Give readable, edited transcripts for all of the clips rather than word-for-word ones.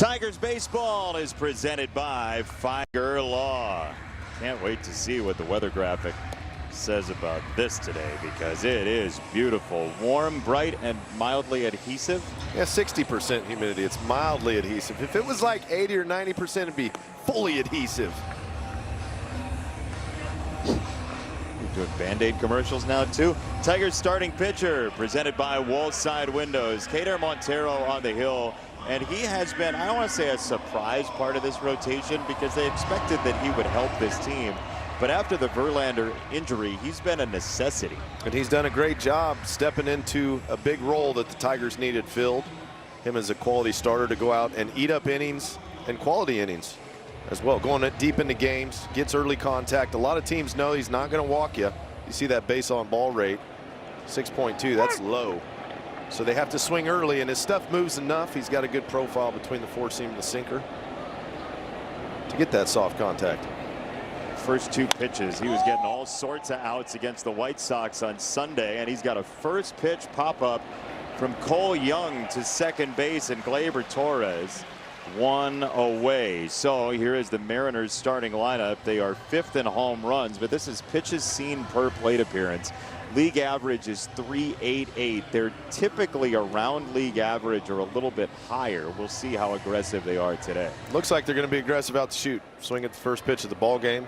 Tigers baseball is presented by Fire Law. Can't wait to see what the weather graphic says about this today, because it is beautiful, warm, bright, and mildly adhesive. Yeah, 60% humidity. It's mildly adhesive. If it was like 80 or 90%, it'd be fully adhesive. We're doing Band-Aid commercials now too. Tigers starting pitcher presented by Wallside Windows. Kader Montero on the hill. And he has been, I don't want to say a surprise part of this rotation, because they expected that he would help this team. But after the Verlander injury, he's been a necessity. And he's done a great job stepping into a big role that the Tigers needed filled. Him as a quality starter to go out and eat up innings and quality innings as well. Going deep into games, gets early contact. A lot of teams know he's not going to walk you. You see that base on ball rate, 6.2, that's low. So they have to swing early, and his stuff moves enough. He's got a good profile between the four seam and the sinker to get that soft contact. First two pitches, he was getting all sorts of outs against the White Sox on Sunday, and he's got a first pitch pop up from Cole Young to second base, and Gleyber Torres one away. So here is the Mariners starting lineup. They are 5th in home runs, but this is pitches seen per plate appearance. League average is .388. They're typically around league average or a little bit higher. We'll see how aggressive they are today. Looks like they're going to be aggressive out to shoot. Swing at the first pitch of the ball game.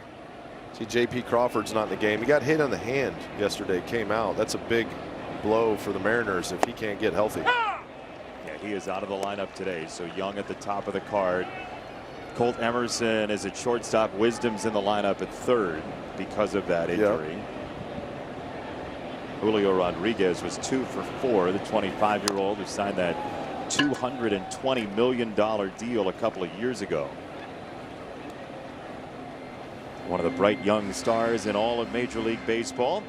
See, J.P. Crawford's not in the game. He got hit on the hand yesterday, came out. That's a big blow for the Mariners if he can't get healthy. Yeah, he is out of the lineup today. So Young at the top of the card. Colt Emerson is at shortstop. Wisdom's in the lineup at third because of that injury. Yep. Julio Rodriguez was 2 for 4, the 25-year-old who signed that $220 million deal a couple of years ago. One of the bright young stars in all of Major League Baseball.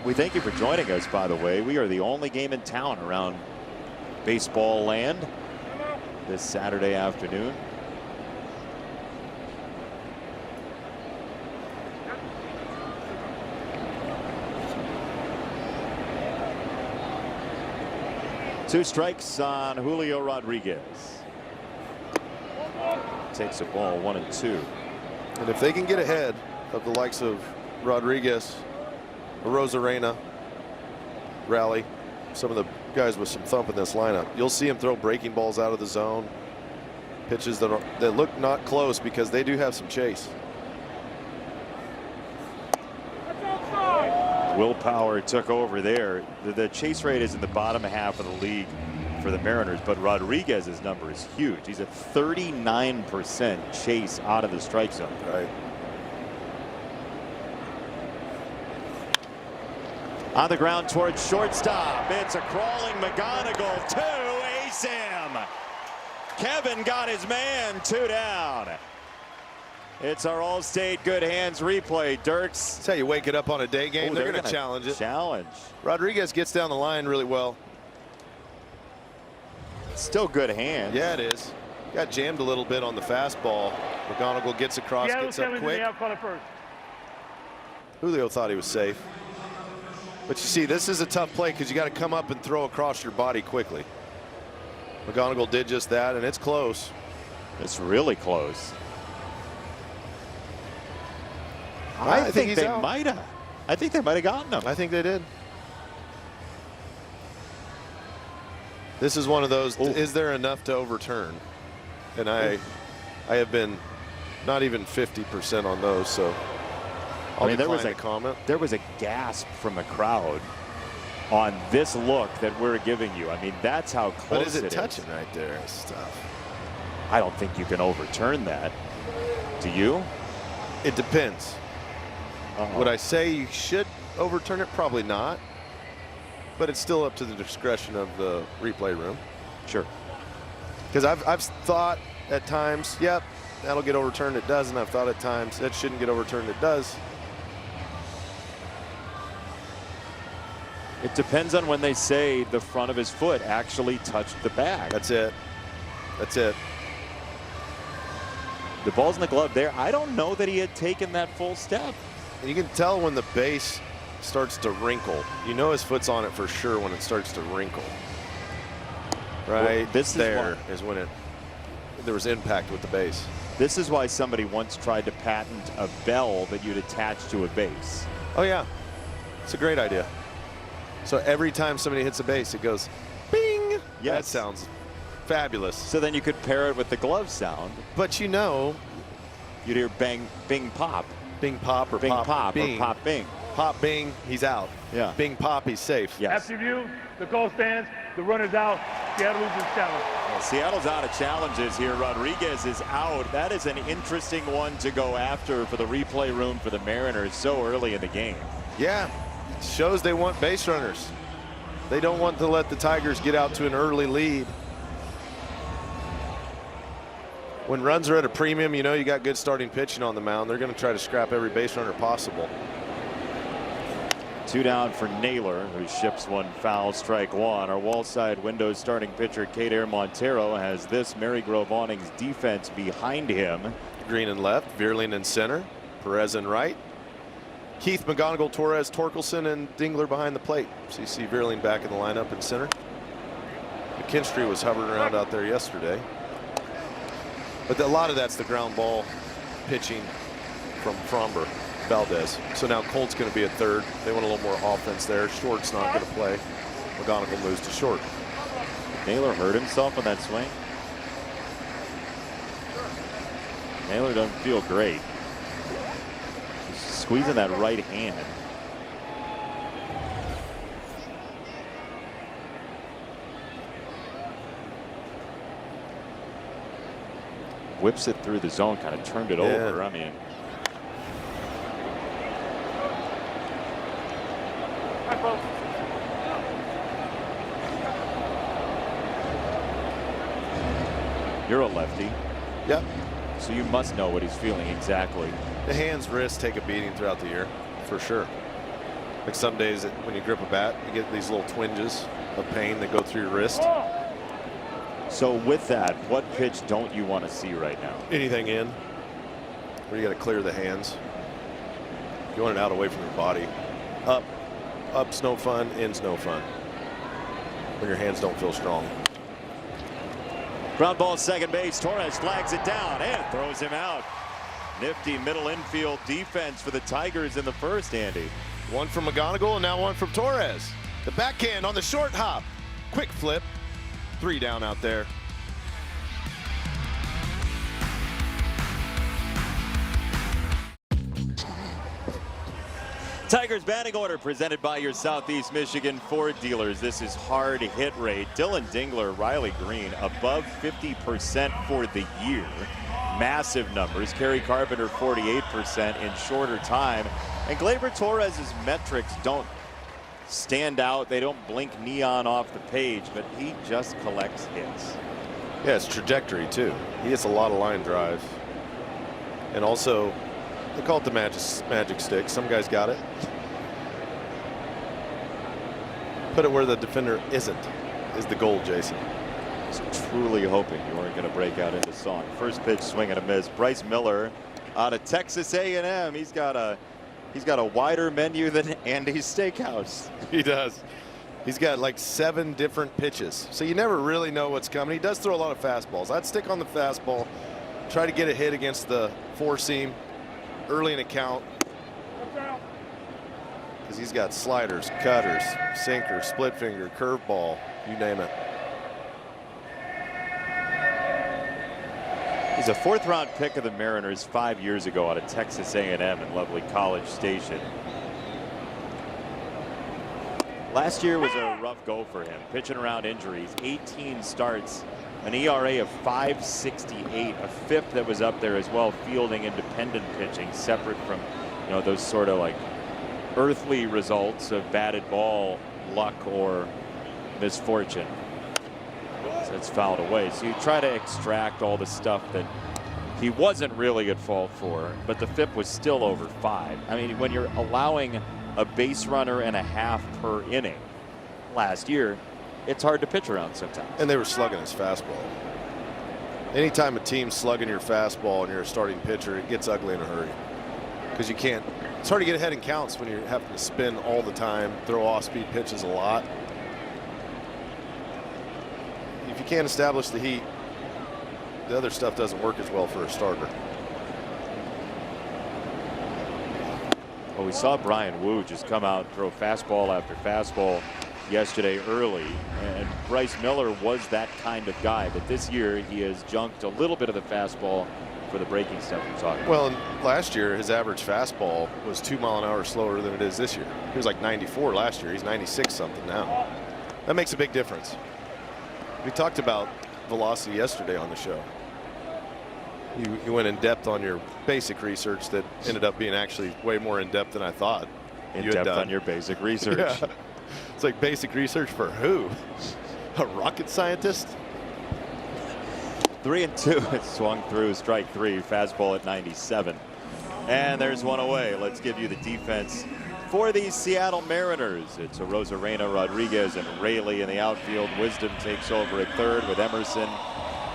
We thank you for joining us, by the way. We are the only game in town around baseball land this Saturday afternoon. Two strikes on Julio Rodriguez. Takes a ball 1-2. And if they can get ahead of the likes of Rodriguez, Rosarena, Raleigh, some of the guys with some thump in this lineup, you'll see him throw breaking balls out of the zone. Pitches that look not close because they do have some chase. Willpower took over there. The chase rate is in the bottom half of the league for the Mariners, but Rodriguez's number is huge. He's at 39% chase out of the strike zone. Right. On the ground towards shortstop. It's a crawling McGonigal to ace him. Kevin got his man, 2 down. It's our All-State Good Hands replay. Dirks. That's how you wake it up on a day game. Ooh, they're going to challenge it. Challenge. Rodriguez gets down the line really well. Still good hands. Yeah, it is. Got jammed a little bit on the fastball. McGonigal gets across, gets up quick. Julio thought he was safe. But you see, this is a tough play because you got to come up and throw across your body quickly. McGonigal did just that, and it's close. It's really close. I think they might have. I think they might have gotten him. I think they did. This is one of those. Ooh. Is there enough to overturn? And I have been not even 50% on those. So I mean, there was a comment. There was a gasp from a crowd on this look that we're giving you. I mean, that's how close. But is it touching right there? Stuff. I don't think you can overturn that. Do you? It depends. Would I say you should overturn it? Probably not. But it's still up to the discretion of the replay room. Sure. Because I've thought at times, yep, that'll get overturned. It doesn't. I've thought at times that shouldn't get overturned. It does. It depends on when they say the front of his foot actually touched the bag. That's it. That's it. The ball's in the glove there. I don't know that he had taken that full step. And you can tell when the base starts to wrinkle. You know his foot's on it for sure when it starts to wrinkle. Right, well, this there is when it. there was impact with the base. This is why somebody once tried to patent a bell that you'd attach to a base. Oh yeah, it's a great idea. So every time somebody hits a base, it goes bing. Yes. That sounds fabulous. So then you could pair it with the glove sound. But you know, You'd hear bang, bing, pop. bing pop or Bing, pop, bing. or pop, bing. Pop bing, he's out. Yeah. Bing pop, he's safe. Yes. After you, the call stands, the runner's out, Seattle loses challenge. Well, Seattle's out of challenges here. Rodriguez is out. That is an interesting one to go after for the replay room for the Mariners so early in the game. Yeah, it shows they want base runners. They don't want to let the Tigers get out to an early lead. When runs are at a premium, you know you got good starting pitching on the mound. They're going to try to scrap every base runner possible. 2 down for Naylor, who ships one foul, strike one. Our wall side window starting pitcher, Kader Montero, has this Marygrove Awnings defense behind him. Green in left, Vierling in center, Perez in right. Keith, McGonigal, Torres, Torkelson, and Dingler behind the plate. So you see Vierling back in the lineup in center. McKinstry was hovering around out there yesterday. But a lot of that's the ground ball pitching from Fromber, Valdez. So now Colt's going to be at third. They want a little more offense there. Short's not going to play. McGonigal moves to short. Naylor hurt himself on that swing. Naylor doesn't feel great. He's squeezing that right hand. Whips it through the zone, kind of turned it over. I mean, you're a lefty. Yep. So you must know what he's feeling exactly. The hands, wrists take a beating throughout the year, for sure. Like some days when you grip a bat, you get these little twinges of pain that go through your wrist. So with that, what pitch don't you want to see right now? Anything in, where you got to clear the hands. You want it out away from your body. Up's no fun, in's no fun. When your hands don't feel strong. Ground ball second base. Torres flags it down and throws him out. Nifty middle infield defense for the Tigers in the first, Andy. One from McGonigal and now one from Torres. The backhand on the short hop. Quick flip. 3 down out there. Tigers batting order presented by your Southeast Michigan Ford dealers. This is hard hit rate. Dylan Dingler, Riley Green above 50% for the year. Massive numbers. Kerry Carpenter 48% in shorter time. And Gleyber Torres's metrics don't stand out. They don't blink neon off the page, but he just collects hits. Yeah, it's trajectory too. He hits a lot of line drives. And also, they call it the magic stick. Some guys got it. Put it where the defender isn't, is the goal, Jason. I was truly hoping you weren't going to break out into song. First pitch, swing and a miss. Bryce Miller out of Texas A&M. He's got a wider menu than Andy's Steakhouse. He does. He's got like 7 different pitches, so you never really know what's coming. He does throw a lot of fastballs. I'd stick on the fastball, try to get a hit against the 4-seam early in a count, because he's got sliders, cutters, sinker, split finger, curveball, you name it. He's a 4th round pick of the Mariners 5 years ago out of Texas A&M in lovely College Station. Last year was a rough go for him, pitching around injuries. 18 starts, an ERA of 5.68, a fifth that was up there as well, fielding independent pitching, separate from, you know, those sort of like earthly results of batted ball luck or misfortune. So it's fouled away. So you try to extract all the stuff that he wasn't really at fault for, but the FIP was still over 5. I mean, when you're allowing a base runner and a half per inning last year, it's hard to pitch around sometimes. And they were slugging his fastball. Anytime a team's slugging your fastball and you're a starting pitcher, it gets ugly in a hurry. Because you can't, it's hard to get ahead in counts when you're having to spin all the time, throw off-speed pitches a lot. If you can't establish the heat, the other stuff doesn't work as well for a starter. Well, we saw Brian Wu just come out and throw fastball after fastball yesterday early, and Bryce Miller was that kind of guy, but this year he has junked a little bit of the fastball for the breaking stuff we're talking about. Well, last year his average fastball was 2 mile an hour slower than it is this year. He was like 94 last year. He's 96 something now. That makes a big difference. We talked about velocity yesterday on the show. You went in depth on your basic research that ended up being actually way more in depth than I thought. In depth on your basic research. Yeah. It's like basic research for who? A rocket scientist? 3-2. It swung through, strike three, fastball at 97. And there's one away. Let's give you the defense for the Seattle Mariners. It's Arozarena, Rodriguez, and Raley in the outfield. Wisdom takes over at third with Emerson,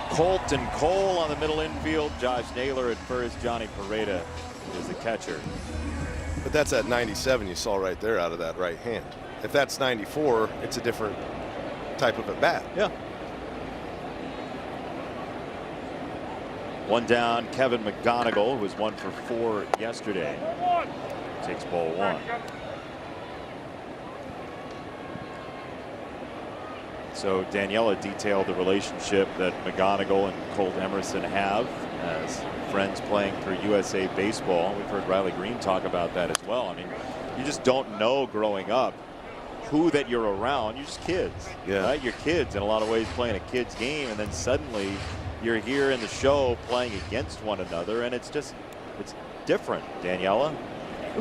Colt, and Cole on the middle infield. Josh Naylor at first. Johnny Pareda is the catcher. But that's at 97 you saw right there out of that right hand. If that's 94, it's a different type of at bat. Yeah. One down, Kevin McGonigal, who was 1 for 4 yesterday. Takes ball one. So Daniela detailed the relationship that McGonigal and Colt Emerson have as friends playing for USA Baseball. We've heard Riley Green talk about that as well. I mean, you just don't know growing up who that you're around. You're just kids. Yeah. Right? You're kids in a lot of ways playing a kid's game, and then suddenly you're here in the show playing against one another, and it's different. Daniela?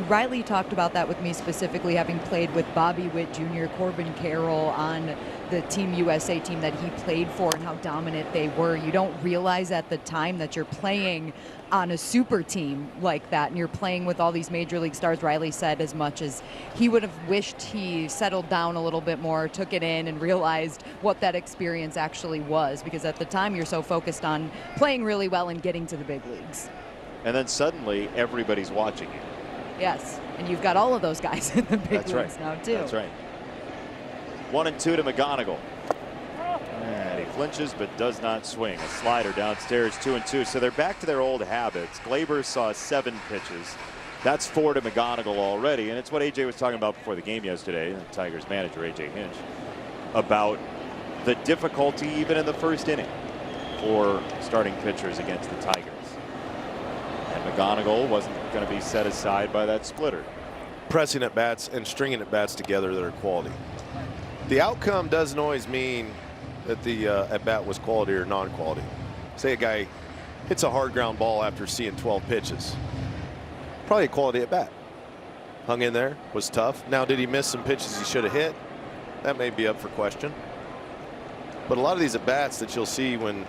Riley talked about that with me specifically, having played with Bobby Witt Jr., Corbin Carroll on the Team USA team that he played for, and how dominant they were. You don't realize at the time that you're playing on a super team like that, and you're playing with all these major league stars. Riley said as much as he would have wished he settled down a little bit more, took it in, and realized what that experience actually was, because at the time you're so focused on playing really well and getting to the big leagues. And then suddenly everybody's watching you. Yes, and you've got all of those guys in the big leagues now too. That's right. 1-2 to McGonigal. And he flinches but does not swing. A slider downstairs, 2-2. So they're back to their old habits. Glaber saw 7 pitches. That's 4 to McGonigal already. And it's what AJ was talking about before the game yesterday, the Tigers manager, AJ Hinch, about the difficulty even in the first inning for starting pitchers against the Tigers. And McGonigal wasn't going to be set aside by that splitter. Pressing at bats and stringing at bats together that are quality. The outcome doesn't always mean that the at bat was quality or non-quality. Say a guy hits a hard ground ball after seeing 12 pitches. Probably a quality at bat. Hung in there, was tough. Now, did he miss some pitches he should have hit? That may be up for question. But a lot of these at bats that you'll see when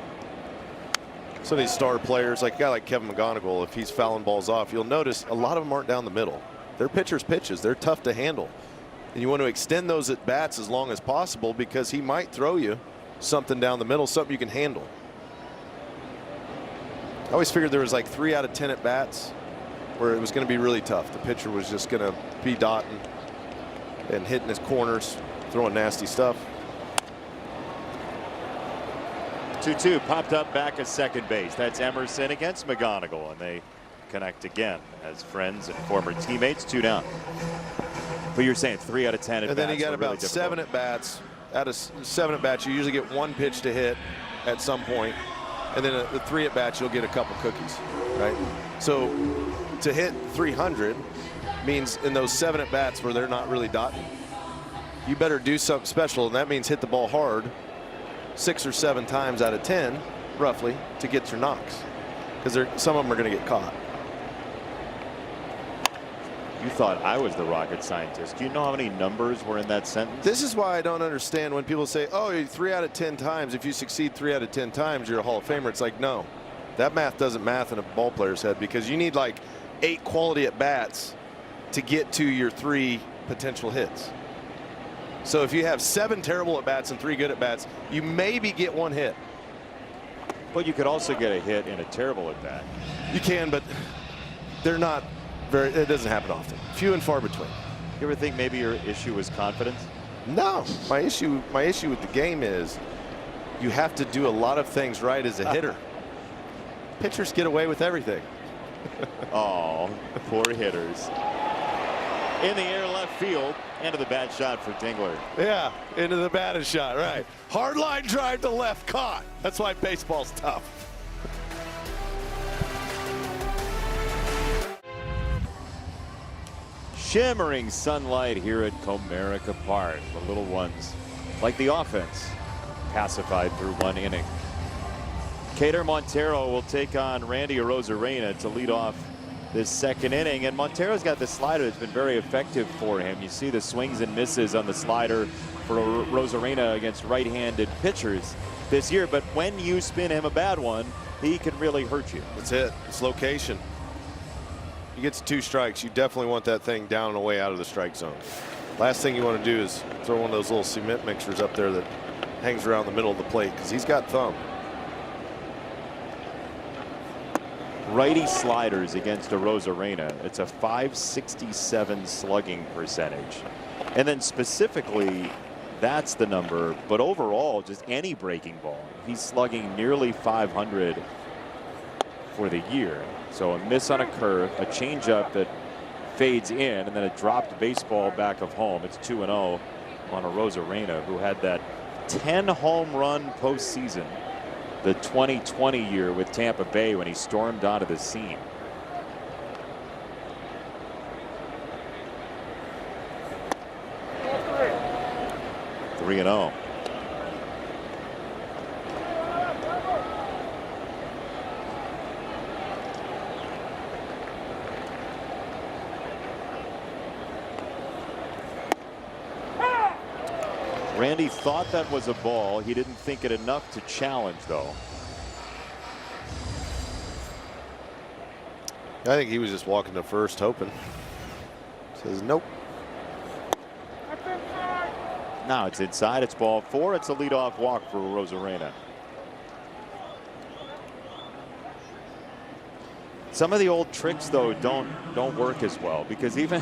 some of these star players, like a guy like Kevin McGonigal, if he's fouling balls off, you'll notice a lot of them aren't down the middle. They're pitchers' pitches. They're tough to handle. And you want to extend those at bats as long as possible, because he might throw you something down the middle, something you can handle. I always figured there was like 3 out of 10 at bats where it was going to be really tough. The pitcher was just going to be dotting and hitting his corners, throwing nasty stuff. 2-2 popped up back at second base. That's Emerson against McGonigal, and they connect again as friends and former teammates. 2 down. But you're saying 3 out of 10 at bats. And then he got about really 7 at bats. Out of 7 at bats, you usually get 1 pitch to hit at some point, and then the 3 at bats, you'll get a couple cookies, right? So to hit 300 means in those 7 at bats where they're not really dotting, you better do something special, and that means hit the ball hard 6 or 7 times out of 10, roughly, to get your knocks, because some of them are going to get caught. You thought I was the rocket scientist. Do you know how many numbers were in that sentence? This is why I don't understand when people say, oh, 3 out of 10 times. If you succeed 3 out of 10 times, you're a Hall of Famer. It's like, no, that math doesn't math in a ball player's head, because you need like 8 quality at bats to get to your 3 potential hits. So if you have 7 terrible at bats and 3 good at bats, you maybe get 1 hit. But you could also get a hit in a terrible at bat. You can, but they're not very, it doesn't happen often. Few and far between. You ever think maybe your issue was confidence? No, my issue with the game is you have to do a lot of things right as a hitter. Pitchers get away with everything. Oh, poor hitters. In the air left field, into the bad shot for Dingler. Yeah, into the batted shot, right. Hard line drive to left, caught. That's why baseball's tough. Shimmering sunlight here at Comerica Park. The little ones, like the offense, pacified through one inning. Cater Montero will take on Randy Arozarena to lead off this second inning, and Montero's got the slider that's been very effective for him. You see the swings and misses on the slider for Arozarena against right-handed pitchers this year, but when you spin him a bad one, he can really hurt you. That's it. It's location. You get to 2 strikes, you definitely want that thing down and away out of the strike zone. Last thing you want to do is throw one of those little cement mixers up there that hangs around the middle of the plate, because he's got thumb. Righty sliders against Arozarena. It's a .567 slugging percentage. And then specifically, that's the number. But overall, just any breaking ball, he's slugging nearly .500 for the year. So a miss on a curve, a changeup that fades in, and then a dropped baseball back of home. It's 2-0 on Arozarena, who had that 10 home run postseason the 2020 year with Tampa Bay when he stormed onto the scene. Three and 0. Randy thought that was a ball. He didn't think it enough to challenge, though. I think he was just walking to first hoping. Says nope. Now it's inside. It's ball 4. It's a leadoff walk for Arozarena. Some of the old tricks, though, don't work as well, because even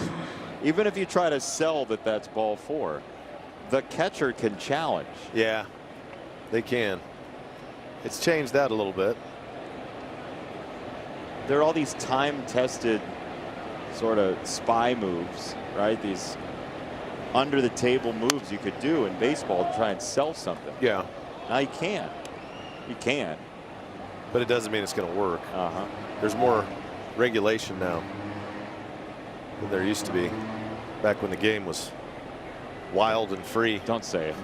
if you try to sell that that's ball 4, the catcher can challenge. Yeah, they can. It's changed that a little bit. There are all these time-tested sort of spy moves, right? These under-the-table moves you could do in baseball to try and sell something. Yeah. Now you can't. You can. But it doesn't mean it's going to work. Uh-huh. There's more regulation now than there used to be back when the game was wild and free. Don't say it.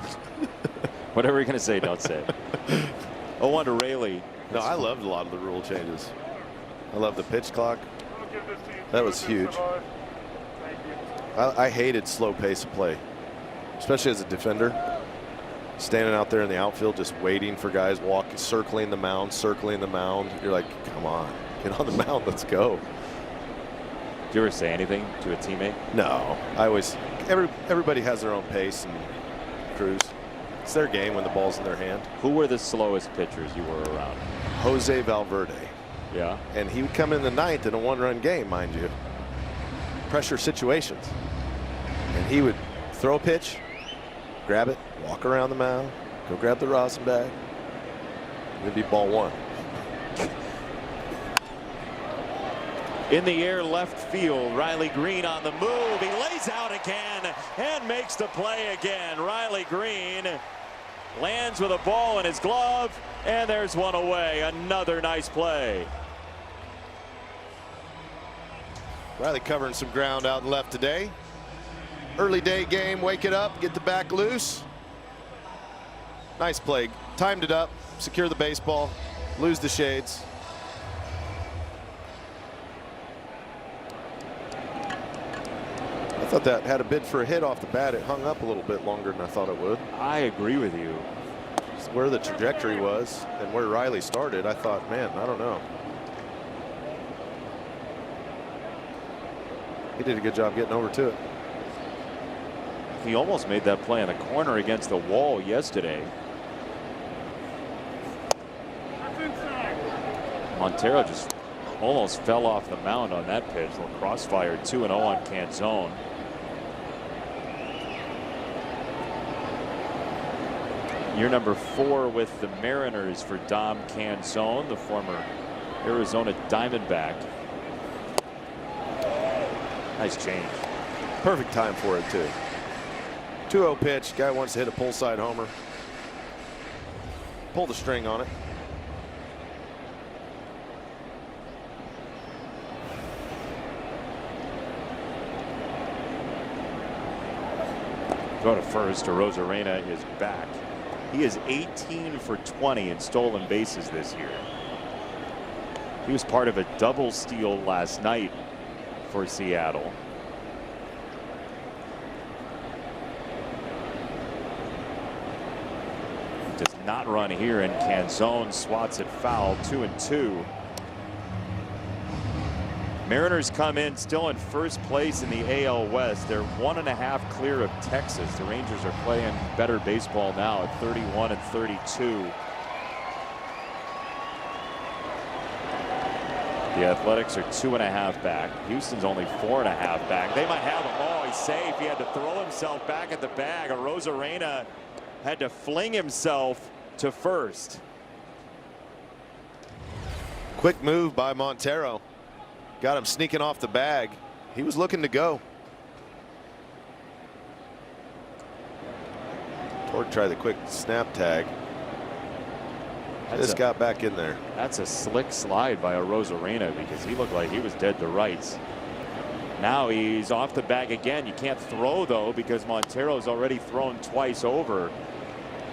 Whatever you're going to say, don't say it. 0-1 to Raley. No, I loved a lot of the rule changes. I love the pitch clock. That was huge. I hated slow pace of play, especially as a defender. Standing out there in the outfield just waiting for guys walking, circling the mound. You're like, come on, get on the mound, let's go. Do you ever say anything to a teammate? No, I always, everybody has their own pace and cruise. It's their game when the ball's in their hand. Who were the slowest pitchers you were around? Jose Valverde. Yeah. And he would come in the 9th in a 1-run game, mind you. Pressure situations. And he would throw a pitch, grab it, walk around the mound, go grab the rosin bag. It'd be ball 1. In the air left field, Riley Green on the move. He lays out again and makes the play again. Riley Green lands with a ball in his glove, and there's one away. Another nice play. Riley covering some ground out and left today. Early day game, wake it up, get the back loose. Nice play. Timed it up, secure the baseball, lose the shades. I thought that had a bid for a hit off the bat. It hung up a little bit longer than I thought it would. I agree with you. Just where the trajectory was and where Riley started, I thought, man, I don't know. He did a good job getting over to it. He almost made that play in the corner against the wall yesterday. Montero just almost fell off the mound on that pitch. A little crossfire. 2-0 on Canzone. Year number 4 with the Mariners for Dom Canzone, the former Arizona Diamondback. Nice change. Perfect time for it, too. 2-0 pitch. Guy wants to hit a pull side homer. Pull the string on it. Go to first. Arozarena is back. He is 18 for 20 in stolen bases this year. He was part of a double steal last night for Seattle. Does not run here, and Canzone swats it foul. 2-2. Mariners come in still in first place in the AL West. They're 1.5 clear of Texas. The Rangers are playing better baseball now at 31 and 32. The Athletics are 2.5 back. Houston's only 4.5 back. They might have him. Oh, he's safe. He had to throw himself back at the bag. Arozarena had to fling himself to first. Quick move by Montero. Got him sneaking off the bag. He was looking to go. Torque tried the quick snap tag. Just got back in there. That's a slick slide by Arozarena because he looked like he was dead to rights. Now he's off the bag again. You can't throw, though, because Montero's already thrown twice over.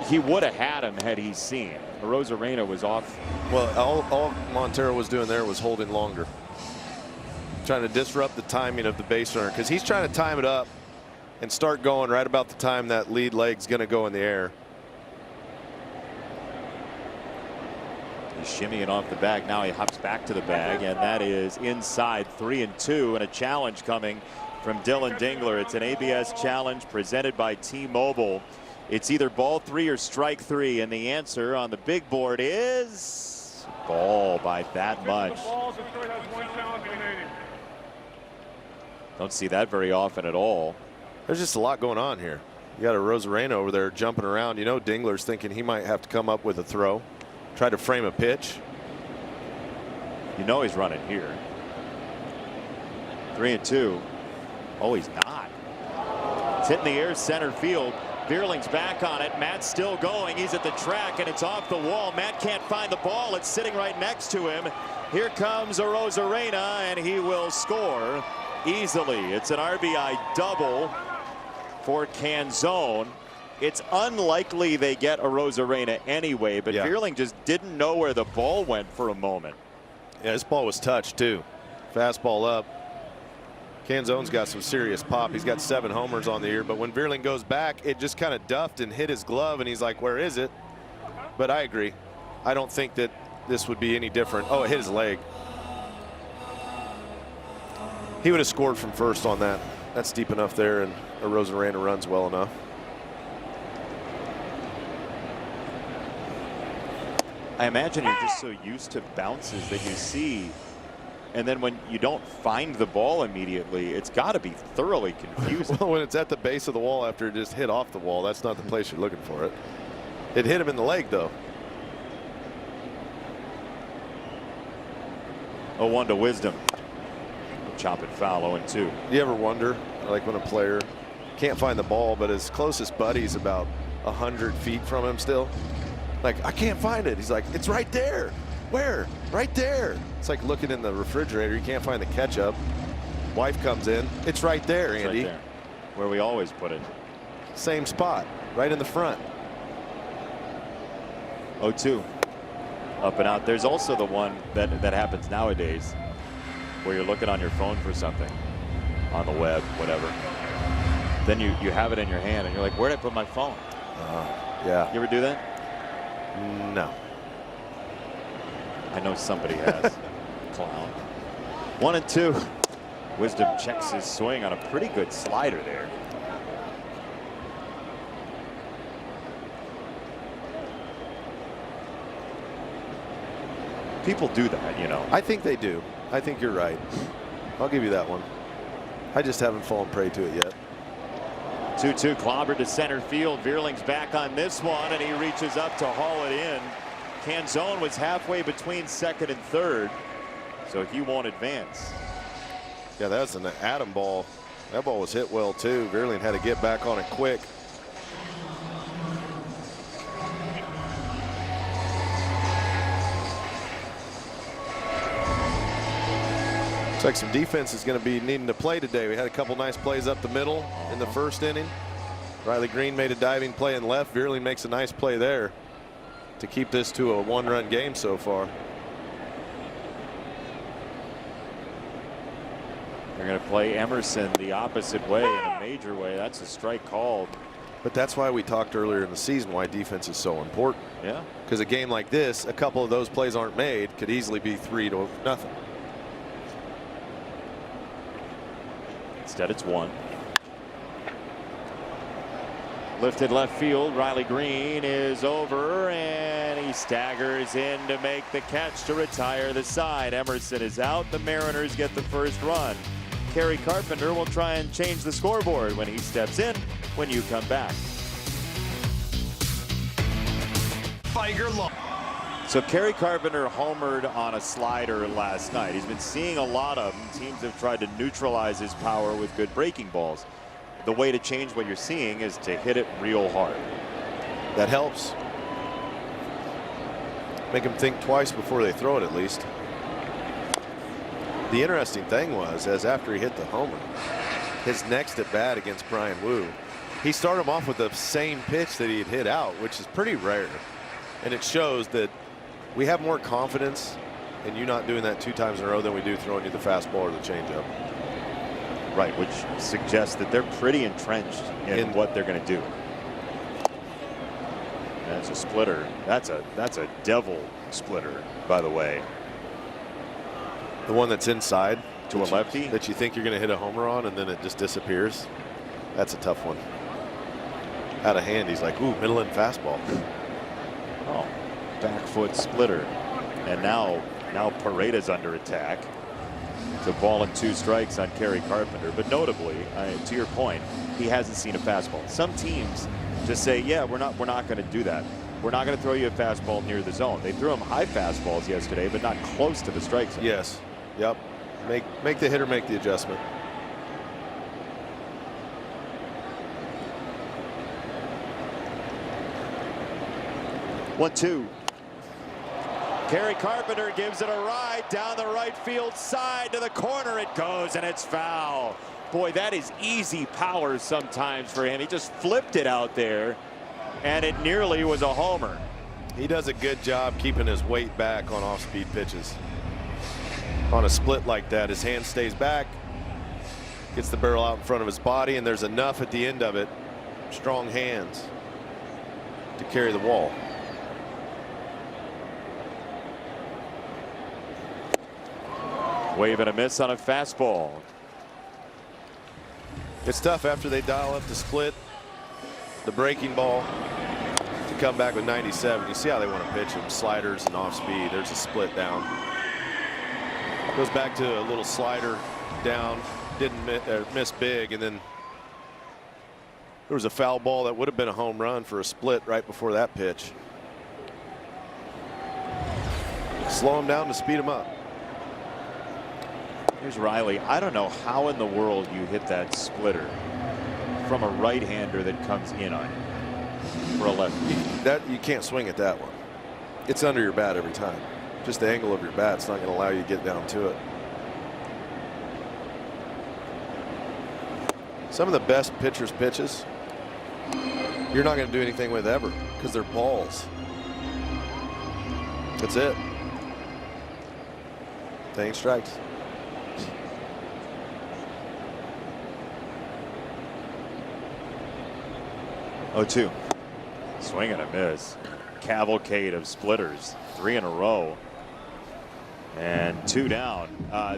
He would have had him had he seen. Arozarena was off. Well, all Montero was doing there was holding longer. Trying to disrupt the timing of the base runner because he's trying to time it up and start going right about the time that lead leg's going to go in the air. He's shimmying off the bag. Now he hops back to the bag, and that is inside. 3-2, and a challenge coming from Dylan Dingler. It's an ABS challenge presented by T-Mobile. It's either ball 3 or strike 3, and the answer on the big board is ball by that much. Don't see that very often at all. There's just a lot going on here. You got a Arozarena over there jumping around. You know, Dingler's thinking he might have to come up with a throw, try to frame a pitch. You know he's running here. 3-2. Oh, he's not. It's hitting the air center field. Vierling's back on it. Matt's still going. He's at the track, and it's off the wall. Matt can't find the ball. It's sitting right next to him. Here comes Arozarena, and he will score easily. It's an RBI double for Canzone. It's unlikely they get Arozarena anyway, but Vierling just didn't know where the ball went for a moment. Yeah, this ball was touched too. Fastball up. Canzone's got some serious pop. He's got 7 homers on the year, but when Vierling goes back, it just kind of duffed and hit his glove, and he's like, where is it? But I agree. I don't think that this would be any different. Oh, it hit his leg. He would have scored from first on that. That's deep enough there, and Arozarena runs well enough. I imagine you're just so used to bounces that you see, and then when you don't find the ball immediately, it's got to be thoroughly confusing. Well, when it's at the base of the wall after it just hit off the wall, that's not the place you're looking for it. It hit him in the leg, though. 0-1 to Wisdom. Chop it foul. 0-2. You ever wonder, like when a player can't find the ball, but his closest buddy's about 100 feet from him still? Like, I can't find it. He's like, it's right there. Where? Right there. It's like looking in the refrigerator. You can't find the ketchup. Wife comes in. It's right there, It's Andy. right there, where we always put it. Same spot, right in the front. 0-2. Up and out. There's also the one that happens nowadays where you're looking on your phone for something on the web, whatever. Then you have it in your hand and you're like, where'd I put my phone? Yeah. You ever do that? No. I know somebody has. Clown. 1-2. Wisdom checks his swing on a pretty good slider there. People do that, you know. I think they do. I think you're right. I'll give you that one. I just haven't fallen prey to it yet. 2-2 clobbered to center field. Vierling's back on this one, and he reaches up to haul it in. Canzone was halfway between second and third, so he won't advance. Yeah, that's an Adam ball. That ball was hit well too. Verlaine had to get back on it quick. Looks like some defense is going to be needing to play today. We had a couple nice plays up the middle in the first inning. Riley Green made a diving play in left. Verlaine makes a nice play there to keep this to a one-run game so far. They're going to play Emerson the opposite way, in a major way. That's a strike called. But that's why we talked earlier in the season why defense is so important. Yeah. Because a game like this, a couple of those plays aren't made, could easily be 3-0. Instead, it's 1. Lifted left field. Riley Green is over, and he staggers in to make the catch to retire the side. Emerson is out. The Mariners get the first run. Kerry Carpenter will try and change the scoreboard when he steps in when you come back. So Kerry Carpenter homered on a slider last night. He's been seeing a lot of them. Teams have tried to neutralize his power with good breaking balls. The way to change what you're seeing is to hit it real hard. That helps. Make them think twice before they throw it, at least. The interesting thing was, as after he hit the homer, his next at bat against Brian Wu, he started him off with the same pitch that he had hit out, which is pretty rare. And it shows that we have more confidence in you not doing that 2 times in a row than we do throwing you the fastball or the changeup. Right, which suggests that they're pretty entrenched in what they're going to do. That's a splitter. That's a devil splitter, by the way. The one that's inside to a lefty that you think you're going to hit a homer on, and then it just disappears. That's a tough one. Out of hand, he's like, ooh, middle end fastball. Oh, back foot splitter, and now Paredes under attack. It's a ball and 2 strikes on Kerry Carpenter. But notably, to your point, he hasn't seen a fastball. Some teams just say, yeah, we're not going to do that. We're not going to throw you a fastball near the zone. They threw him high fastballs yesterday, but not close to the strike zone. Yes. Yep. Make the hitter make the adjustment. One, 2. Kerry Carpenter gives it a ride down the right field side to the corner. It goes, and it's foul. Boy, that is easy power sometimes for him. He just flipped it out there, and it nearly was a homer. He does a good job keeping his weight back on off-speed pitches. On a split like that, his hand stays back, gets the barrel out in front of his body, and there's enough at the end of it, strong hands, to carry the wall. Wave and a miss on a fastball. It's tough after they dial up the split, the breaking ball, to come back with 97. You see how they want to pitch him, sliders and off speed. There's a split down. Goes back to a little slider down, didn't miss big, and then there was a foul ball that would have been a home run for a split right before that pitch. Slow him down to speed him up. Here's Riley. I don't know how in the world you hit that splitter from a right-hander that comes in on you for a lefty. That you can't swing at that one. It's under your bat every time. Just the angle of your bat's not going to allow you to get down to it. Some of the best pitchers' pitches, you're not going to do anything with ever because they're balls. That's it. They ain't strikes. Oh, 2. Swing and a miss. Cavalcade of splitters. 3 in a row. And 2 down.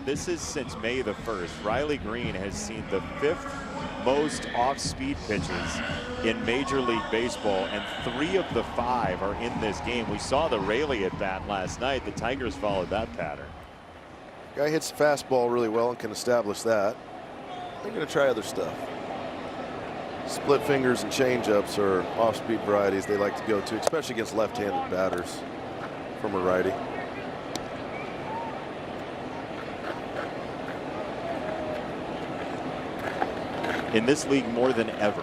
This is since May the 1st. Riley Green has seen the 5th most off-speed pitches in Major League Baseball, and 3 of the 5 are in this game. We saw the Raley at bat last night. The Tigers followed that pattern. Guy hits the fastball really well and can establish that. They're going to try other stuff. Split fingers and changeups are off-speed varieties they like to go to, especially against left-handed batters. from a righty. In this league more than ever,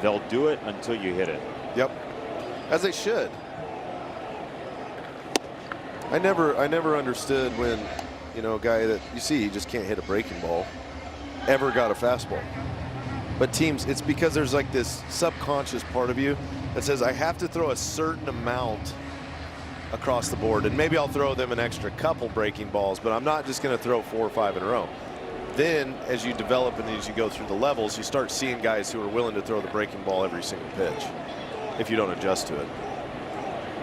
they'll do it until you hit it. Yep, as they should. I never understood when, you know, a guy that you see he just can't hit a breaking ball ever got a fastball. But teams, it's because there's like this subconscious part of you that says I have to throw a certain amount across the board, and maybe I'll throw them an extra couple breaking balls, but I'm not just going to throw 4 or 5 in a row. Then as you develop and as you go through the levels, you start seeing guys who are willing to throw the breaking ball every single pitch if you don't adjust to it.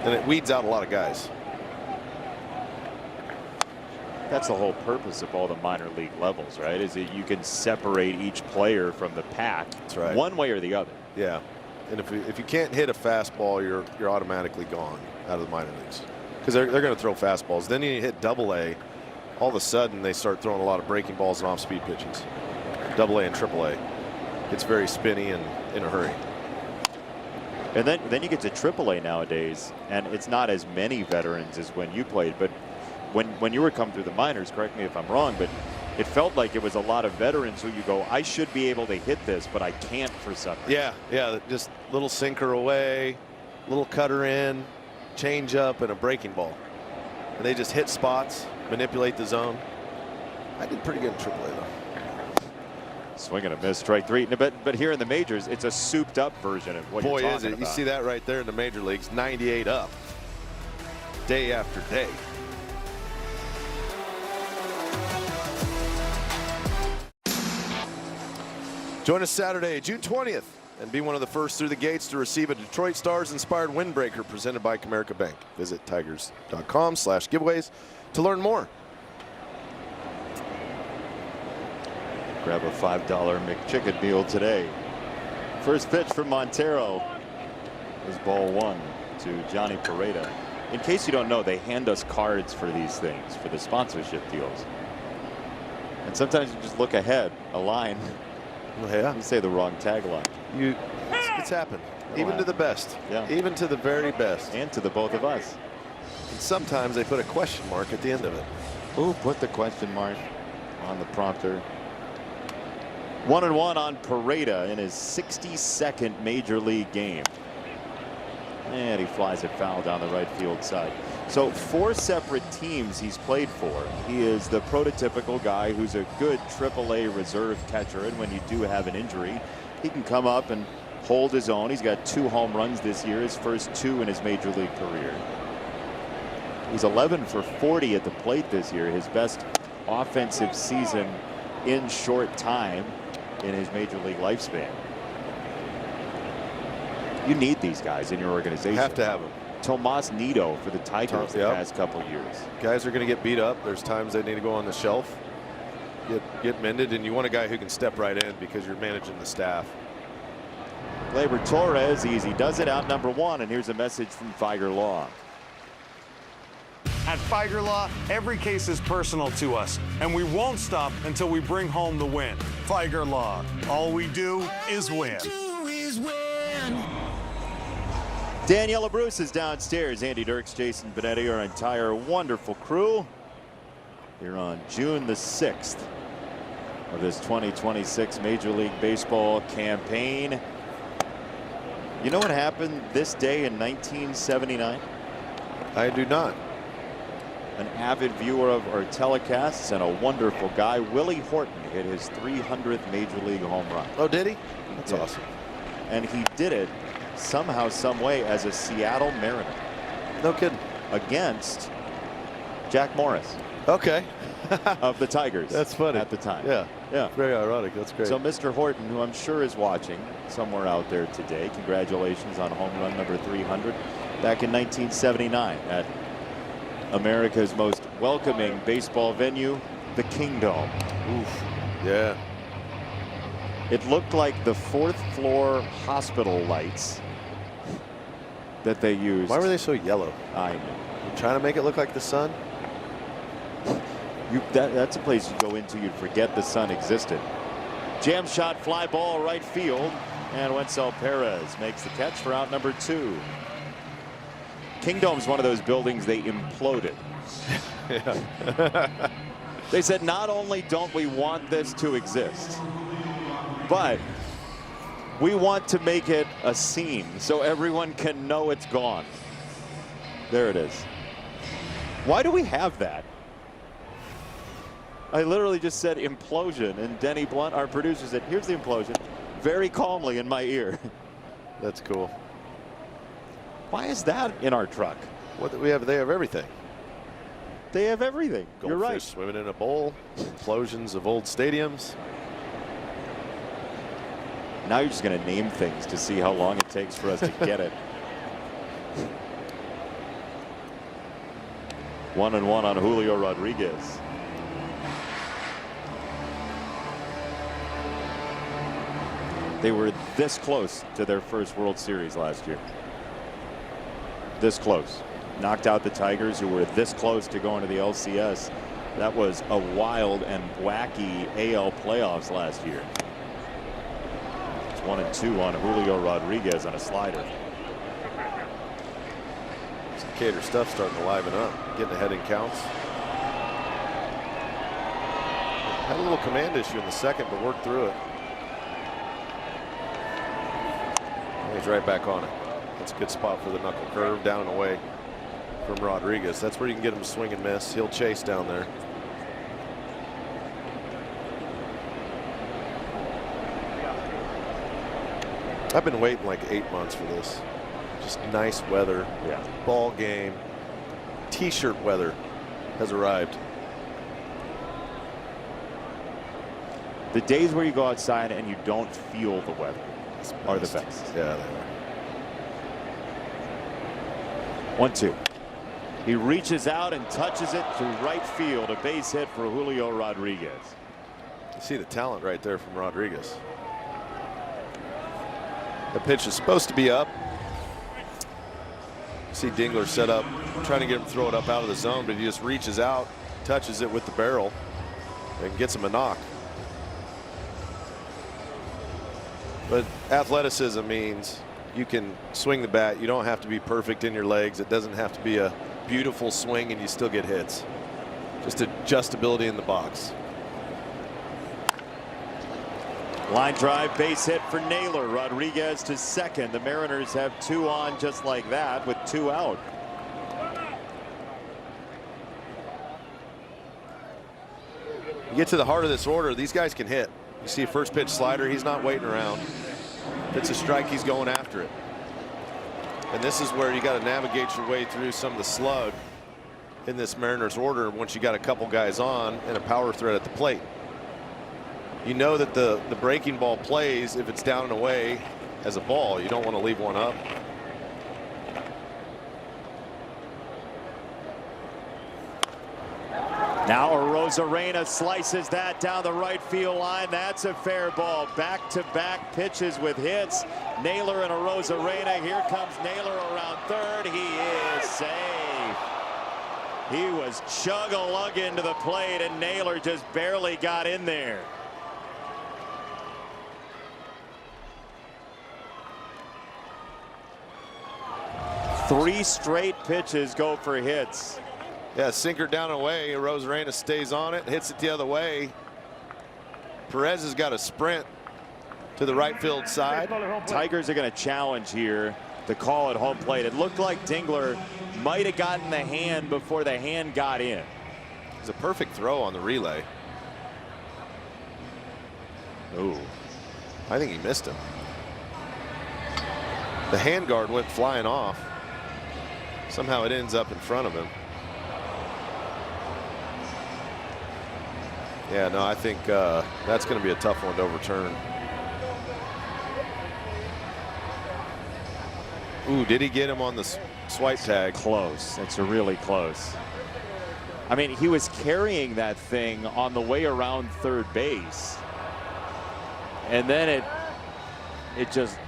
And it weeds out a lot of guys. That's the whole purpose of all the minor league levels, right? Is that you can separate each player from the pack. That's right. One way or the other. Yeah. And if you can't hit a fastball, you're automatically gone out of the minor leagues, because they're going to throw fastballs. Then you hit Double-A. All of a sudden they start throwing a lot of breaking balls and off-speed pitches. Double-A and Triple-A. It's very spinny and in a hurry. And then you get to Triple-A nowadays, and it's not as many veterans as when you played. But when you were coming through the minors, correct me if I'm wrong, but it felt like it was a lot of veterans who you go, I should be able to hit this, but I can't for some reason. Yeah, just little sinker away, little cutter in, change up, and a breaking ball. And they just hit spots, manipulate the zone. I did pretty good in AAA though. Swing and a miss, strike 3. But here in the majors, it's a souped up version of what you're talking about. Boy, is it. You see that right there in the major leagues, 98 up, day after day. Join us Saturday, June 20th, and be one of the first through the gates to receive a Detroit Stars-inspired windbreaker presented by Comerica Bank. Visit tigers.com/giveaways to learn more. Grab a $5 McChicken meal today. First pitch from Montero is ball 1 to Johnny Pareda. In case you don't know, they hand us cards for these things, for the sponsorship deals. And sometimes you just look ahead, a line. Well, yeah. You say the wrong tagline. It's happened. Even to the best. Yeah. Even to the very best. And to the both of us. And sometimes they put a question mark at the end of it. Ooh, put the question mark on the prompter. 1-1 on Pareda in his 62nd major league game. And he flies it foul down the right field side. So 4 separate teams he's played for. He is the prototypical guy who's a good AAA reserve catcher, and when you do have an injury, he can come up and hold his own. He's got 2 home runs this year, his first 2 in his major league career. He's 11 for 40 at the plate this year, his best offensive season in short time in his major league lifespan. You need these guys in your organization. You have to have them. Tomas Nido for the Tigers the past couple years. Guys are going to get beat up. There's times they need to go on the shelf, get mended, and you want a guy who can step right in because you're managing the staff. Gleyber Torres, easy does it, out number 1, and here's a message from Figer Law. At Figer Law, every case is personal to us, and we won't stop until we bring home the win. Figer Law, all we do is win. Daniela Bruce is downstairs. Andy Dirks, Jason Benetti, our entire wonderful crew here on June the 6th of this 2026 Major League Baseball campaign. You know what happened this day in 1979? I do not. An avid viewer of our telecasts and a wonderful guy, Willie Horton, hit his 300th Major League home run. Oh, did he? That's Yeah. awesome. And he did it somehow, some way, as a Seattle Mariner No kidding. against Jack Morris Okay. of the Tigers. That's funny. At the time. Yeah. Yeah. Very ironic. That's great. So Mr. Horton, who I'm sure is watching somewhere out there today, congratulations on home run number 300 back in 1979 at America's most welcoming baseball venue, the Kingdome. Oof. Yeah. It looked like the 4th floor hospital lights that they used. Why were they so yellow? I know. You're trying to make it look like the sun? That's a place you go into, you'd forget the sun existed. Jam shot, fly ball, right field, and Wenzel Perez makes the catch for out number 2. Kingdome's one of those buildings they imploded. They said, not only don't we want this to exist, but we want to make it a scene so everyone can know it's gone. There it is. Why do we have that? I literally just said implosion, and Denny Blunt, our producer, said, here's the implosion, very calmly in my ear. That's cool. Why is that in our truck? What do we have? They have everything. They have everything. Goldfish You're right. Swimming in a bowl, implosions of old stadiums. Now you're just going to name things to see how long it takes for us to get it. 1-1 on Julio Rodriguez. They were this close to their first World Series last year. This close. Knocked out the Tigers, who were this close to going to the LCS. That was a wild and wacky AL playoffs last year. It's 1-2 on Julio Rodriguez on a slider. Cater stuff starting to liven up, getting ahead in counts. Had a little command issue in the second, but worked through it. He's right back on it. That's a good spot for the knuckle curve, down and away from Rodriguez. That's where you can get him to swing and miss. He'll chase down there. I've been waiting like 8 months for this. Just nice weather. Yeah. Ball game. T-shirt weather has arrived. The days where you go outside and you don't feel the weather are the best. Yeah, they are. 1-2. He reaches out and touches it to right field. A base hit for Julio Rodriguez. You see the talent right there from Rodriguez. The pitch is supposed to be up. See Dingler set up, trying to get him to throw it up out of the zone, but he just reaches out, touches it with the barrel, and gets him a knock. But athleticism means you can swing the bat. You don't have to be perfect in your legs. It doesn't have to be a beautiful swing and you still get hits. Just adjustability in the box. Line drive, base hit for Naylor. Rodriguez to second. The Mariners have 2 on just like that with 2 out. You get to the heart of this order, these guys can hit. You see a first pitch slider, he's not waiting around. If it's a strike, he's going after it. And this is where you got to navigate your way through some of the slug in this Mariners order once you got a couple guys on and a power threat at the plate. You know that the breaking ball plays if it's down and away as a ball. You don't want to leave one up. Now Arozarena slices that down the right field line. That's a fair ball. Back-to-back pitches with hits. Naylor and Arozarena. Here comes Naylor around third. He is safe. He was chug-a-lugging to the plate, and Naylor just barely got in there. Three straight pitches go for hits. Yeah, sinker down and away. Arozarena stays on it, hits it the other way. Perez has got a sprint to the right field side. Tigers are going to challenge here to call at home plate. It looked like Dingler might have gotten the hand before the hand got in. It's a perfect throw on the relay. Ooh. I think he missed him. The hand guard went flying off. Somehow it ends up in front of him. Yeah, no, I think that's going to be a tough one to overturn. Ooh, did he get him on the swipe tag? Close. It's really close. I mean, he was carrying that thing on the way around third base. And then it just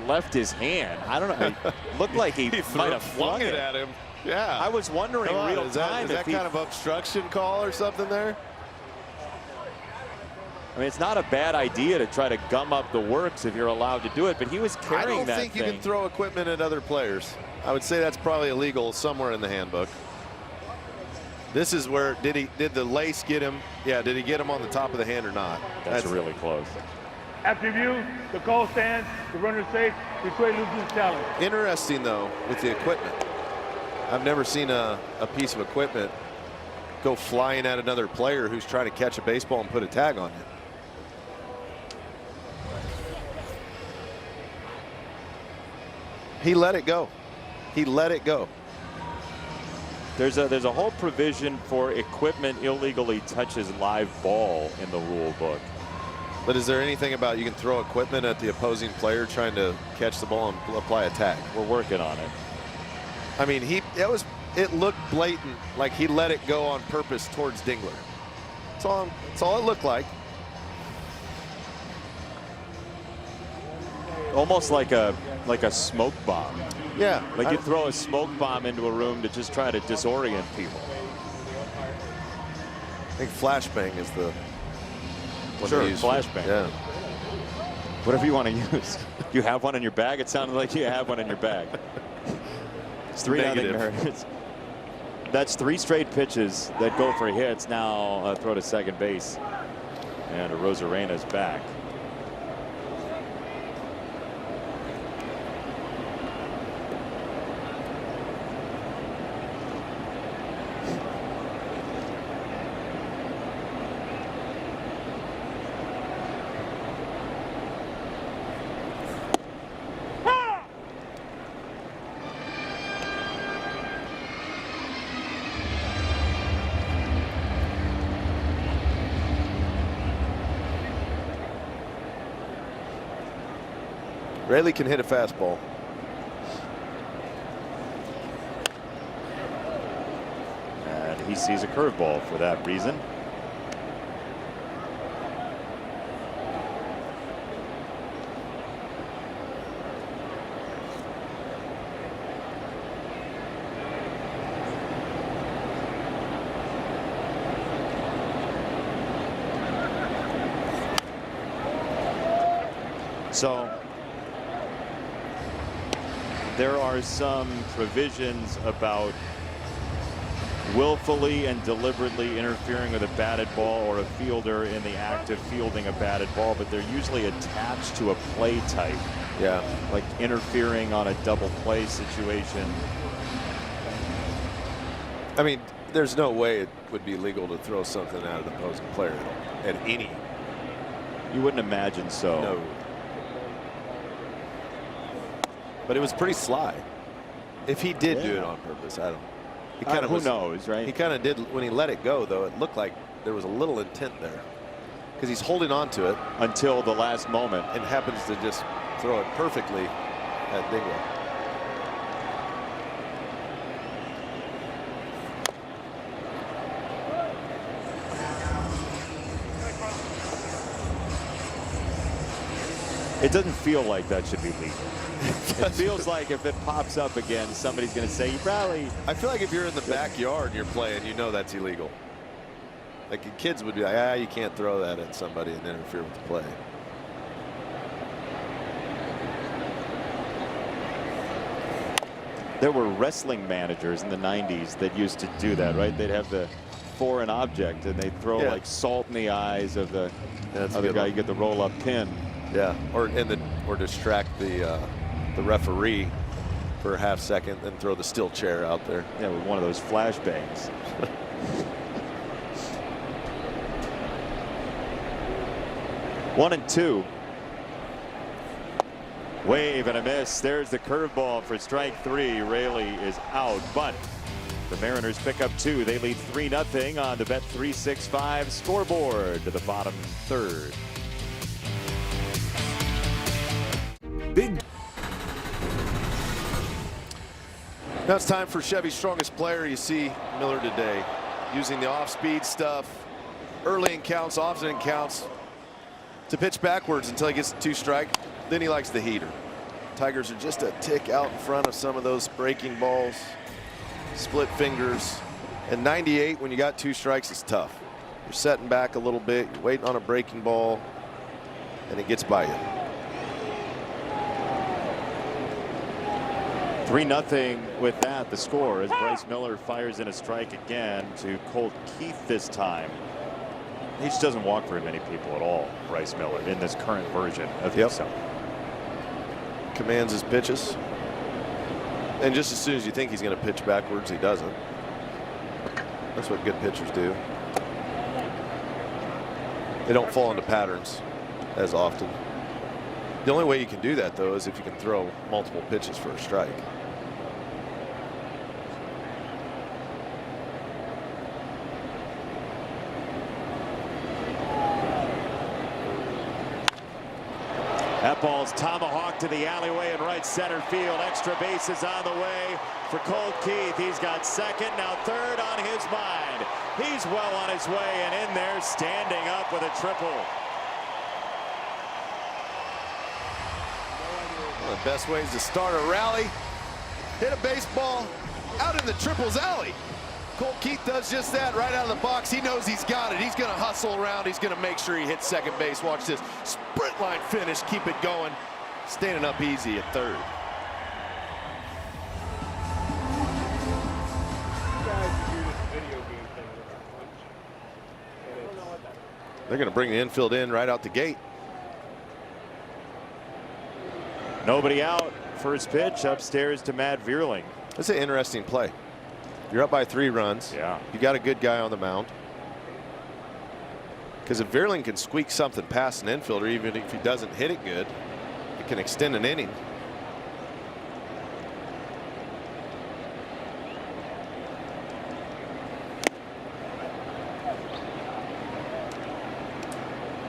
left his hand. I don't know. It looked like he might have flung it at him. Yeah. I was wondering real time is that kind of obstruction call or something there? I mean, it's not a bad idea to try to gum up the works if you're allowed to do it, but he was carrying that I don't think thing. you can throw equipment at other players. I would say that's probably illegal somewhere in the handbook. This is where, did the lace get him? Yeah, did he get him on the top of the hand or not? That's really close. After review, the call stands. The runner is safe. Detroit loses the challenge. Interesting, though, with the equipment. I've never seen a piece of equipment go flying at another player who's trying to catch a baseball and put a tag on it. He let it go. He let it go. There's a whole provision for equipment illegally touches live ball in the rule book. But is there anything about you can throw equipment at the opposing player trying to catch the ball and apply a tag? We're working on it. I mean, it looked blatant, like he let it go on purpose towards Dingler. That's all it looked like. Almost like a smoke bomb. Yeah. Like you throw a smoke bomb into a room to just try to disorient people. I think flashbang is the one Sure, they use flashbang. Yeah. Whatever you want to use. You have one in your bag? It sounded like you have one in your bag. It's 3-0. That's 3 straight pitches that go for hits. Now a throw to second base. And Rosarena's back. Rayleigh can hit a fastball. And he sees a curveball for that reason. So there are some provisions about willfully and deliberately interfering with a batted ball or a fielder in the act of fielding a batted ball, but they're usually attached to a play type. Yeah. Like interfering on a double play situation. I mean, there's no way it would be legal to throw something at an opposing player at any. You wouldn't imagine so. No. But it was pretty sly. If he did do it on purpose, I don't. He kind of who knows, right? He kind of did when he let it go, though. It looked like there was a little intent there, because he's holding on to it until the last moment and happens to just throw it perfectly at Dingler. It doesn't feel like that should be legal. It feels like if it pops up again, somebody's going to say, you probably. I feel like if you're in the backyard and you're playing, you know that's illegal. Like the kids would be like, you can't throw that at somebody and interfere with the play. There were wrestling managers in the 90s that used to do that, right? They'd have the foreign object and they'd throw like salt in the eyes of the other guy. You get the roll-up pin. Yeah, or distract the referee for a half second, then throw the steel chair out there. Yeah, with one of those flashbangs. One and two. Wave and a miss. There's the curveball for strike 3. Rayleigh is out, but the Mariners pick up 2. They lead 3-0 on the Bet365 scoreboard to the bottom third. Big. Now it's time for Chevy's strongest player. You see Miller today using the off-speed stuff early in counts, often in counts, to pitch backwards until he gets 2 strike. Then he likes the heater. Tigers are just a tick out in front of some of those breaking balls, split fingers, and 98 when you got 2 strikes is tough. You're setting back a little bit. You're waiting on a breaking ball, and it gets by you. 3-0 with that, the score, as Bryce Miller fires in a strike again to Colt Keith this time. He just doesn't walk very many people at all, Bryce Miller, in this current version of himself. Commands his pitches. And just as soon as you think he's going to pitch backwards, he doesn't. That's what good pitchers do. They don't fall into patterns as often. The only way you can do that, though, is if you can throw multiple pitches for a strike. That ball's tomahawked to the alleyway in right center field. Extra bases on the way for Colt Keith. He's got second, now third on his mind. He's well on his way and in there, standing up with a triple. One of the best ways to start a rally. Hit a baseball out in the triples alley. Colt Keith does just that right out of the box. He knows he's got it. He's going to hustle around. He's going to make sure he hits second base. Watch this sprint line finish. Keep it going. Standing up easy at third. They're going to bring the infield in right out the gate. Nobody out. First pitch upstairs to Matt Vierling. That's an interesting play. You're up by 3 runs. Yeah. You got a good guy on the mound. Because if Vierling can squeak something past an infielder, even if he doesn't hit it good, it can extend an inning.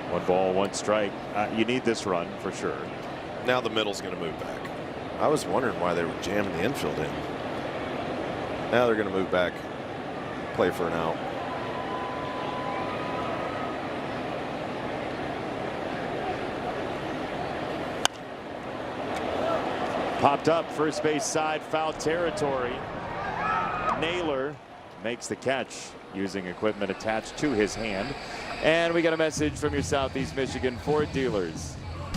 One ball, one strike. You need this run for sure. Now the middle's going to move back. I was wondering why they were jamming the infield in. Now they're going to move back, play for an out. Popped up first base side, foul territory. Naylor makes the catch using equipment attached to his hand. And we got a message from your Southeast Michigan Ford dealers.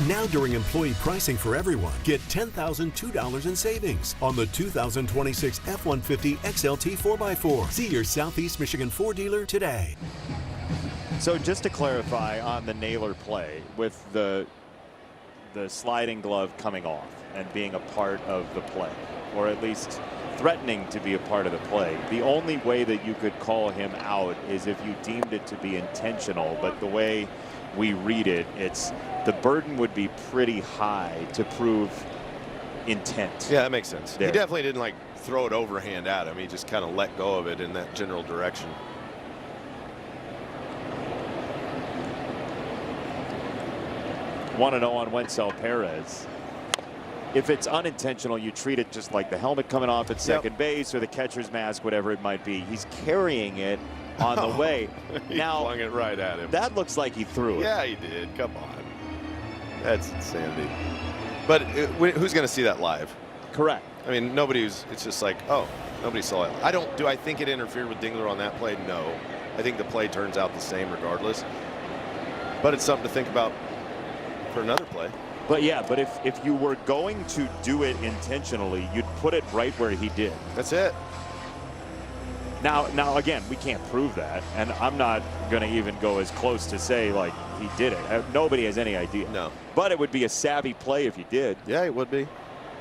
Now during employee pricing for everyone, get $10,002 in savings on the 2026 F-150 XLT 4x4. See your Southeast Michigan Ford dealer today. So just to clarify on the Naylor play, with the sliding glove coming off and being a part of the play, or at least threatening to be a part of the play, the only way that you could call him out is if you deemed it to be intentional. But the way we read it, the burden would be pretty high to prove intent. Yeah, that makes sense. There. He definitely didn't like throw it overhand at him. He just kind of let go of it in that general direction. Want to know on Wencel Perez. If it's unintentional, you treat it just like the helmet coming off at second base or the catcher's mask, whatever it might be. He's carrying it on the way. He now flung it right at him. That looks like he threw it. Yeah, he did. Come on. That's insanity. But who's going to see that live? Correct. I mean, it's just like, oh, nobody saw it. Do I think it interfered with Dingler on that play? No. I think the play turns out the same regardless. But it's something to think about for another play. But yeah, but if you were going to do it intentionally, you'd put it right where he did. That's it. Now again, we can't prove that, and I'm not going to even go as close to say like he did it. Nobody has any idea. No. But it would be a savvy play if he did. Yeah, it would be.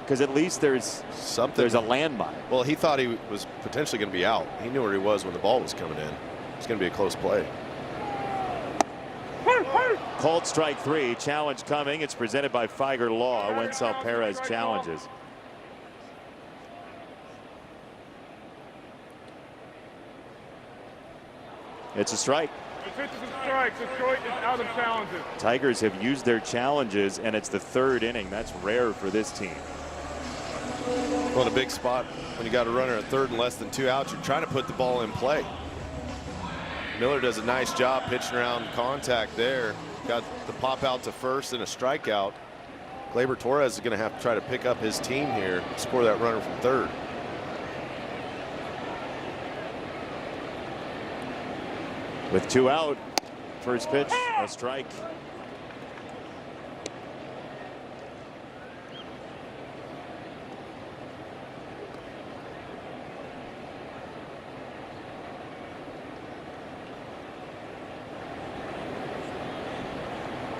Because at least there's something. There's a landmine. Well, he thought he was potentially going to be out. He knew where he was when the ball was coming in. It's going to be a close play. Called strike 3. Challenge coming. It's presented by Figer Law. Wencel Perez challenges. It's a strike. The pitch is a strike. Detroit is out of challenges. Tigers have used their challenges, and it's the 3rd inning. That's rare for this team. Well, in a big spot, when you got a runner at 3rd and less than 2 outs, you're trying to put the ball in play. Miller does a nice job pitching around contact there. Got the pop out to first and a strikeout. Gleyber Torres is going to have to try to pick up his team here, score that runner from 3rd. With 2 out, first pitch, a strike.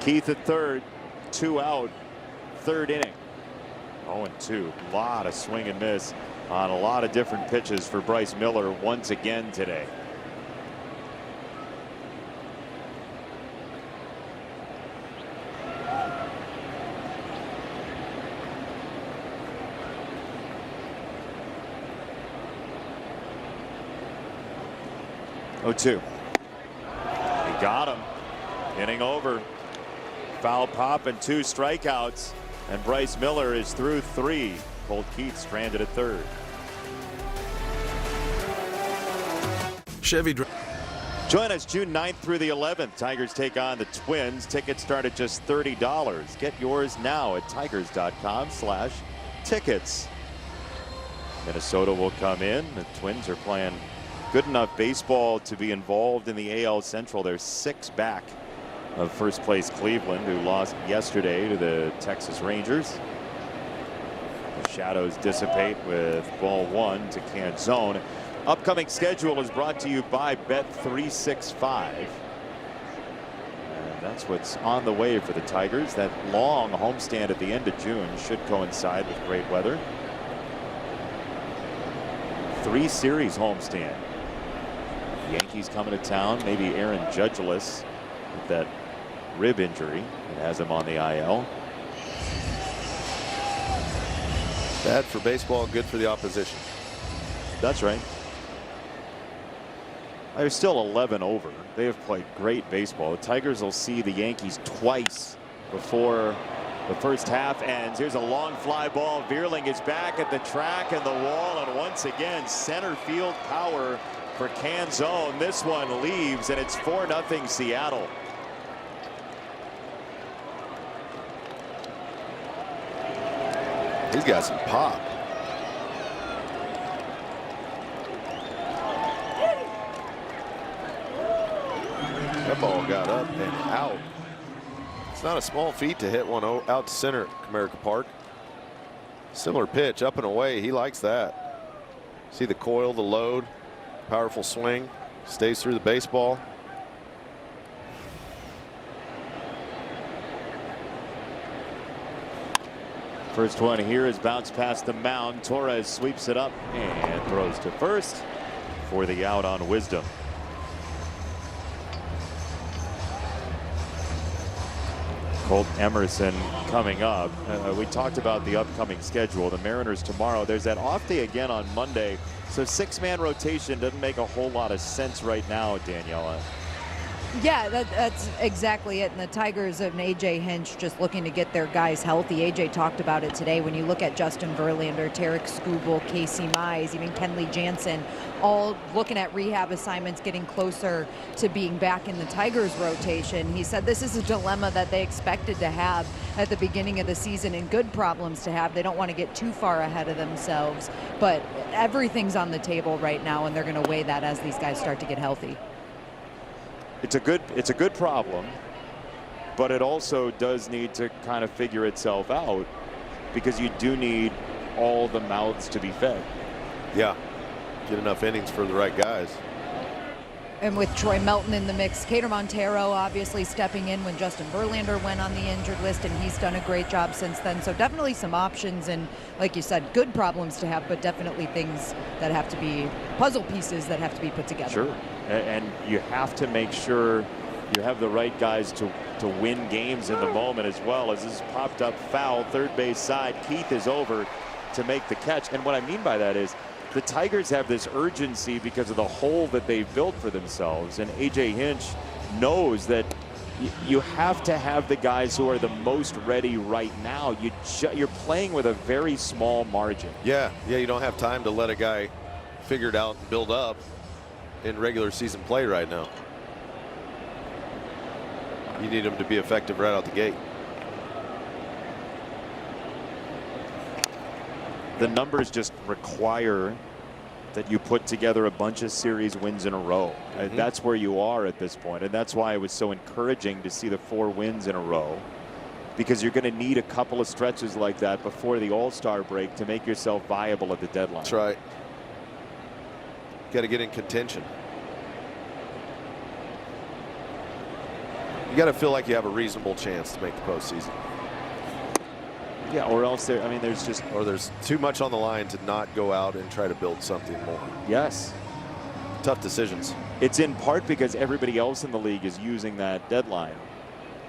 Keith at third, 2 out, third inning. 0-2, a lot of swing and miss on a lot of different pitches for Bryce Miller once again today. Oh, 2. He got him. Inning over. Foul pop and 2 strikeouts. And Bryce Miller is through 3. Colt Keith stranded at third. Chevy. Join us June 9th through the 11th. Tigers take on the Twins. Tickets start at just $30. Get yours now at tigers.com/tickets. Minnesota will come in. The Twins are playing good enough baseball to be involved in the AL Central. They're 6 back of first place Cleveland, who lost yesterday to the Texas Rangers. The shadows dissipate with ball 1 to Canzone. Upcoming schedule is brought to you by Bet365. And that's what's on the way for the Tigers. That long homestand at the end of June should coincide with great weather. 3 series homestand. Yankees coming to town. Maybe Aaron Judge-less with that rib injury that has him on the IL. Bad for baseball, good for the opposition. That's right. They're still 11 over. They have played great baseball. The Tigers will see the Yankees twice before the first half ends. Here's a long fly ball. Veerling is back at the track and the wall, and once again center field power for Canzone. This one leaves, and it's 4-0 Seattle. He's got some pop. That ball got up and out. It's not a small feat to hit one out to center at Comerica Park. Similar pitch, up and away. He likes that. See the coil, the load, powerful swing, stays through the baseball. First one here is bounced past the mound. Torres sweeps it up and throws to first for the out on Wisdom. Colt Emerson coming up. We talked about the upcoming schedule. The Mariners tomorrow. There's that off day again on Monday. So 6-man rotation doesn't make a whole lot of sense right now, Daniela. Yeah, that's exactly it. And the Tigers and A.J. Hinch just looking to get their guys healthy. A.J. talked about it today. When you look at Justin Verlander, Tarek Skubal, Casey Mize, even Kenley Jansen, all looking at rehab assignments, getting closer to being back in the Tigers rotation. He said this is a dilemma that they expected to have at the beginning of the season, and good problems to have. They don't want to get too far ahead of themselves, but everything's on the table right now, and they're going to weigh that as these guys start to get healthy. It's a good problem, but it also does need to kind of figure itself out, because you do need all the mouths to be fed. Yeah, get enough innings for the right guys. And with Troy Melton in the mix, Cater Montero obviously stepping in when Justin Verlander went on the injured list, and he's done a great job since then. So definitely some options, and like you said, good problems to have, but definitely things that have to be puzzle pieces that have to be put together. Sure, and you have to make sure you have the right guys to win games in the moment as well. As this popped up foul, third base side, Keith is over to make the catch. And what I mean by that is the Tigers have this urgency because of the hole that they've built for themselves, and A.J. Hinch knows that you have to have the guys who are the most ready right now. You're playing with a very small margin. Yeah, you don't have time to let a guy figure it out and build up in regular season play right now. You need him to be effective right out the gate. The numbers just require that you put together a bunch of series wins in a row. That's where you are at this point, and that's why it was so encouraging to see the 4 wins in a row, because you're going to need a couple of stretches like that before the All-Star break to make yourself viable at the deadline. That's right. Got to get in contention. You got to feel like you have a reasonable chance to make the postseason. Yeah, or else there's too much on the line to not go out and try to build something more. Yes. Tough decisions. It's in part because everybody else in the league is using that deadline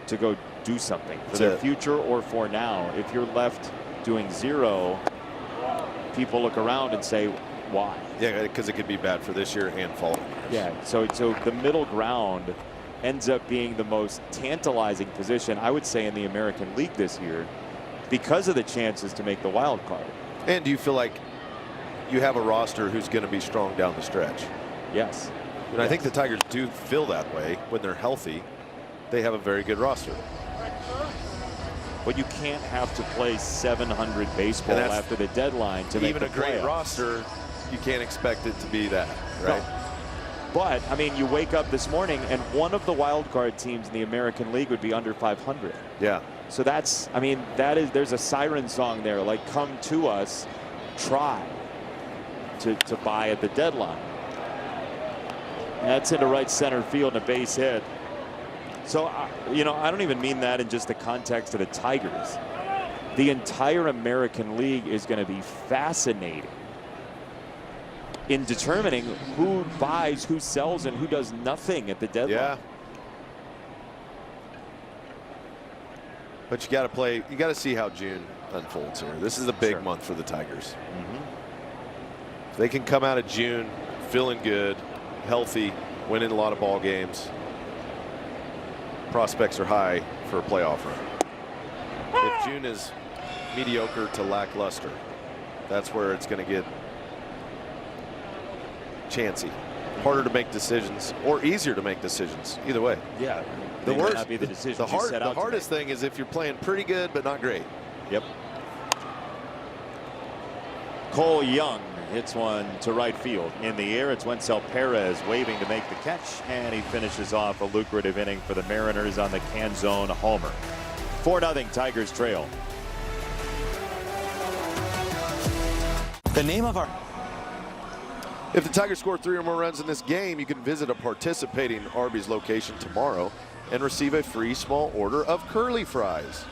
to go do something for their future or for now. If you're left doing 0, people look around and say, why? Yeah, because it could be bad for this year and following years. Yeah, so the middle ground ends up being the most tantalizing position, I would say, in the American League this year, because of the chances to make the wild card. And do you feel like you have a roster who's going to be strong down the stretch? Yes. And I think the Tigers do feel that way when they're healthy. They have a very good roster. But you can't have to play 700 baseball after the deadline to make the playoffs. Even a great roster, you can't expect it to be that, right? No. But, I mean, you wake up this morning and one of the wild card teams in the American League would be under 500. Yeah. So that's, I mean, there's a siren song there, like, come to us, try to buy at the deadline. And that's into right center field and a base hit. So, you know, I don't even mean that in just the context of the Tigers. The entire American League is going to be fascinating in determining who buys, who sells, and who does nothing at the deadline. Yeah. But you got to play, you got to see how June unfolds here. This is a big month for the Tigers. If they can come out of June feeling good, healthy, winning a lot of ball games, prospects are high for a playoff run. If June is mediocre to lackluster, that's where it's going to get chancy. Harder to make decisions or easier to make decisions. Either way. Yeah. The worst, not be the decision. the hardest thing is if you're playing pretty good but not great. Yep. Cole Young hits one to right field. In the air, it's Wencel Perez waving to make the catch, and he finishes off a lucrative inning for the Mariners on the Canzone homer. 4-0 Tigers trail. The name of our... If the Tigers score 3 or more runs in this game, you can visit a participating Arby's location tomorrow and receive a free small order of curly fries.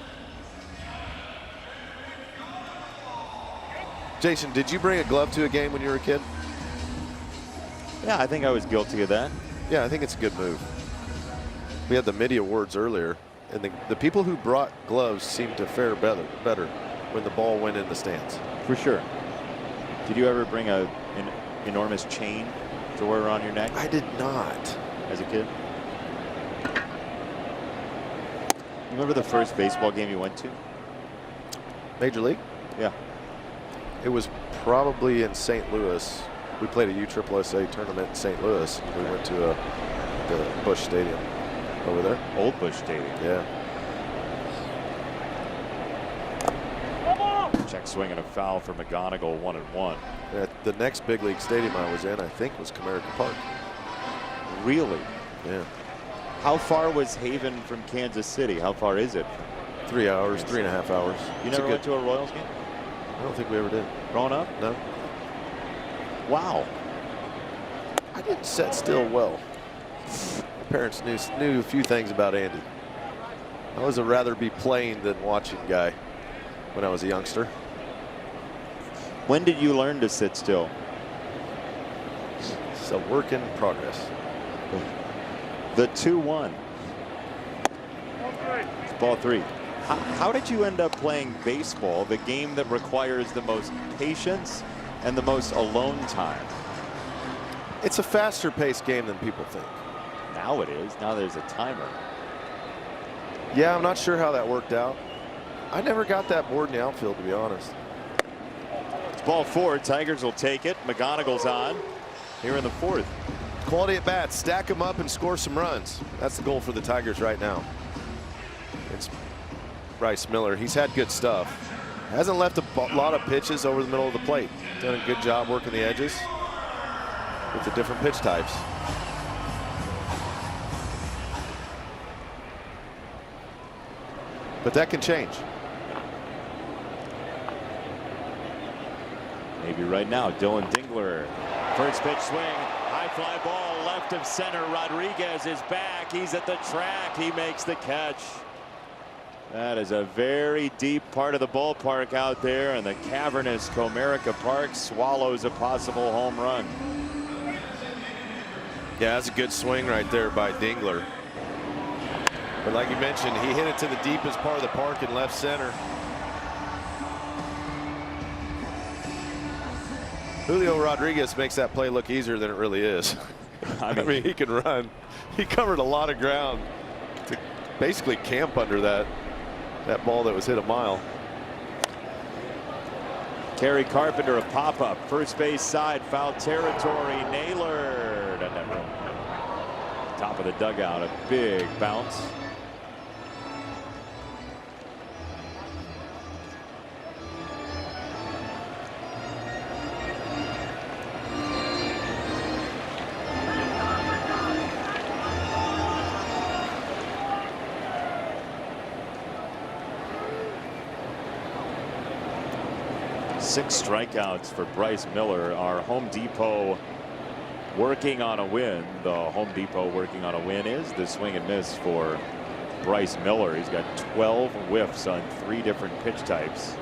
Jason, did you bring a glove to a game when you were a kid? Yeah, I think I was guilty of that. Yeah, I think it's a good move. We had the Midi Awards earlier, and the people who brought gloves seemed to fare better when the ball went in the stands. For sure. Did you ever bring an enormous chain to wear around your neck? I did not. As a kid? You remember the first baseball game you went to? Major League? Yeah. It was probably in St. Louis. We played a USSSA tournament in St. Louis. We went to the Busch Stadium over there. Old Busch Stadium. Yeah. Check swing and a foul for McGonigal, 1-1. The next big league stadium I was in, I think, was Comerica Park. Really? Yeah. How far was Haven from Kansas City? How far is it? 3 hours, 3.5 hours. You never went to a Royals game? I don't think we ever did. Growing up? No. Wow. I didn't sit still well. My parents knew a few things about Andy. I was a rather be playing than watching guy when I was a youngster. When did you learn to sit still? It's a work in progress. The 2-1. It's ball 3. How did you end up playing baseball, the game that requires the most patience and the most alone time? It's a faster paced game than people think. Now it is. Now there's a timer. Yeah, I'm not sure how that worked out. I never got that board in the outfield, to be honest. It's ball 4. Tigers will take it. McGonigal's on here in the 4th. Quality at bats. Stack them up and score some runs. That's the goal for the Tigers right now. It's Bryce Miller. He's had good stuff. Hasn't left a lot of pitches over the middle of the plate. Done a good job working the edges. with the different pitch types. But that can change. Maybe right now, Dylan Dingler. First pitch swing, high fly ball, left of center. Rodriguez is back. He's at the track. He makes the catch. That is a very deep part of the ballpark out there, and the cavernous Comerica Park swallows a possible home run. Yeah, that's a good swing right there by Dingler. But like you mentioned, he hit it to the deepest part of the park in left center. Julio Rodriguez makes that play look easier than it really is. I mean, he can run. He covered a lot of ground to basically camp under that ball that was hit a mile. Kerry Carpenter, a pop-up, first base side, foul territory. Naylor, top of the dugout, a big bounce. Six strikeouts for Bryce Miller. Our Home Depot working on a win. The Home Depot working on a win is the swing and miss for Bryce Miller. He's got 12 whiffs on 3 different pitch types.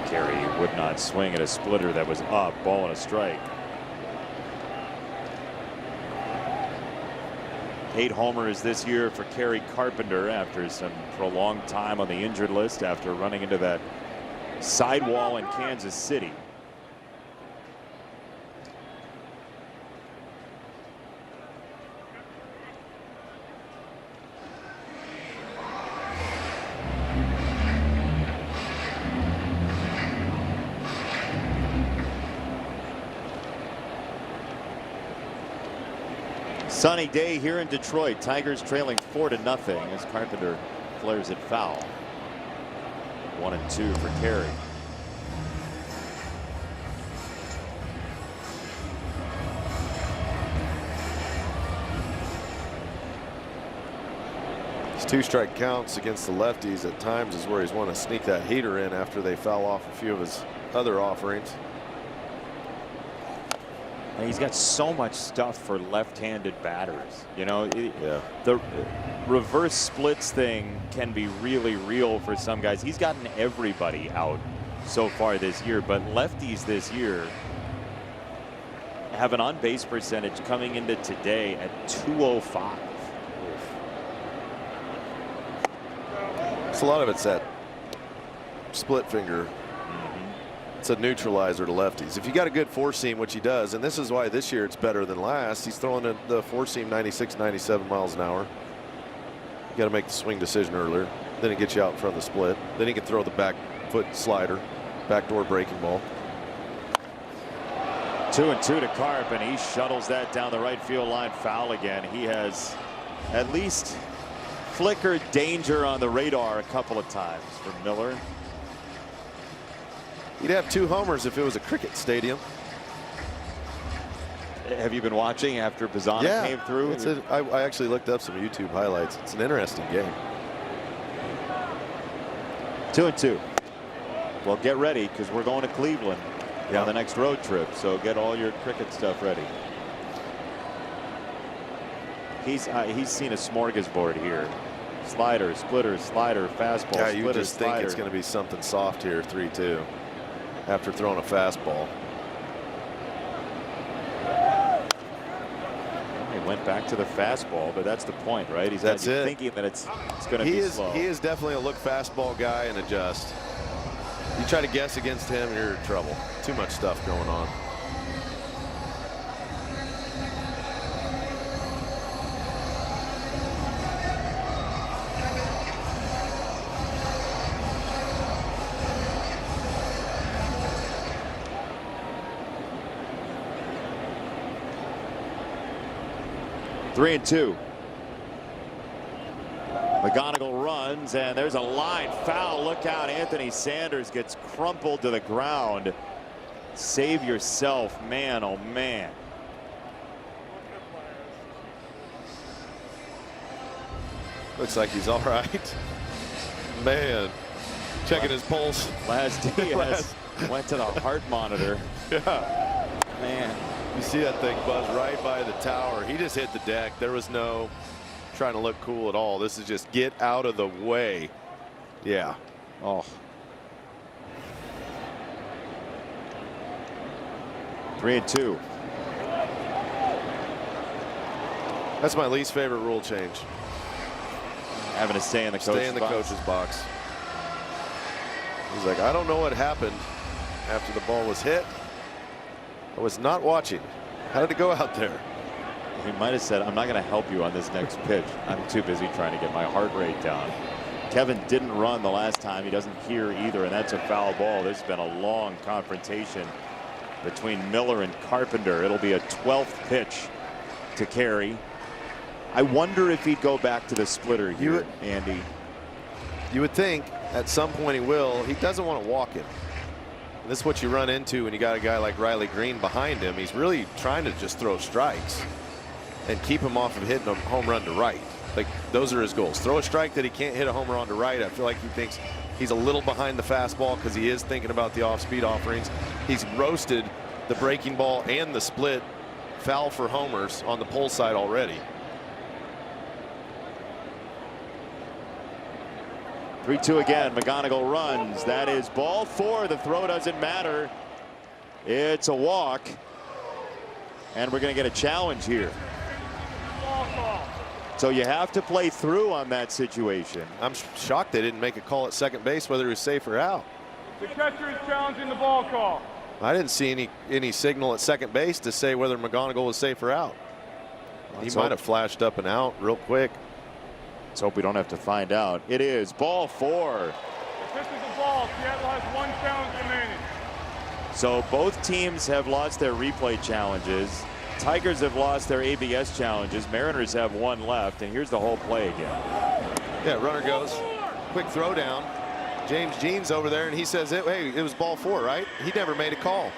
Kerry would not swing at a splitter that was up, ball and a strike. 8 homers this year for Kerry Carpenter after some prolonged time on the injured list after running into that sidewall in Kansas City. Sunny day here in Detroit. Tigers trailing 4-0 as Carpenter flares it foul. 1-2 for Kerry. His 2-strike counts against the lefties at times is where he's want to sneak that heater in after they foul off a few of his other offerings. And he's got so much stuff for left-handed batters. You know, the reverse splits thing can be really real for some guys. He's gotten everybody out so far this year, but lefties this year have an on-base percentage coming into today at .205. So a lot of it's that split finger. It's a neutralizer to lefties. If you got a good four seam, which he does, and this is why this year it's better than last, he's throwing the four seam 96, 97 miles an hour. You got to make the swing decision earlier. Then it gets you out in front of the split. Then he can throw the back foot slider, backdoor breaking ball. 2-2 to Carp, and he shuttles that down the right field line, foul again. He has at least flickered danger on the radar a couple of times for Miller. He'd have 2 homers if it was a cricket stadium. Have you been watching after Bazana came through? I actually looked up some YouTube highlights. It's an interesting game. 2-2. Well, get ready because we're going to Cleveland on the next road trip. So get all your cricket stuff ready. He's seen a smorgasbord here. Slider, splitter, slider, fastball. Yeah, splitter, you just slider. think it's going to be something soft here, 3-2, after throwing a fastball. He went back to the fastball, but that's the point, right? He's thinking that it's going to be slow. He is definitely a look fastball guy and adjust. You try to guess against him, you're in trouble. Too much stuff going on. McGonigal runs, and there's a line foul. Look out, Anthony Sanders gets crumpled to the ground. Save yourself, man, oh man. Looks like he's all right. Man, checking his pulse. Laz Diaz went to the heart monitor. Yeah. Man. You see that thing buzz right by the tower. He just hit the deck. There was no trying to look cool at all. This is just get out of the way. Yeah. Oh. 3-2. That's my least favorite rule change. Having to stay in the coach's box. He's like, I don't know what happened after the ball was hit. I was not watching. How did it go out there? He might have said, I'm not going to help you on this next pitch. I'm too busy trying to get my heart rate down. Kevin didn't run the last time. He doesn't hear either, and that's a foul ball. There's been a long confrontation between Miller and Carpenter. It'll be a 12th pitch to Carey. I wonder if he'd go back to the splitter here, Andy. You would think at some point he will. He doesn't want to walk him. This is what you run into when you got a guy like Riley Green behind him. He's really trying to just throw strikes and keep him off of hitting a home run to right. Like, those are his goals. Throw a strike that he can't hit a home run to right. I feel like he thinks he's a little behind the fastball because he is thinking about the off-speed offerings. He's roasted the breaking ball and the split foul for homers on the pull side already. 3-2 again. McGonigal runs. That is ball 4. The throw doesn't matter. It's a walk. And we're going to get a challenge here. So you have to play through on that situation. I'm shocked they didn't make a call at second base whether he was safe or out. The catcher is challenging the ball call. I didn't see any signal at second base to say whether McGonigal was safe or out. He might have flashed up and out real quick. Let's hope we don't have to find out. It is ball 4. This is the ball. Seattle has 1 challenge remaining. So both teams have lost their replay challenges. Tigers have lost their ABS challenges. Mariners have 1 left, and here's the whole play again. Yeah, runner goes. Quick throw down. James Jean's over there, and he says, hey, it was ball 4, right? He never made a call.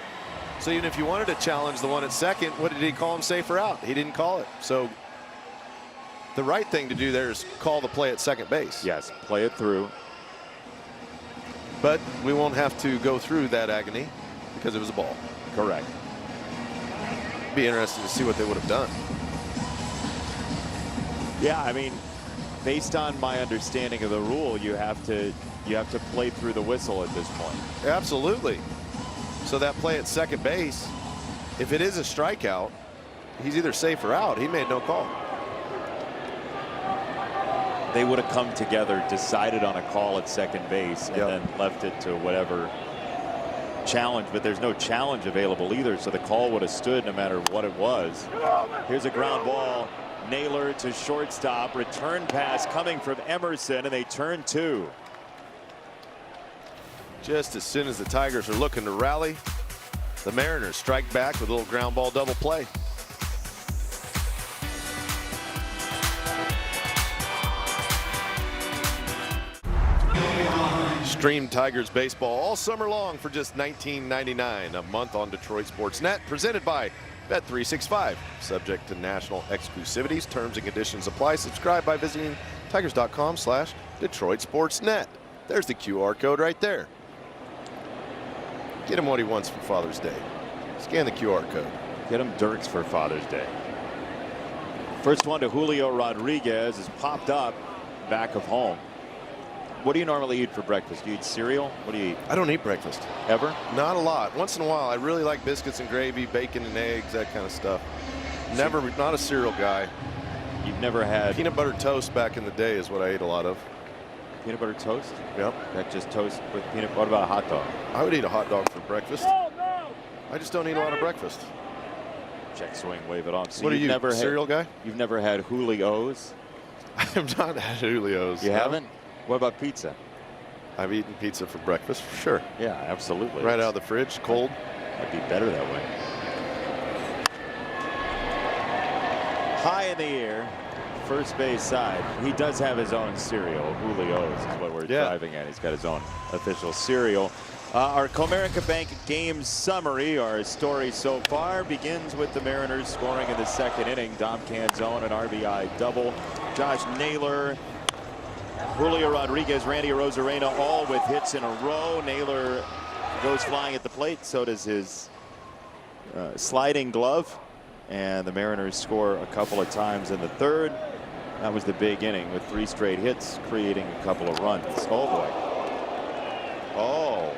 So even if you wanted to challenge the one at second, what did he call him, safe or out? He didn't call it. So the right thing to do there is call the play at second base. Yes, play it through. But we won't have to go through that agony because it was a ball. Correct. Be interested to see what they would have done. Yeah, I mean, based on my understanding of the rule, you have to play through the whistle at this point. Absolutely. So that play at second base, if it is a strikeout, he's either safe or out. He made no call. They would have come together, decided on a call at second base, and then left it to whatever challenge, but there's no challenge available either, so the call would have stood no matter what it was. Here's a ground ball. Naylor to shortstop. Return pass coming from Emerson, and they turn 2. Just as soon as the Tigers are looking to rally, the Mariners strike back with a little ground ball double play. Stream Tigers baseball all summer long for just $19.99 a month on Detroit Sports Net, presented by Bet365. Subject to national exclusivities, terms and conditions apply. Subscribe by visiting tigers.com/Detroit Sports Net. There's the QR code right there. Get him what he wants for Father's Day. Scan the QR code. Get him Dirks for Father's Day. First one to Julio Rodriguez is popped up back of home. What do you normally eat for breakfast? Do you eat cereal? What do you eat? I don't eat breakfast. Ever? Not a lot. Once in a while. I really like biscuits and gravy, bacon and eggs, that kind of stuff. Never, not a cereal guy. You've never had peanut butter toast back in the day is what I ate a lot of. Peanut butter toast? Yep. That just toast with peanut. What about a hot dog? I would eat a hot dog for breakfast. I just don't eat a lot of breakfast. Check swing, wave it off. So what are you, never cereal guy? You've never had Julio's? I've not had Julio's. You haven't? What about pizza? I've eaten pizza for breakfast, for sure. Yeah, absolutely. Right out of the fridge, cold. Might be better that way. High in the air. first base side. He does have his own cereal. Julio's is what we're driving at. He's got his own official cereal. Our Comerica Bank game summary, our story so far, begins with the Mariners scoring in the second inning. Dom Canzone, an RBI double. Josh Naylor, Julio Rodriguez, Randy Arozarena, all with hits in a row. Naylor goes flying at the plate. So does his sliding glove. And the Mariners score a couple of times in the third. That was the big inning with 3 straight hits, creating a couple of runs. Oh, boy. Oh.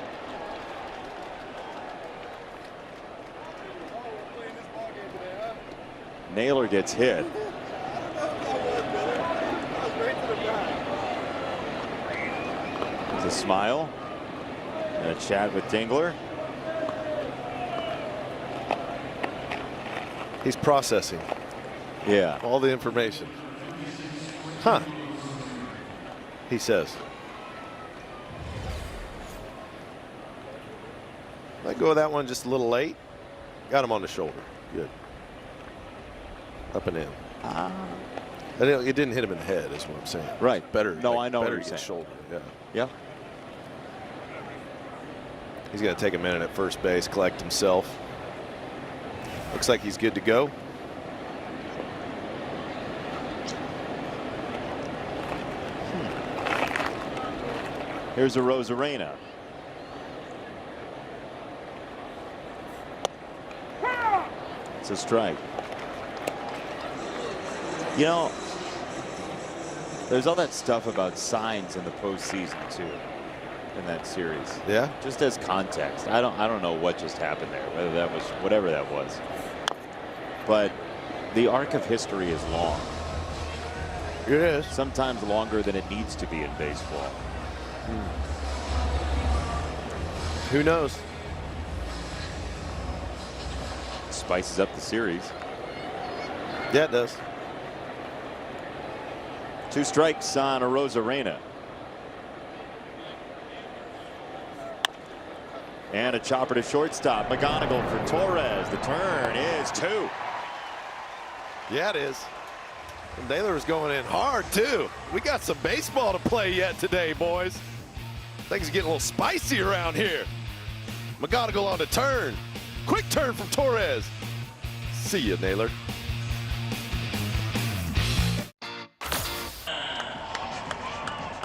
Naylor gets hit. There's a smile and a chat with Dingler. He's processing. Yeah. All the information. Huh. He says. Let go of that one just a little late. Got him on the shoulder. Good. Up and in. It didn't hit him in the head, is what I'm saying. Right. Better. No, I know better what you're saying. Shoulder. Yeah. Yeah. He's going to take a minute at first base, collect himself. Looks like he's good to go. Here's Arozarena. It's a strike. You know, there's all that stuff about signs in the postseason too, in that series. Yeah. Just as context, I don't know what just happened there, whether that was whatever that was. But the arc of history is long. It is. Sometimes longer than it needs to be in baseball. Who knows? Spices up the series. Yeah, it does. 2 strikes on Arozarena. And a chopper to shortstop. McGonigal for Torres. The turn is 2. Yeah, it is. And Naylor's going in hard, too. We got some baseball to play yet today, boys. Things are getting a little spicy around here. McGonigal on the turn. Quick turn from Torres. See you, Naylor.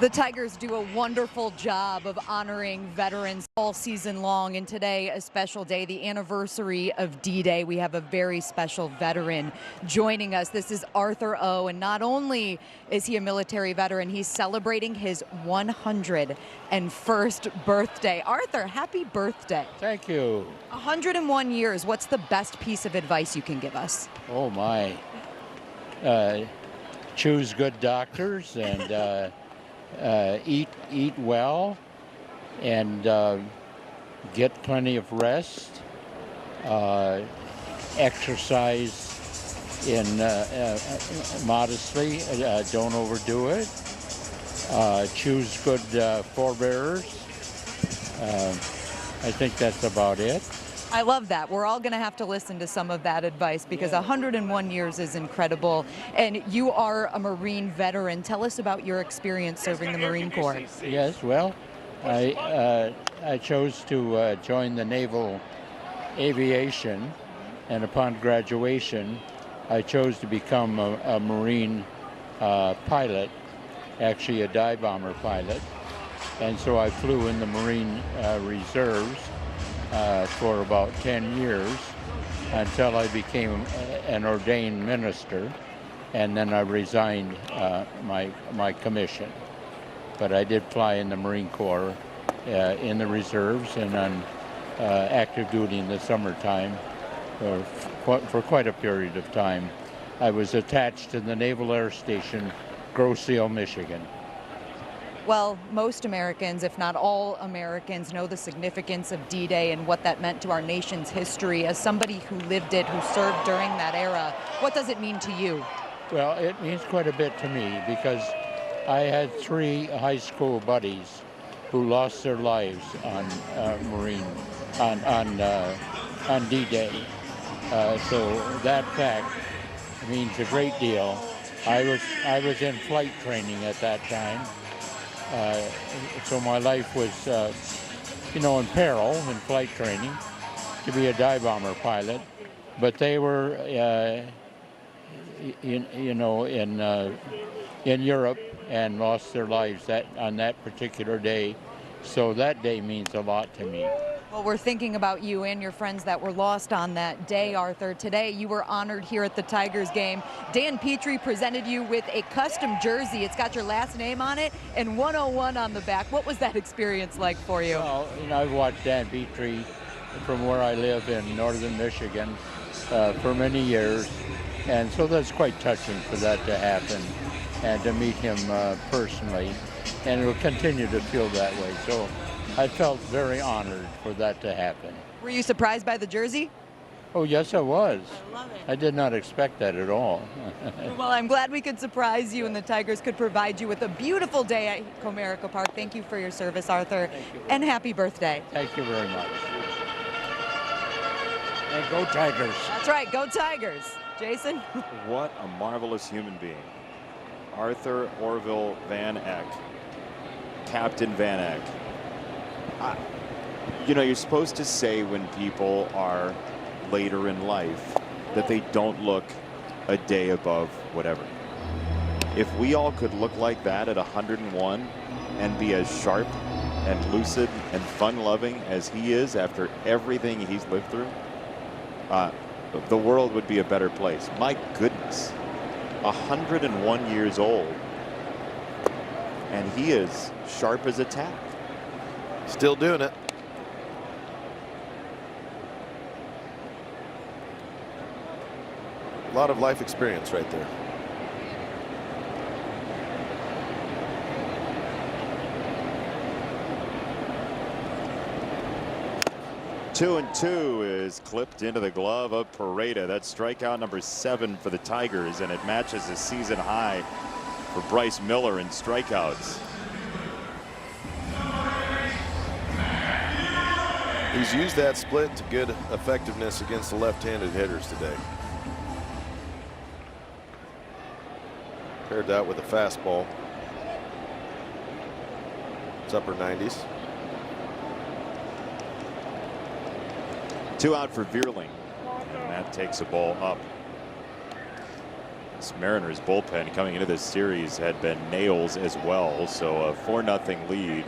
The Tigers do a wonderful job of honoring veterans all season long, and today a special day, the anniversary of D-Day. We have a very special veteran joining us. This is Arthur O, and not only is he a military veteran, he's celebrating his 101st birthday. Arthur, happy birthday. Thank you. 101 years. What's the best piece of advice you can give us? Oh, my. Choose good doctors and eat well and get plenty of rest. Exercise in modestly. Don't overdo it. Choose good forebearers. I think that's about it. I love that. We're all going to have to listen to some of that advice because 101 years is incredible. And you are a Marine veteran. Tell us about your experience serving the Marine Corps. Yes, well, I chose to join the Naval Aviation, and upon graduation, I chose to become a Marine pilot, actually a dive bomber pilot. And so I flew in the Marine Reserves for about 10 years until I became an ordained minister, and then I resigned my commission. But I did fly in the Marine Corps in the reserves and on active duty in the summertime for quite a period of time. I was attached to the Naval Air Station, Grosse Ile, Michigan. Well, most Americans, if not all Americans, know the significance of D-Day and what that meant to our nation's history. As somebody who lived it, who served during that era, what does it mean to you? Well, it means quite a bit to me because I had 3 high school buddies who lost their lives on D-Day. So that fact means a great deal. I was in flight training at that time, so my life was, in peril in flight training to be a dive bomber pilot. But they were, in Europe and lost their lives on that particular day. So that day means a lot to me. Well, we're thinking about you and your friends that were lost on that day, Arthur. Today, you were honored here at the Tigers game. Dan Petrie presented you with a custom jersey. It's got your last name on it and 101 on the back. What was that experience like for you? Well, I've watched Dan Petrie from where I live in northern Michigan for many years, and so that's quite touching for that to happen and to meet him personally, and it will continue to feel that way. So I felt very honored for that to happen. Were you surprised by the jersey? Oh, yes, I was. I love it. I did not expect that at all. Well, I'm glad we could surprise you and the Tigers could provide you with a beautiful day at Comerica Park. Thank you for your service, Arthur, and happy birthday. Thank you very much. And go Tigers. That's right, go Tigers. Jason? What a marvelous human being. Arthur Orville Van Eck, Captain Van Eck. You're supposed to say when people are later in life that they don't look a day above whatever. If we all could look like that at 101 and be as sharp and lucid and fun-loving as he is after everything he's lived through, the world would be a better place. My goodness, 101 years old, and he is sharp as a tack. Still doing it. A lot of life experience right there. Two and two is clipped into the glove of Pareda. That's strikeout number 7 for the Tigers, and it matches a season high for Bryce Miller in strikeouts. He's used that split to good effectiveness against the left-handed hitters today. Paired that with a fastball. It's upper 90s. 2 out for Veerling, and that takes a ball up. This Mariners bullpen coming into this series had been nails as well, so a 4-0 lead.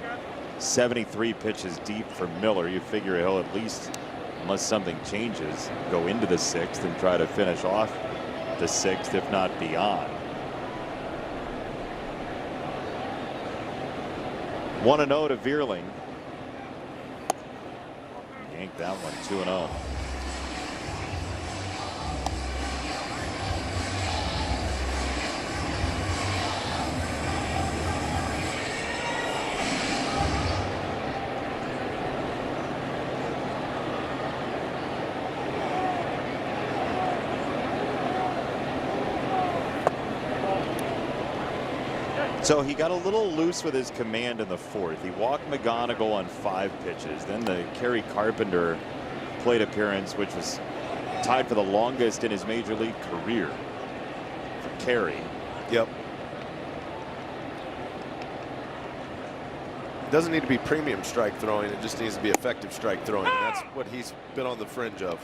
73 pitches deep for Miller. You figure he'll at least, unless something changes, go into the 6th and try to finish off the 6th, if not beyond. 1-0 to Veerling. Yanked that one 2-0. So he got a little loose with his command in the 4th. He walked McGonigal on 5 pitches. Then the Kerry Carpenter plate appearance, which was tied for the longest in his major league career for Kerry. Yep. It doesn't need to be premium strike throwing. It just needs to be effective strike throwing. And that's what he's been on the fringe of.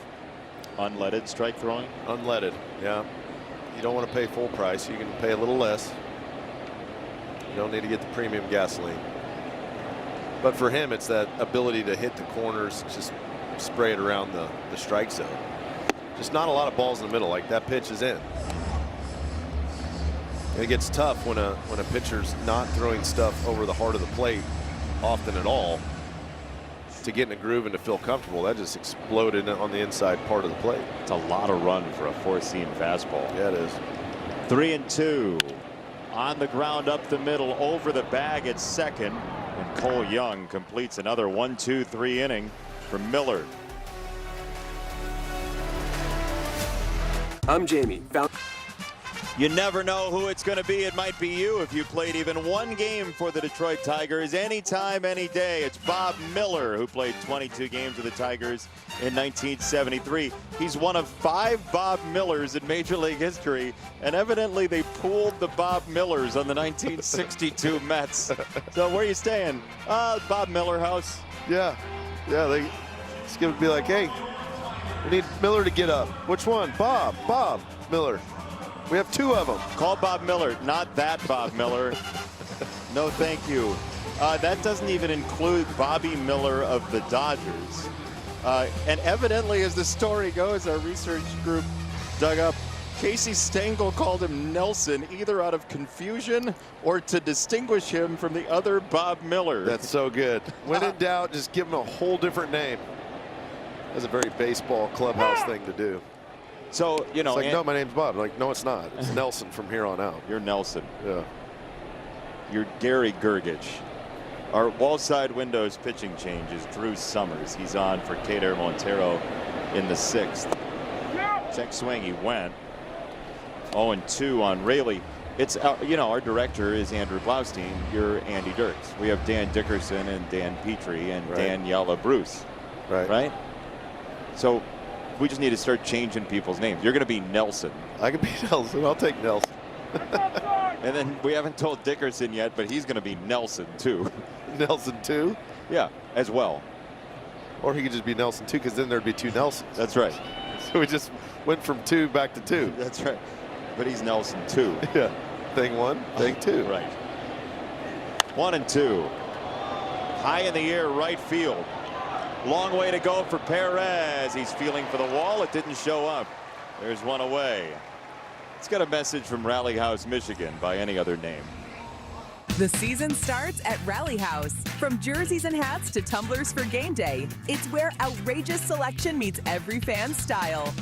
Unleaded strike throwing? Unleaded, yeah. You don't want to pay full price. You can pay a little less. You don't need to get the premium gasoline. But for him, it's that ability to hit the corners, just spray it around the strike zone. Just not a lot of balls in the middle. Like that pitch is in. And it gets tough when a pitcher's not throwing stuff over the heart of the plate often at all to get in a groove and to feel comfortable. That just exploded on the inside part of the plate. It's a lot of run for a 4-seam fastball. Yeah, it is. 3-2. On the ground up the middle, over the bag at second, and Cole Young completes another 1-2-3 inning for Miller. I'm Jamie. You never know who it's going to be. It might be you if you played even one game for the Detroit Tigers anytime, any day. It's Bob Miller, who played 22 games with the Tigers in 1973. He's one of 5 Bob Millers in Major League history, and evidently they pooled the Bob Millers on the 1962 Mets. So where are you staying? Bob Miller house. Yeah, they just going to be like, hey, we need Miller to get up. Which one? Bob Miller. We have 2 of them. Call Bob Miller, not that Bob Miller. No, thank you. That doesn't even include Bobby Miller of the Dodgers. And evidently, as the story goes, our research group dug up, Casey Stengel called him Nelson either out of confusion or to distinguish him from the other Bob Miller. That's so good. When in doubt, just give him a whole different name. That's a very baseball clubhouse thing to do. So, you know, it's like, no, my name's Bob. Like, no, it's not. It's Nelson from here on out. You're Nelson. Yeah. You're Gary Gergich. Our wall side windows pitching change is Drew Summers. He's on for Kader Montero in the 6th. Check swing, he went. 0-2 on Raley. It's, you know, our director is Andrew Blaustein. You're Andy Dirks. We have Dan Dickerson and Dan Petrie and Daniela Bruce. Right? So we just need to start changing people's names. You're going to be Nelson. I can be Nelson. I'll take Nelson. And then we haven't told Dickerson yet, but he's going to be Nelson too. Nelson too? Yeah, as well. Or he could just be Nelson too, because then there'd be 2 Nelsons. That's right. So we just went from 2 back to 2. That's right. But he's Nelson too. Yeah. Thing 1, thing 2. Right. 1-2. High in the air, right field. Long way to go for Perez. He's feeling for the wall. It didn't show up. There's one away. It's got a message from Rally House, Michigan, by any other name. The season starts at Rally House. From jerseys and hats to tumblers for game day, it's where outrageous selection meets every fan's style.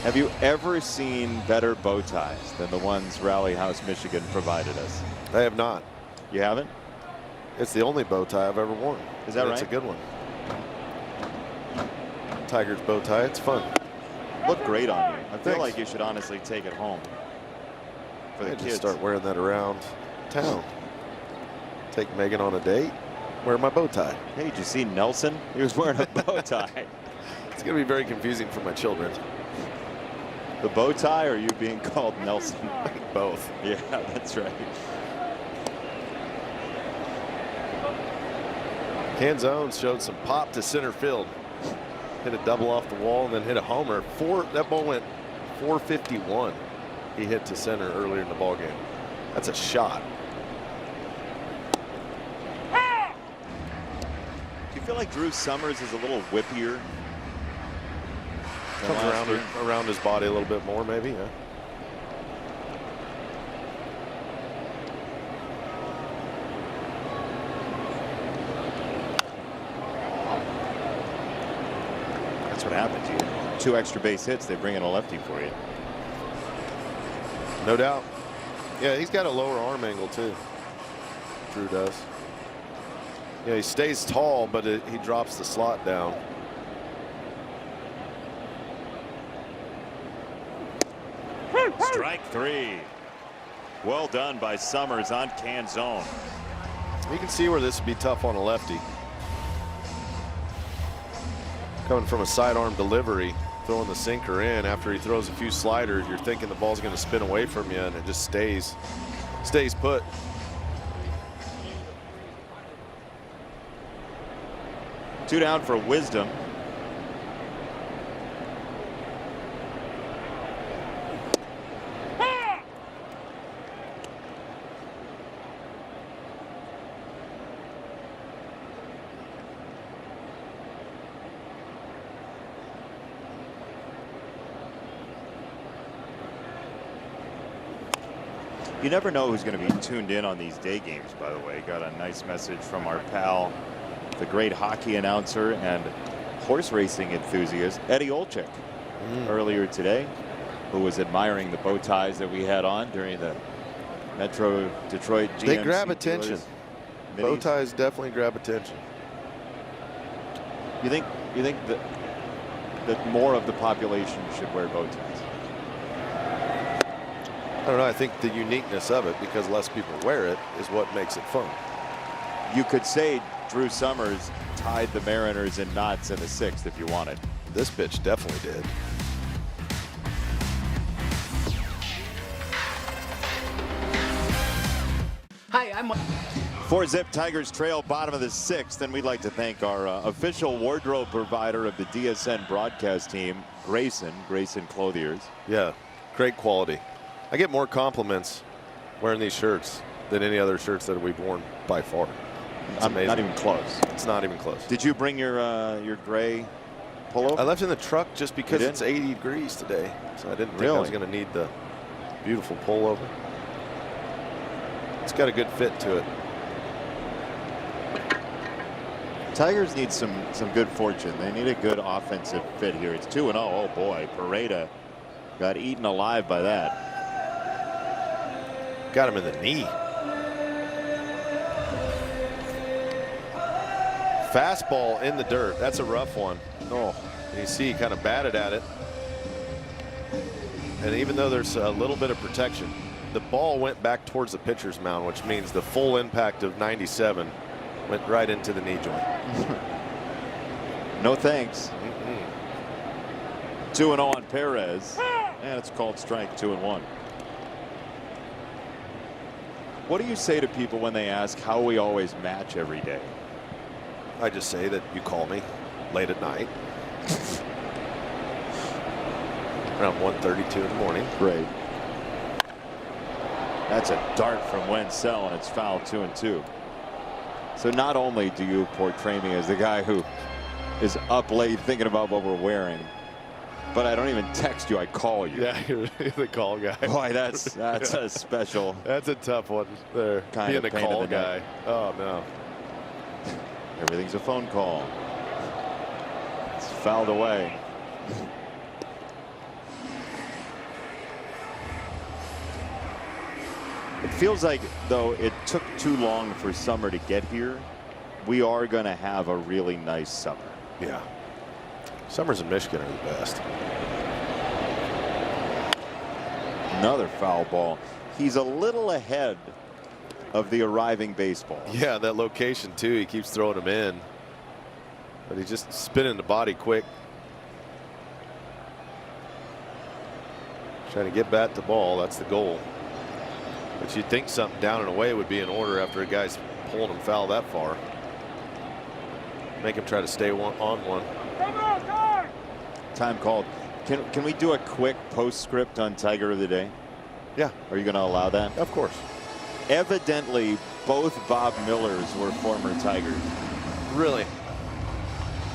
Have you ever seen better bow ties than the ones Rally House, Michigan provided us? I have not. You haven't? It's the only bow tie I've ever worn. Is that right? It's a good one. Tiger's bow tie. It's fun. Look great on you. I feel like you should honestly take it home for the kids. Just start wearing that around town. Take Megan on a date. Wear my bow tie. Hey, did you see Nelson? He was wearing a bow tie. It's going to be very confusing for my children. The bow tie, or you being called Nelson? Both. Yeah, that's right. Canzone showed some pop to center field. Hit a double off the wall and then hit a homer. That ball went 451. He hit to center earlier in the ball game. That's a shot. Do you feel like Drew Summers is a little whippier? Comes around his body a little bit more, maybe. Yeah. That's what happens. You 2 extra base hits, they bring in a lefty for you. No doubt. Yeah, he's got a lower arm angle too. Drew does. Yeah, he stays tall, but he drops the slot down. Strike 3. Well done by Summers on Canzone. You can see where this would be tough on a lefty. Coming from a sidearm delivery, throwing the sinker in after he throws a few sliders, you're thinking the ball's going to spin away from you, and it just stays put. Two down for Wisdom. You never know who's going to be tuned in on these day games, by the way. Got a nice message from our pal, the great hockey announcer and horse racing enthusiast, Eddie Olczyk, earlier today, who was admiring the bow ties that we had on during the Metro Detroit GMC. They grab attention. Bow ties definitely grab attention. You think that more of the population should wear bow ties? I don't know. I think the uniqueness of it, because less people wear it, is what makes it fun. You could say Drew Summers tied the Mariners in knots in the 6th if you wanted. This pitch definitely did. Hi, I'm 4-zip Tigers trail bottom of the 6th, and we'd like to thank our official wardrobe provider of the DSN broadcast team, Grayson Clothiers. Yeah, great quality. I get more compliments wearing these shirts than any other shirts that we've worn by far. It's amazing. Not even close. It's not even close. Did you bring your gray pullover? I left it in the truck just because it's 80 degrees today, so I didn't think I was going to need the beautiful pullover. It's got a good fit to it. Tigers need some good fortune. They need a good offensive fit here. It's 2-0. Oh boy, Pareda got eaten alive by that. Got him in the knee. Fastball in the dirt. That's a rough one. Oh, and you see he kind of batted at it. And even though there's a little bit of protection, the ball went back towards the pitcher's mound, which means the full impact of 97 went right into the knee joint. No thanks. 2-0 on Perez. And it's called strike 2-1. What do you say to people when they ask how we always match every day? I just say that you call me late at night. Around 1:32 in the morning. Great. That's a dart from Wenzel, and it's foul 2-2. So not only do you portray me as the guy who is up late thinking about what we're wearing, but I don't even text you, I call you. Yeah, you're the call guy. Boy, that's a special. That's a tough one there. Kind Being of a pain in call the guy. neck. Oh no. Everything's a phone call. It's fouled away. It feels like, though, it took too long for summer to get here. We are going to have a really nice summer. Yeah. Summers in Michigan are the best. Another foul ball. He's a little ahead of the arriving baseball. Yeah, that location too. He keeps throwing them in, but he's just spinning the body quick. Trying to get bat to ball. That's the goal. But you'd think something down and away would be in order after a guy's pulling him foul that far. Make him try to stay on one. Time called. Can we do a quick postscript on Tiger of the Day? Yeah. Are you going to allow that? Of course. Evidently, both Bob Millers were former Tigers. Really?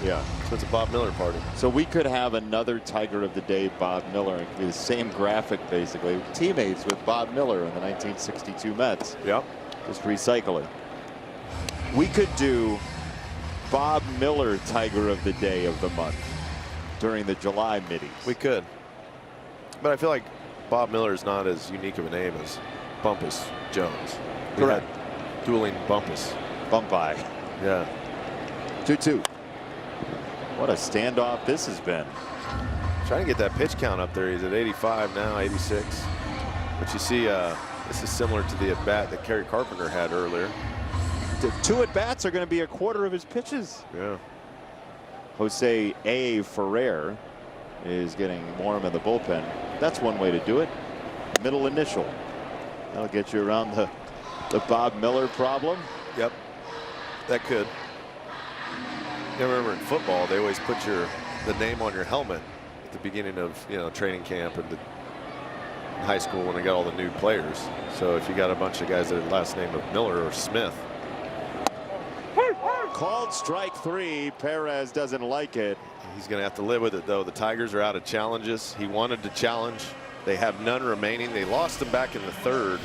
Yeah. So it's a Bob Miller party. So we could have another Tiger of the Day, Bob Miller. It could be the same graphic, basically. Teammates with Bob Miller in the 1962 Mets. Yep. Just recycle it. We could do Bob Miller Tiger of the Day of the month during the July middies. We could. But I feel like Bob Miller is not as unique of a name as Bumpus Jones. Correct. Dueling Bumpus. Bumpy. Yeah. 2-2. What a standoff this has been. Trying to get that pitch count up there. He's at 85 now, 86. But you see, this is similar to the at-bat that Kerry Carpenter had earlier. The 2 at-bats are going to be a quarter of his pitches. Yeah. Jose A. Ferrer is getting warm in the bullpen. That's one way to do it. Middle initial. That'll get you around the Bob Miller problem. Yep. That could. I remember in football, they always put the name on your helmet at the beginning of training camp and in high school when they got all the new players. So if you got a bunch of guys that had the last name of Miller or Smith. Called strike 3. Perez doesn't like it. He's going to have to live with it, though. The Tigers are out of challenges. He wanted to challenge. They have none remaining. They lost him back in the 3rd.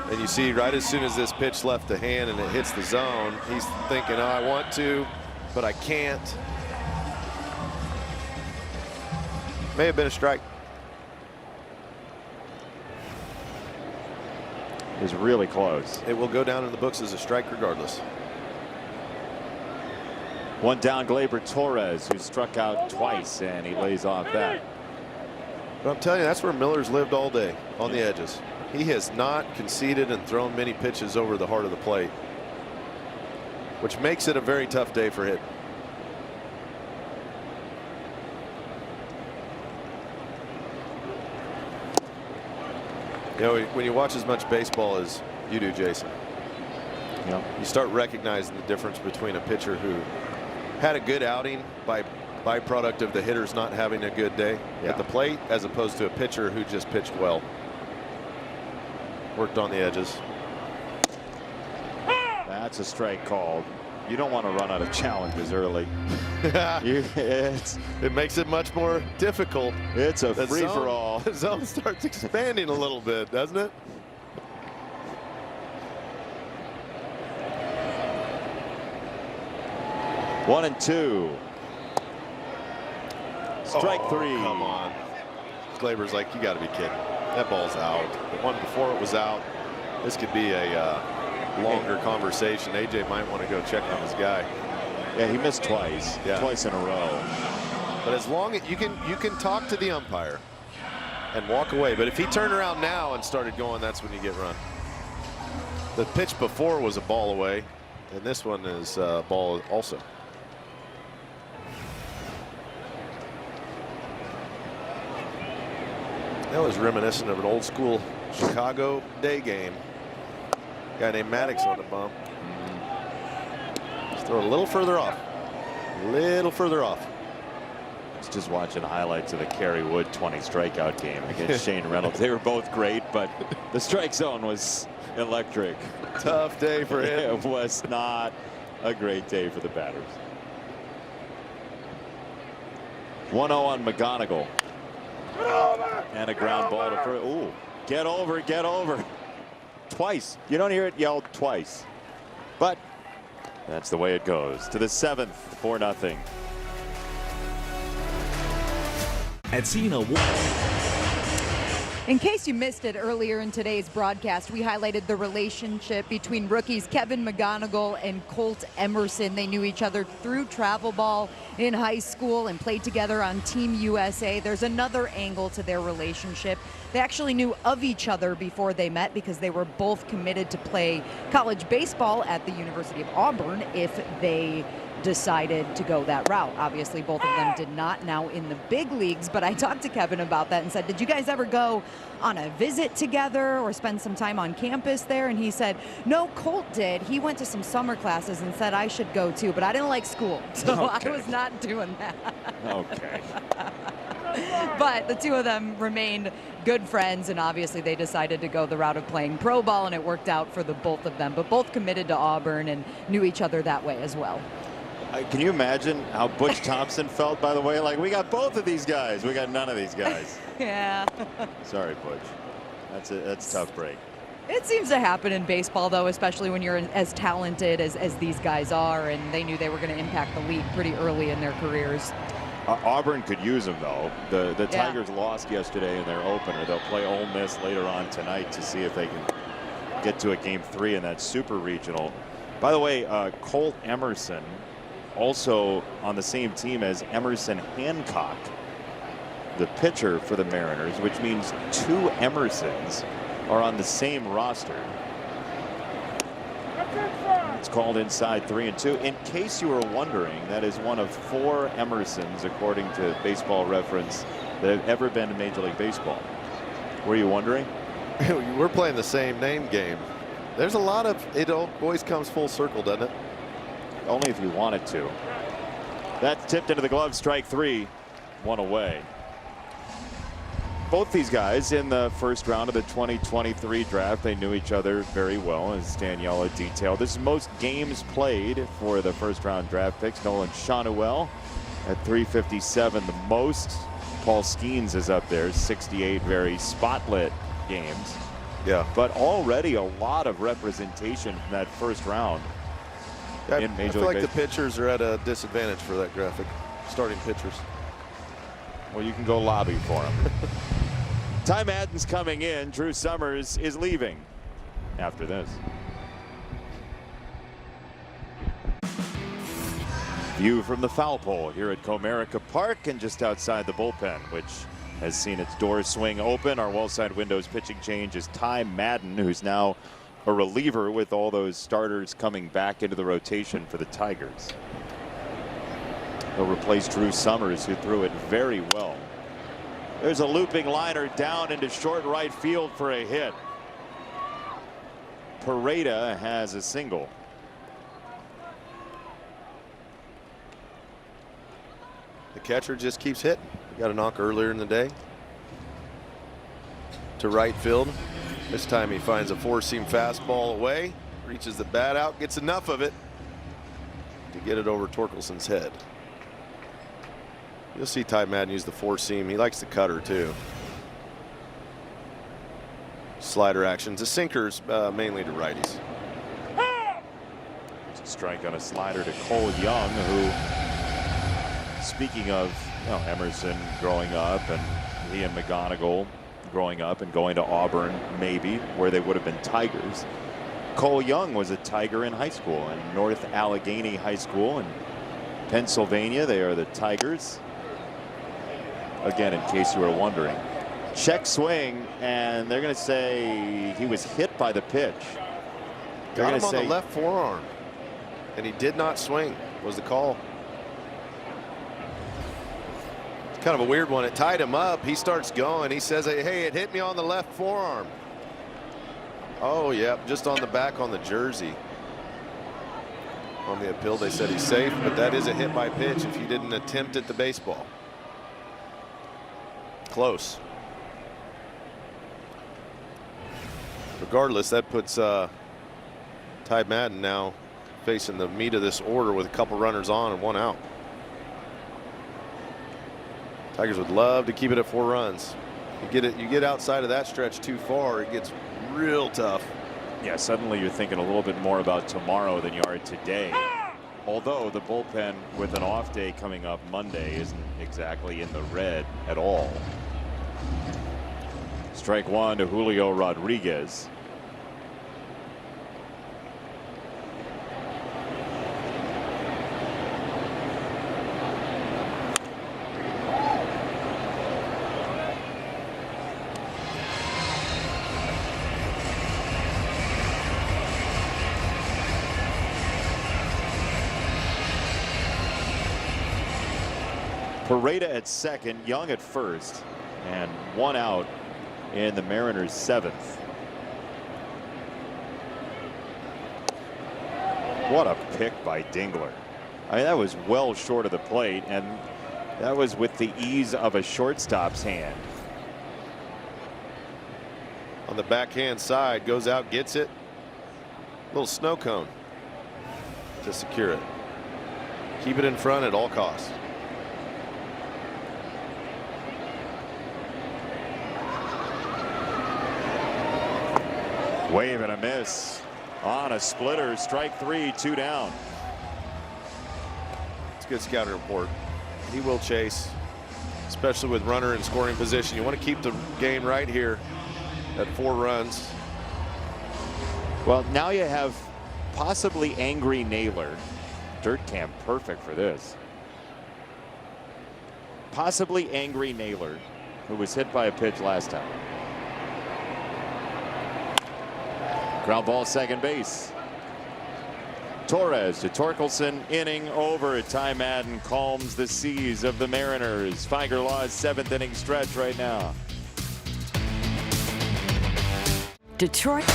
And you see right as soon as this pitch left the hand and it hits the zone, he's thinking, oh, I want to, but I can't. May have been a strike. It was really close. It will go down in the books as a strike regardless. One down, Gleyber Torres, who struck out twice, and he lays off that. But I'm telling you, that's where Miller's lived all day. on the edges. He has not conceded and thrown many pitches over the heart of the plate, which makes it a very tough day for hitting. You know, when you watch as much baseball as you do, Jason, you start recognizing the difference between a pitcher who had a good outing by byproduct of the hitters not having a good day at the plate, as opposed to a pitcher who just pitched well, worked on the edges. That's a strike called. You don't want to run out of challenges early. It makes it much more difficult. It's a free-for-all. The zone starts expanding a little bit, doesn't it? One and two. Strike three. Come on. Glaber's like, you got to be kidding. That ball's out. The one before it was out. This could be a longer conversation. AJ might want to go check on his guy. Yeah, he missed twice. Twice in a row. But as long as you can talk to the umpire and walk away. But if he turned around now and started going, that's when you get run. The pitch before was a ball away, and this one is a ball also. That was reminiscent of an old school Chicago day game. Guy named Maddox on the bump. Just throw it a little further off. A little further off. Just watching highlights of the Kerry Wood 20 strikeout game against Shane Reynolds. They were both great, but the strike zone was electric. Tough day for him. It was not a great day for the batters. 1-0 on McGonigal. And a ground ball to first. Ooh, get over, get over. Twice. You don't hear it yelled twice. But that's the way it goes. To the 7th, 4-0. At Cena. In case you missed it earlier in today's broadcast, we highlighted the relationship between rookies Kevin McGonigal and Colt Emerson. They knew each other through travel ball in high school and played together on Team USA. There's another angle to their relationship. They actually knew of each other before they met because they were both committed to play college baseball at the University of Auburn if they decided to go that route. Obviously, both of them did not now in the big leagues, but I talked to Kevin about that and said, did you guys ever go on a visit together or spend some time on campus there? And he said, no, Colt did. He went to some summer classes and said I should go too, but I didn't like school, so I was not doing that. Okay. But the two of them remained good friends, and obviously they decided to go the route of playing pro ball, and it worked out for the both of them, but both committed to Auburn and knew each other that way as well. Can you imagine how Butch Thompson felt, by the way? Like, we got both of these guys. We got none of these guys. Yeah. Sorry, Butch. That's a tough break. It seems to happen in baseball, though, especially when you're as talented as these guys are, and they knew they were going to impact the league pretty early in their careers. Auburn could use them, though. The Tigers lost yesterday in their opener. They'll play Ole Miss later on tonight to see if they can get to a Game 3 in that Super Regional. By the way, Colt Emerson also on the same team as Emerson Hancock, the pitcher for the Mariners, which means two Emersons are on the same roster. It's called inside 3-2. In case you were wondering, that is one of 4 Emersons, according to Baseball Reference, that have ever been to Major League Baseball. Were you wondering? We're playing the same name game. There's a lot of it. Always comes full circle, doesn't it? Only if you want it to. That's tipped into the glove. Strike 3. 1 away. Both these guys in the first round of the 2023 draft, they knew each other very well, as Daniela detailed. This is most games played for the first round draft picks. Nolan Shanuel at 357, the most. Paul Skeens is up there, 68 very spotlit games. Yeah. But already a lot of representation from that first round. I feel like the pitchers are at a disadvantage for that graphic. Starting pitchers. Well, you can go lobby for them. Ty Madden's coming in. Drew Summers is leaving after this. View from the foul pole here at Comerica Park and just outside the bullpen, which has seen its doors swing open. Our Wellside Windows pitching change is Ty Madden, who's now a reliever with all those starters coming back into the rotation for the Tigers. He'll replace Drew Summers, who threw it very well. There's a looping liner down into short right field for a hit. Pareda has a single. The catcher just keeps hitting. He got a knock earlier in the day to right field. This time he finds a four-seam fastball away, reaches the bat out, gets enough of it to get it over Torkelson's head. You'll see Ty Madden use the four-seam. He likes the cutter too. Slider actions. The sinkers mainly to righties. It's a strike on a slider to Cole Young, who, speaking of Emerson growing up, and he and McGonigal growing up and going to Auburn, maybe, where they would have been Tigers. Cole Young was a Tiger in high school, in North Allegheny High School in Pennsylvania. They are the Tigers. Again, in case you were wondering. Check swing, and they're going to say he was hit by the pitch. They're Got him gonna on the left forearm, and he did not swing, was the call. It's kind of a weird one. It tied him up. He starts going. He says, hey, it hit me on the left forearm. Oh, yep, just on the back on the jersey. On the appeal, they said he's safe, but that is a hit by pitch if you didn't attempt at the baseball. Close. Regardless, that puts Ty Madden now facing the meat of this order with a couple runners on and one out. Tigers would love to keep it at 4 runs. You get outside of that stretch too far, it gets real tough. Yeah, suddenly you're thinking a little bit more about tomorrow than you are today. Although the bullpen with an off day coming up Monday isn't exactly in the red at all. Strike one to Julio Rodriguez. Pareda at second, Young at first, and one out in the Mariners' 7th. What a pick by Dingler. I mean, that was well short of the plate, and that was with the ease of a shortstop's hand. On the backhand side, goes out, gets it. Little snow cone to secure it. Keep it in front at all costs. Wave and a miss on a splitter. Strike 3, 2 down. It's a good scouting report. He will chase, especially with runner in scoring position. You want to keep the game right here at 4 runs. Well, now you have possibly angry Naylor. Dirt Camp perfect for this. Possibly angry Naylor, who was hit by a pitch last time. Ground ball, second base. Torres to Torkelson, inning over. Ty Madden calms the seas of the Mariners. Tiger Law's 7th inning stretch right now. Detroit.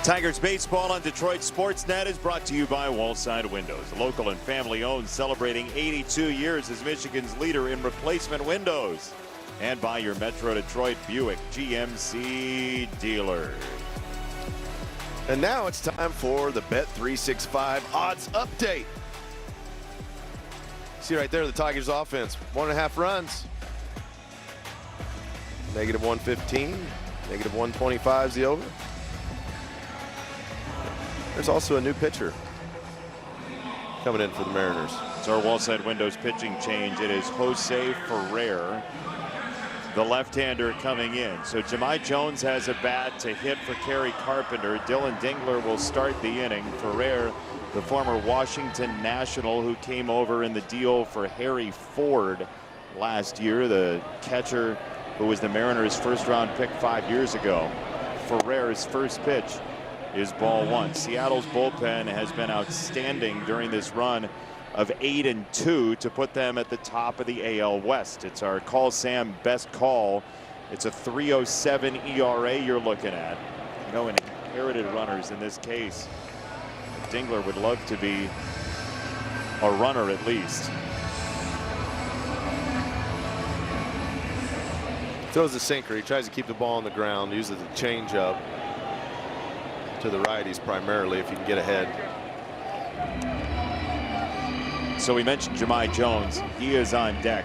Tigers baseball on Detroit Sportsnet is brought to you by Wallside Windows, local and family owned, celebrating 82 years as Michigan's leader in replacement windows, and by your Metro Detroit Buick GMC dealer. And now it's time for the Bet365 odds update. See right there, the Tigers offense, 1.5 runs. -115, -125 is the over. There's also a new pitcher coming in for the Mariners. It's our Wallside Windows pitching change. It is Jose Ferrer, the left-hander, coming in. So Jahmai Jones has a bat to hit for Kerry Carpenter. Dylan Dingler will start the inning. Ferrer, the former Washington National who came over in the deal for Harry Ford last year, the catcher who was the Mariners' first-round pick 5 years ago. Ferrer's first pitch is ball one. Seattle's bullpen has been outstanding during this run of 8-2 to put them at the top of the AL West. It's our Call Sam best call. It's a 3.07 ERA you're looking at. No inherited runners in this case. Dingler would love to be a runner at least. Throws a sinker. He tries to keep the ball on the ground, uses a changeup to the righties primarily if you can get ahead. So we mentioned Jahmai Jones. He is on deck.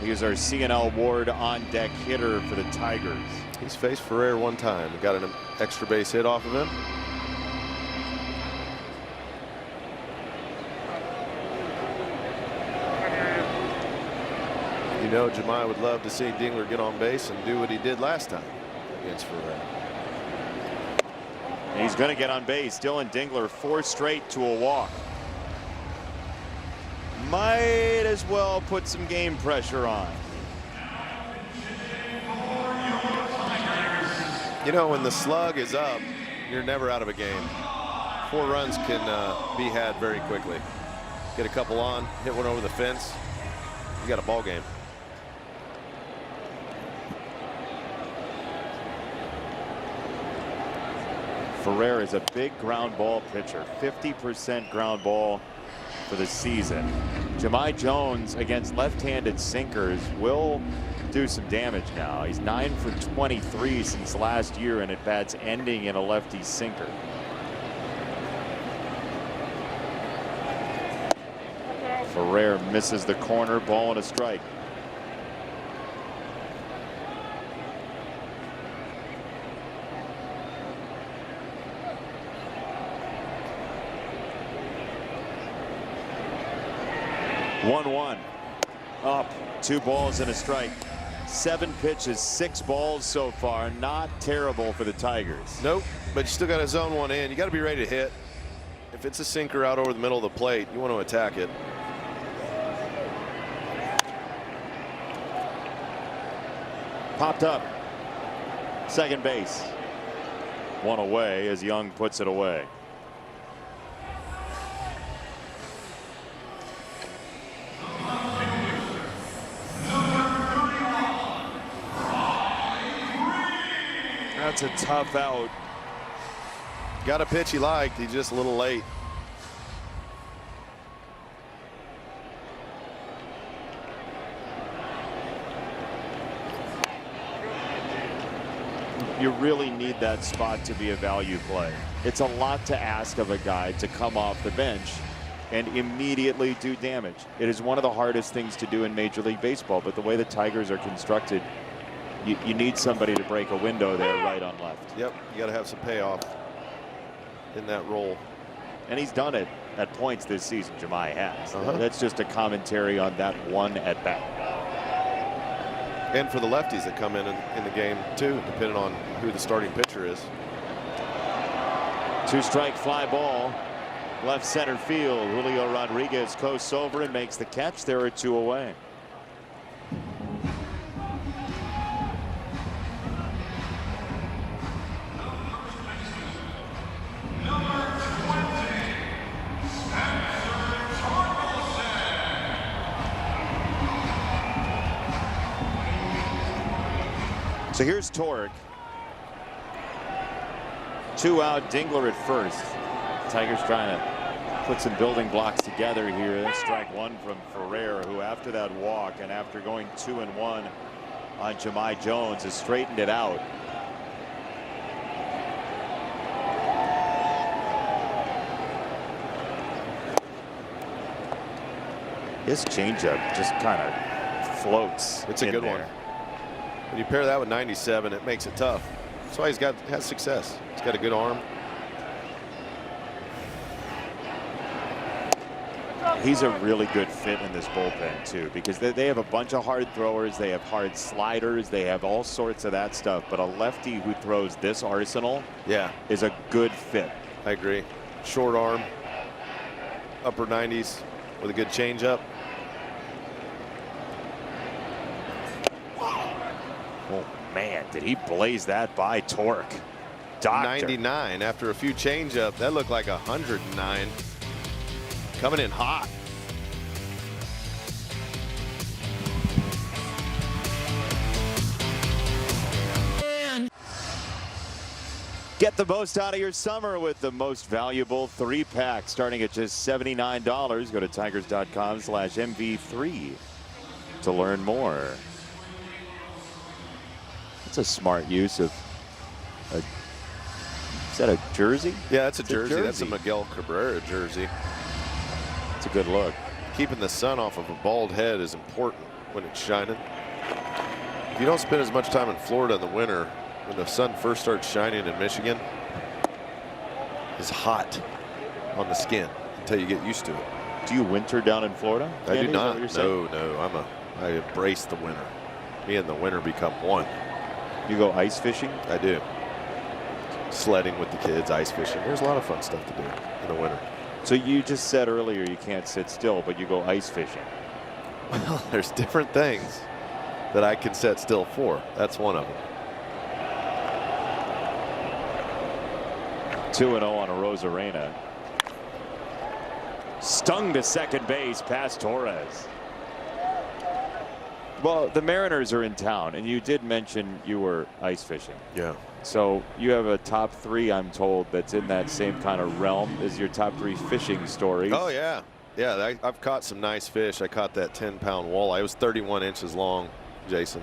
He is our CNL Ward on deck hitter for the Tigers. He's faced Ferrer one time. He got an extra base hit off of him. You know, Jahmai would love to see Dingler get on base and do what he did last time against Ferrer. He's going to get on base. Dylan Dingler, 4 straight to a walk. Might as well put some game pressure on. You know, when the slug is up, you're never out of a game. 4 runs can be had very quickly. Get a couple on, hit one over the fence, you got a ball game. Ferrer is a big ground ball pitcher, 50% ground ball for the season. Jahmai Jones against left-handed sinkers will do some damage now. He's 9 for 23 since last year, and at bats ending in a lefty sinker. Ferrer misses the corner, ball and a strike. One up, 2 balls and a strike. 7 pitches, 6 balls so far. Not terrible for the Tigers. Nope, but you still got to zone one in. You got to be ready to hit. If it's a sinker out over the middle of the plate, you want to attack it. Popped up. Second base. 1 away as Young puts it away. That's a tough out. Got a pitch he liked. He's just a little late. You really need that spot to be a value play. It's a lot to ask of a guy to come off the bench and immediately do damage. It is one of the hardest things to do in Major League Baseball, but the way the Tigers are constructed, you need somebody to break a window there right on left. Yep, you got to have some payoff in that role. And he's done it at points this season, Jahmai has. That's just a commentary on that one at bat. And for the lefties that come in the game too, depending on who the starting pitcher is. 2-strike fly ball, left center field. Julio Rodriguez coasts over and makes the catch. There are 2 away. So here's Torque. 2 out, Dingler at first. Tigers trying to put some building blocks together here. That's strike 1 from Ferrer, who after that walk and after going 2-1 on Jahmai Jones has straightened it out. His changeup just kind of floats. It's a good one. When you pair that with 97, it makes it tough. That's why has success. He's got a good arm. He's a really good fit in this bullpen too, because they have a bunch of hard throwers, they have hard sliders, they have all sorts of that stuff, but a lefty who throws this arsenal is a good fit. I agree. Short arm, upper 90s with a good changeup. Oh, man, did he blaze that by Torque. Doctor. 99 after a few changeup. That looked like 109. Coming in hot. Get the most out of your summer with the most valuable 3-pack starting at just $79. Go to tigers.com/MV3 to learn more. It's a smart use of a, is that a jersey? Yeah, that's a jersey. That's a Miguel Cabrera jersey. It's a good look. Keeping the sun off of a bald head is important when it's shining. If you don't spend as much time in Florida in the winter, when the sun first starts shining in Michigan, it's hot on the skin until you get used to it. Do you winter down in Florida? I do not. No. I embrace the winter. Me and the winter become one. You go ice fishing? I do. Sledding with the kids, ice fishing. There's a lot of fun stuff to do in the winter. So you just said earlier you can't sit still, but you go ice fishing. Well, there's different things that I can sit still for. That's one of them. 2-0 on a Rosarena. Stung to second base past Torres. Well, the Mariners are in town, and you did mention you were ice fishing. Yeah. So you have a top 3, I'm told, that's in that same kind of realm as your top 3 fishing stories. Oh, yeah. Yeah, I've caught some nice fish. I caught that 10-pound walleye. It was 31 inches long, Jason,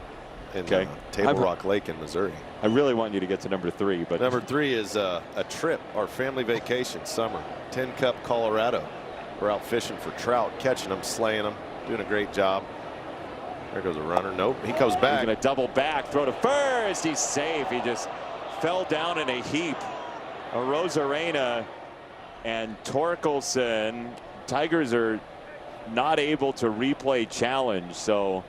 in Table Rock Lake in Missouri. I really want you to get to number 3. But number 3 is a trip, our family vacation, summer. 10 Cup, Colorado. We're out fishing for trout, catching them, slaying them, doing a great job. There goes a runner. Nope, he comes back. He's going to double back, throw to first. He's safe. He just fell down in a heap. A Rosarena and Torkelson. Tigers are not able to replay challenge, so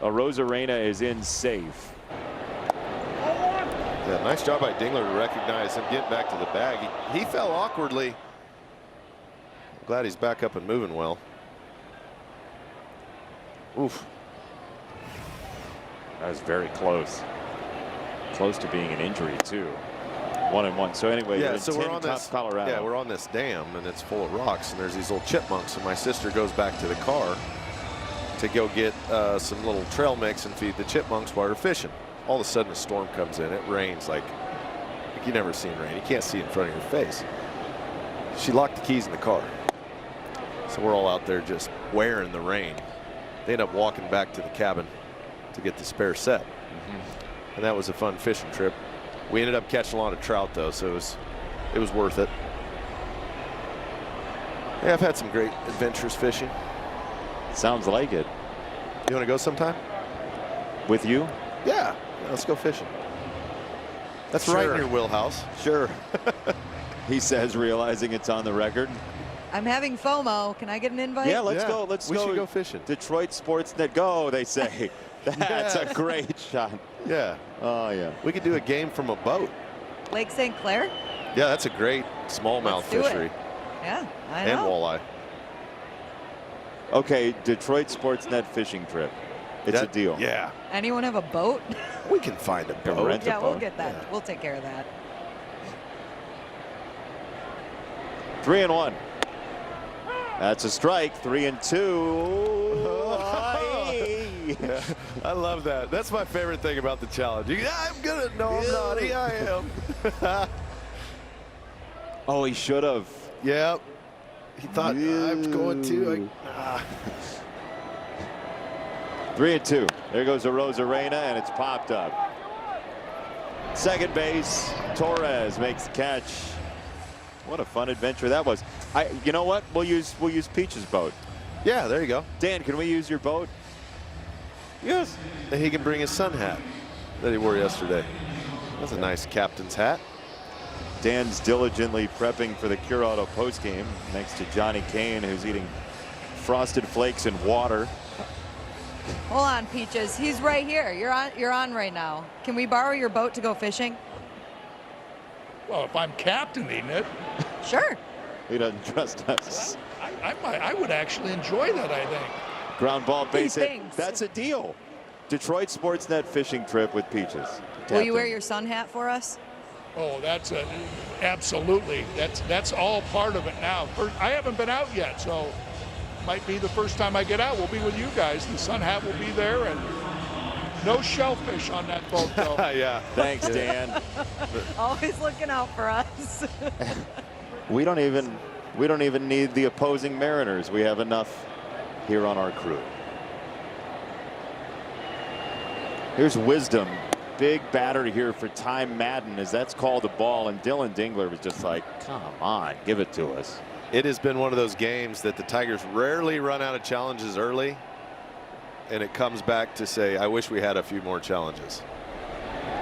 a Rosarena is in safe. Yeah, nice job by Dingler to recognize him getting back to the bag. He fell awkwardly. I'm glad he's back up and moving well. Oof. That was very close. Close to being an injury, too. 1-1. So anyway, yeah, so we're on this, Colorado. Yeah, we're on this dam, and it's full of rocks, and there's these little chipmunks, and my sister goes back to the car to go get some little trail mix and feed the chipmunks while we're fishing. All of a sudden, a storm comes in. It rains like you've never seen rain. You can't see in front of your face. She locked the keys in the car. So we're all out there just wearing the rain. They end up walking back to the cabin to get the spare set. And that was a fun fishing trip. We ended up catching a lot of trout, though, so it was worth it. Yeah, I've had some great adventurous fishing. Sounds like it. You want to go sometime? With you? Yeah, let's go fishing. That's right in your wheelhouse. Sure. He says, realizing it's on the record. I'm having FOMO. Can I get an invite? Yeah, let's go. We should go fishing. Detroit Sportsnet go, they say. That's a great shot. Yeah. Oh, yeah. We could do a game from a boat. Lake St. Clair? Yeah, that's a great smallmouth fishery. Yeah, I know. And walleye. Okay, Detroit Sportsnet fishing trip. It's a deal. Yeah. Anyone have a boat? We can find a boat. Rent a boat. We'll get that. Yeah. We'll take care of that. 3-1. That's a strike. 3-2. Yeah, I love that. That's my favorite thing about the challenge. I'm gonna. No, I'm not. Yeah, I am. Oh, he should have. Yeah. He thought I'm going to. 3-2. There goes a Rosarena, and it's popped up. Second base, Torres makes the catch. What a fun adventure that was. You know what? We'll use Peach's boat. Yeah, there you go. Dan, can we use your boat? Yes. And he can bring his sun hat that he wore yesterday. That's a nice captain's hat. Dan's diligently prepping for the Cure Auto postgame next to Johnny Kane, who's eating Frosted Flakes and water. Hold on, Peaches. He's right here. You're on right now. Can we borrow your boat to go fishing? Well, if I'm captaining it. Sure. He doesn't trust us. I would actually enjoy that, I think. Ground ball base hit. That's a deal. Detroit Sportsnet fishing trip with Peaches. Will you wear your sun hat for us? Oh, that's absolutely. That's all part of it now. I haven't been out yet, so might be the first time I get out. We'll be with you guys. The sun hat will be there, and no shellfish on that boat, though. Yeah. Thanks, Dan. Always looking out for us. We don't even need the opposing Mariners. We have enough here on our crew. Here's Wisdom. Big batter here for Ty Madden as that's called a ball, and Dylan Dingler was just like, come on, give it to us. It has been one of those games that the Tigers rarely run out of challenges early, and it comes back to say, I wish we had a few more challenges.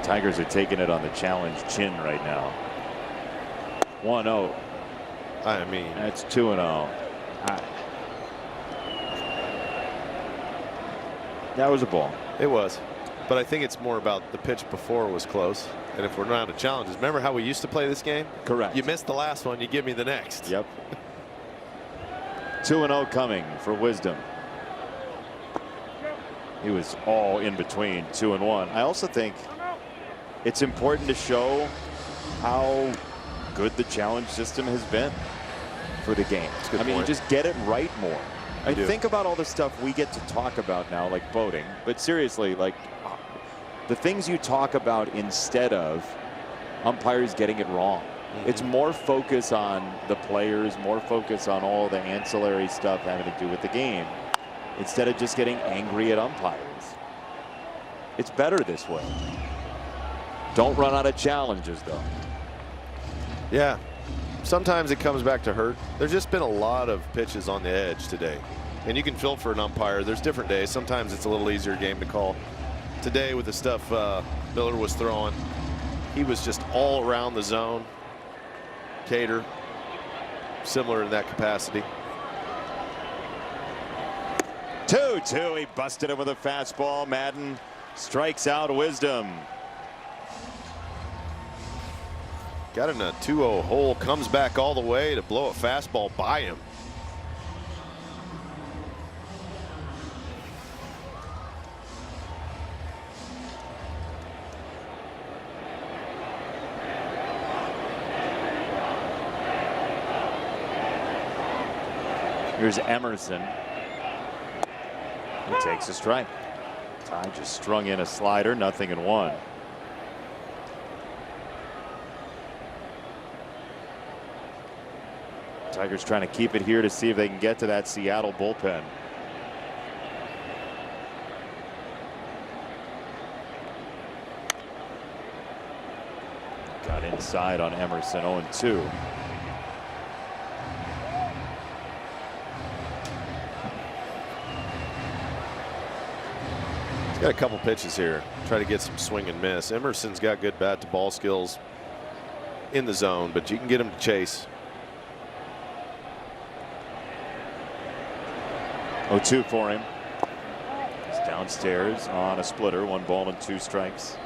Tigers are taking it on the challenge chin right now. 1-0. I mean, that's 2-0. That was a ball. It was. But I think it's more about the pitch before was close. And if we're not out of challenges, remember how we used to play this game? Correct. You missed the last one, you give me the next. Yep. 2-0 coming for Wisdom. He was all in between 2 and 1. I also think it's important to show how good the challenge system has been for the game. I mean, you just get it right more. I think about all the stuff we get to talk about now, like boating, but seriously, like the things you talk about instead of umpires getting it wrong. It's more focus on the players, more focus on all the ancillary stuff having to do with the game, instead of just getting angry at umpires. It's better this way. Don't run out of challenges, though. Yeah. Sometimes it comes back to hurt. There's just been a lot of pitches on the edge today. And you can feel for an umpire. There's different days. Sometimes it's a little easier game to call. Today with the stuff Miller was throwing, he was just all around the zone. Cater, similar in that capacity. 2-2. He busted him with a fastball. Madden strikes out Wisdom. Got in a 2-0 hole, comes back all the way to blow a fastball by him. Here's Emerson. He takes a strike. Ty just strung in a slider, 0-1. Tigers trying to keep it here to see if they can get to that Seattle bullpen. Got inside on Emerson, 0-2. He's got a couple pitches here. Try to get some swing and miss. Emerson's got good bat to ball skills in the zone, but you can get him to chase. 0-2 for him. He's downstairs on a splitter, 1 ball and 2 strikes.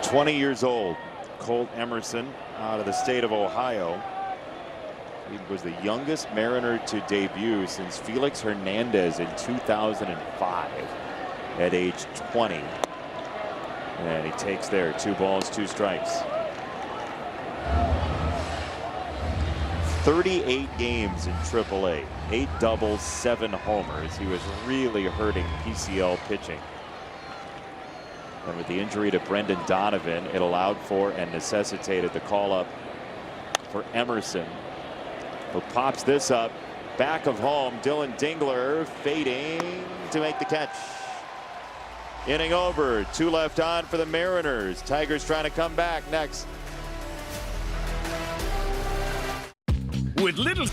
"20 years old, Colt Emerson, out of the state of Ohio. He was the youngest Mariner to debut since Felix Hernandez in 2005 at age 20. And he takes there 2 balls, 2 strikes. 38 games in AAA, 8 doubles, 7 homers. He was really hurting PCL pitching. And with the injury to Brendan Donovan, it allowed for and necessitated the call up for Emerson, who pops this up back of home. Dylan Dingler fading to make the catch. Inning over, 2 left on for the Mariners. Tigers trying to come back next. With little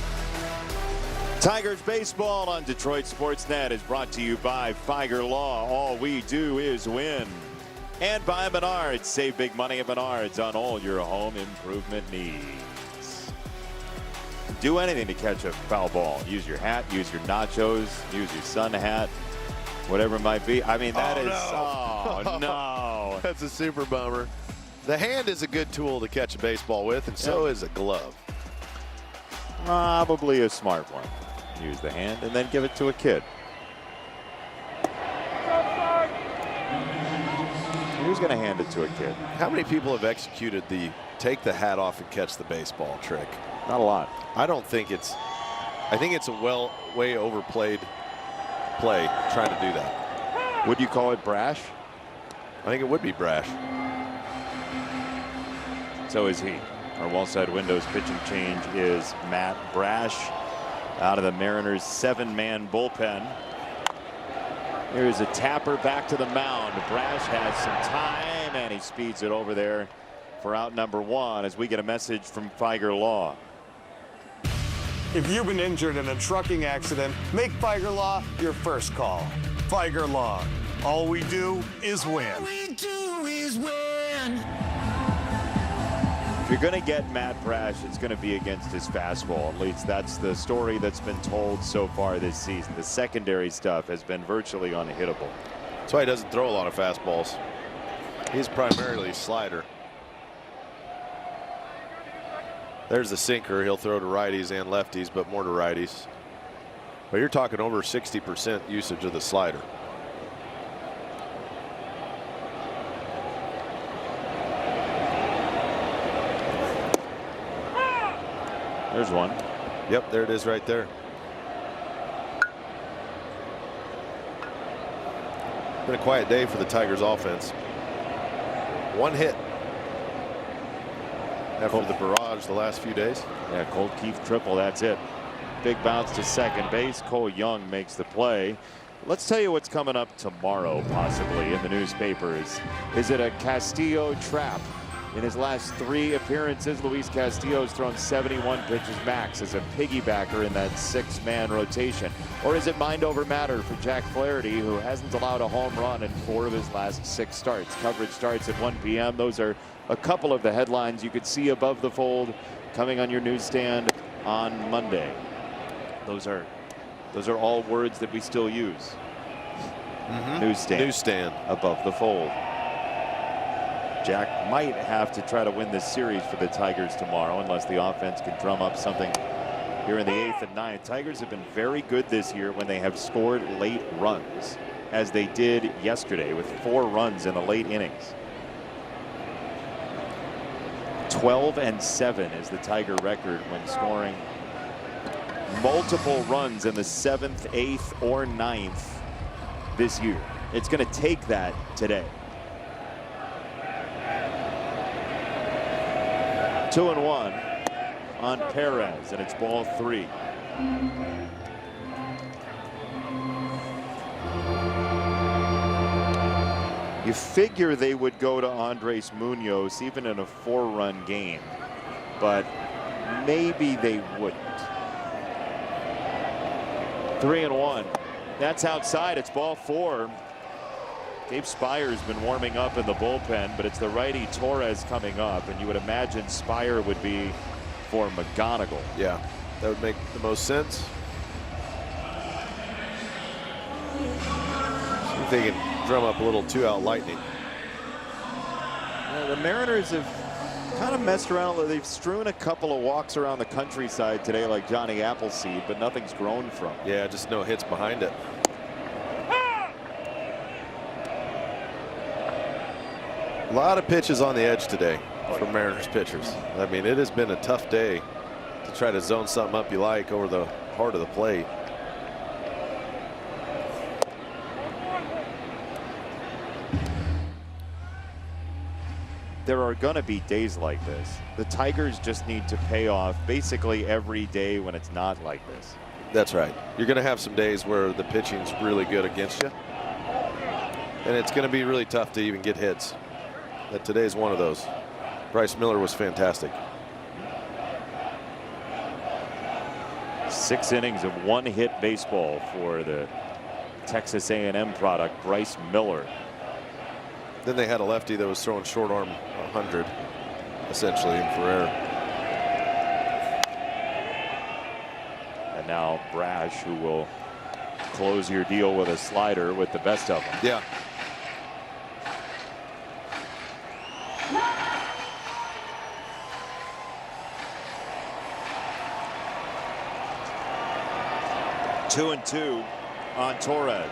Tigers baseball on Detroit Sportsnet is brought to you by Figer Law. All we do is win. And by Menards. Save big money at Menards on all your home improvement needs. Do anything to catch a foul ball. Use your hat, use your nachos, use your sun hat, whatever it might be. I mean, that Oh, no. That's a super bummer. The hand is a good tool to catch a baseball with, and so is a glove. Probably a smart one. use the hand, and then give it to a kid. Who's going to hand it to a kid? How many people have executed the take the hat off and catch the baseball trick? Not a lot. I don't think it's. I think it's a way overplayed play trying to do that. Would you call it brash? I think it would be brash. So is he. Our Wallside Windows pitching change is Matt Brash out of the Mariners 7-man bullpen. Here's a tapper back to the mound. Brash has some time and he speeds it over there for out number 1 as we get a message from Figer Law. If you've been injured in a trucking accident, make Figer Law your first call. Figer Law. All we do is win. All we do is win. If you're going to get Matt Brash, it's going to be against his fastball. At least that's the story that's been told so far this season. The secondary stuff has been virtually unhittable. That's why he doesn't throw a lot of fastballs. He's primarily slider. There's the sinker. He'll throw to righties and lefties, but more to righties. But you're talking over 60% usage of the slider. There's one. Yep, there it is right there. Been a quiet day for the Tigers offense. 1 hit after the barrage the last few days. Yeah, Colt Keith triple, that's it. Big bounce to second base. Cole Young makes the play. Let's tell you what's coming up tomorrow, possibly, in the newspapers. Is it a Castillo trap? In his last 3 appearances, Luis Castillo's thrown 71 pitches max as a piggybacker in that 6-man rotation. Or is it mind over matter for Jack Flaherty, who hasn't allowed a home run in 4 of his last 6 starts? Coverage starts at 1 p.m. Those are a couple of the headlines you could see above the fold coming on your newsstand on Monday. Those are all words that we still use. Newsstand. Above the fold. Jack might have to try to win this series for the Tigers tomorrow unless the offense can drum up something here in the 8th and 9th. Tigers have been very good this year when they have scored late runs, as they did yesterday with 4 runs in the late innings. 12-7 is the Tiger record when scoring multiple runs in the 7th, 8th, or 9th this year. It's going to take that today. 2-1 on Perez, and it's ball 3. You figure they would go to Andres Munoz even in a 4-run game, but maybe they wouldn't. 3-1. That's outside. It's ball 4. Gabe Spire's been warming up in the bullpen, but it's the righty Torres coming up, and you would imagine Spire would be for McGonigal. Yeah, that would make the most sense. See if they can drum up a little 2-out lightning. Yeah, the Mariners have kind of messed around. They've strewn a couple of walks around the countryside today like Johnny Appleseed, but nothing's grown from. Yeah, just no hits behind it. A lot of pitches on the edge today for Mariners pitchers. I mean, it has been a tough day to try to zone something up you like over the heart of the plate. There are going to be days like this. The Tigers just need to pay off basically every day when it's not like this. That's right. You're going to have some days where the pitching's really good against you, and it's going to be really tough to even get hits. That today's one of those. Bryce Miller was fantastic. 6 innings of 1-hit baseball for the Texas A&M product, Bryce Miller. Then they had a lefty that was throwing short arm 100, essentially, in Ferrer. And now Brash, who will close your deal with a slider with the best of them. Yeah. 2-2 on Torres.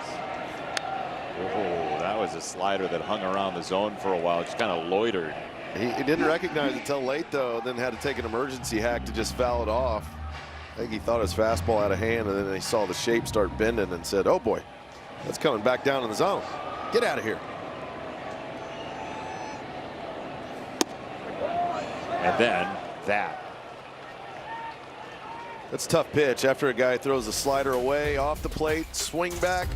Oh, that was a slider that hung around the zone for a while, just kind of loitered. He didn't recognize it until late, though, then had to take an emergency hack to just foul it off. I think he thought his fastball out of hand, and then he saw the shape start bending and said, oh boy, that's coming back down in the zone. Get out of here. And then that. That's a tough pitch after a guy throws a slider away off the plate, swing back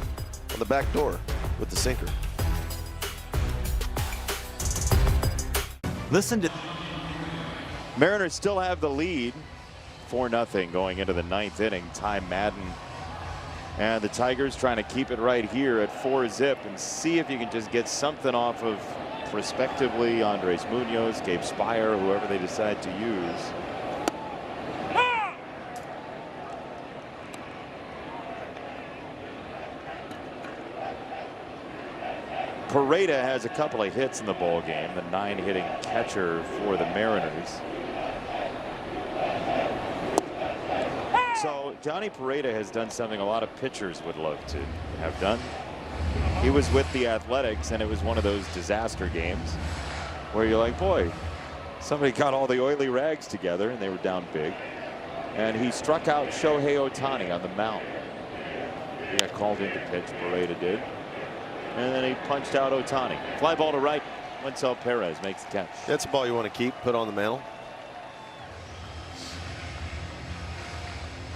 on the back door with the sinker. Listen to. Mariners still have the lead, 4-0 going into the 9th inning. Ty Madden and the Tigers trying to keep it right here at 4-zip and see if you can just get something off of, prospectively, Andres Munoz, Gabe Spire, whoever they decide to use. Pareda has a couple of hits in the ball game, the 9-hitting catcher for the Mariners. So Johnny Pareda has done something a lot of pitchers would love to have done. He was with the Athletics, and it was one of those disaster games where you're like, boy, somebody got all the oily rags together and they were down big. And he struck out Shohei Ohtani on the mound. He got called in to pitch, Pareda did. And then he punched out Ohtani. Fly ball to right. Linsel Perez makes the catch. That's a ball you want to keep, put on the mantle.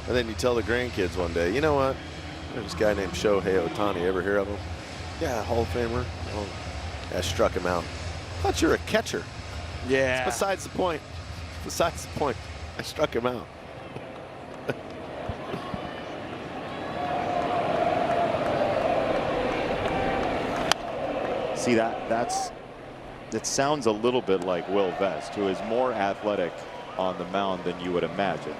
And then you tell the grandkids one day, you know what? There's this guy named Shohei Ohtani. Ever hear of him? Yeah, Hall of Famer. Oh, I struck him out. I thought you were a catcher. Yeah. It's besides the point. Besides the point. I struck him out. See, that sounds a little bit like Will Vest, who is more athletic on the mound than you would imagine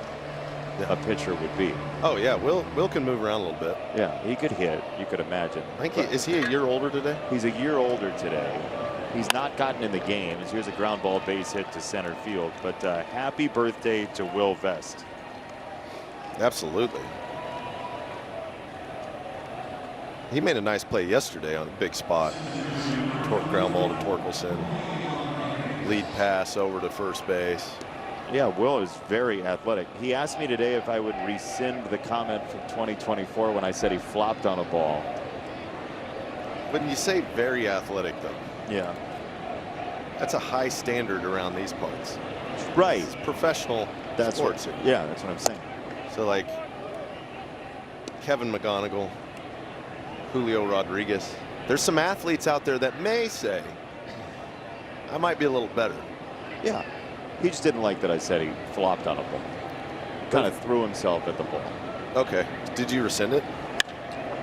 a pitcher would be. Oh yeah, Will can move around a little bit. Yeah, he could hit, you could imagine. I think is he a year older today? He's a year older today. He's not gotten in the games. Here's a ground ball base hit to center field, but happy birthday to Will Vest. Absolutely. He made a nice play yesterday on a big spot. Ground ball to Torkelson. Lead pass over to first base. Yeah, Will is very athletic. He asked me today if I would rescind the comment from 2024 when I said he flopped on a ball. When you say very athletic, though. Yeah. That's a high standard around these parts. Right. It's professional sports. Yeah, that's what I'm saying. So like Kevin McGonigal, Julio Rodriguez. There's some athletes out there that may say, I might be a little better. Yeah. He just didn't like that I said he flopped on a ball. Kind of threw himself at the ball. Okay. Did you rescind it?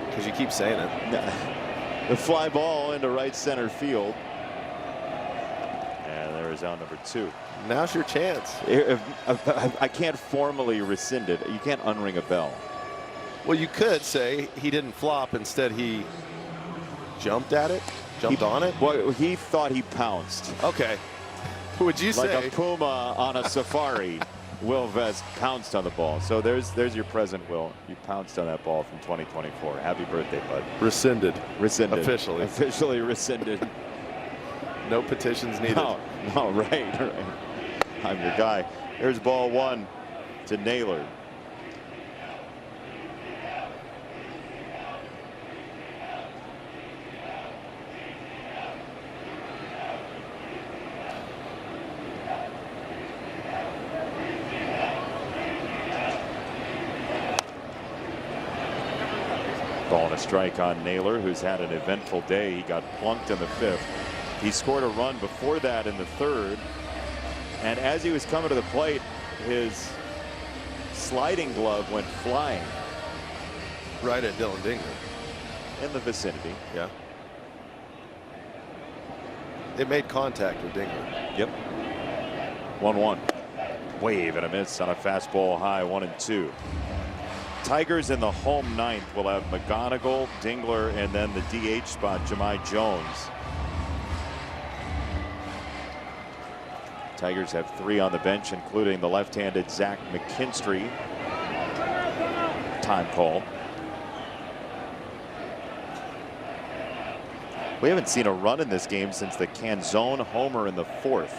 Because you keep saying it. The fly ball into right center field. And there is out number 2. Now's your chance. I can't formally rescind it. You can't unring a bell. Well, you could say he didn't flop. Instead, he jumped at it, jumped on it. Well, he thought he pounced. Okay. Would you say? Like a puma on a safari, Will Vest pounced on the ball. So there's your present, Will. You pounced on that ball from 2024. Happy birthday, bud. Rescinded. Rescinded. Officially. Officially rescinded. No petitions needed. No, right. I'm your guy. There's ball 1 to Naylor. Ball and a strike on Naylor, who's had an eventful day. He got plunked in the 5th. He scored a run before that in the 3rd. And as he was coming to the plate, his sliding glove went flying. Right at Dylan Dingler. In the vicinity. Yeah. It made contact with Dingler. Yep. 1-1. Wave and a miss on a fastball high, 1-2. Tigers in the home 9th will have McGonigal, Dingler, and then the DH spot, Jahmai Jones. Tigers have 3 on the bench, including the left-handed Zach McKinstry. Time call. We haven't seen a run in this game since the Canzone homer in the 4th.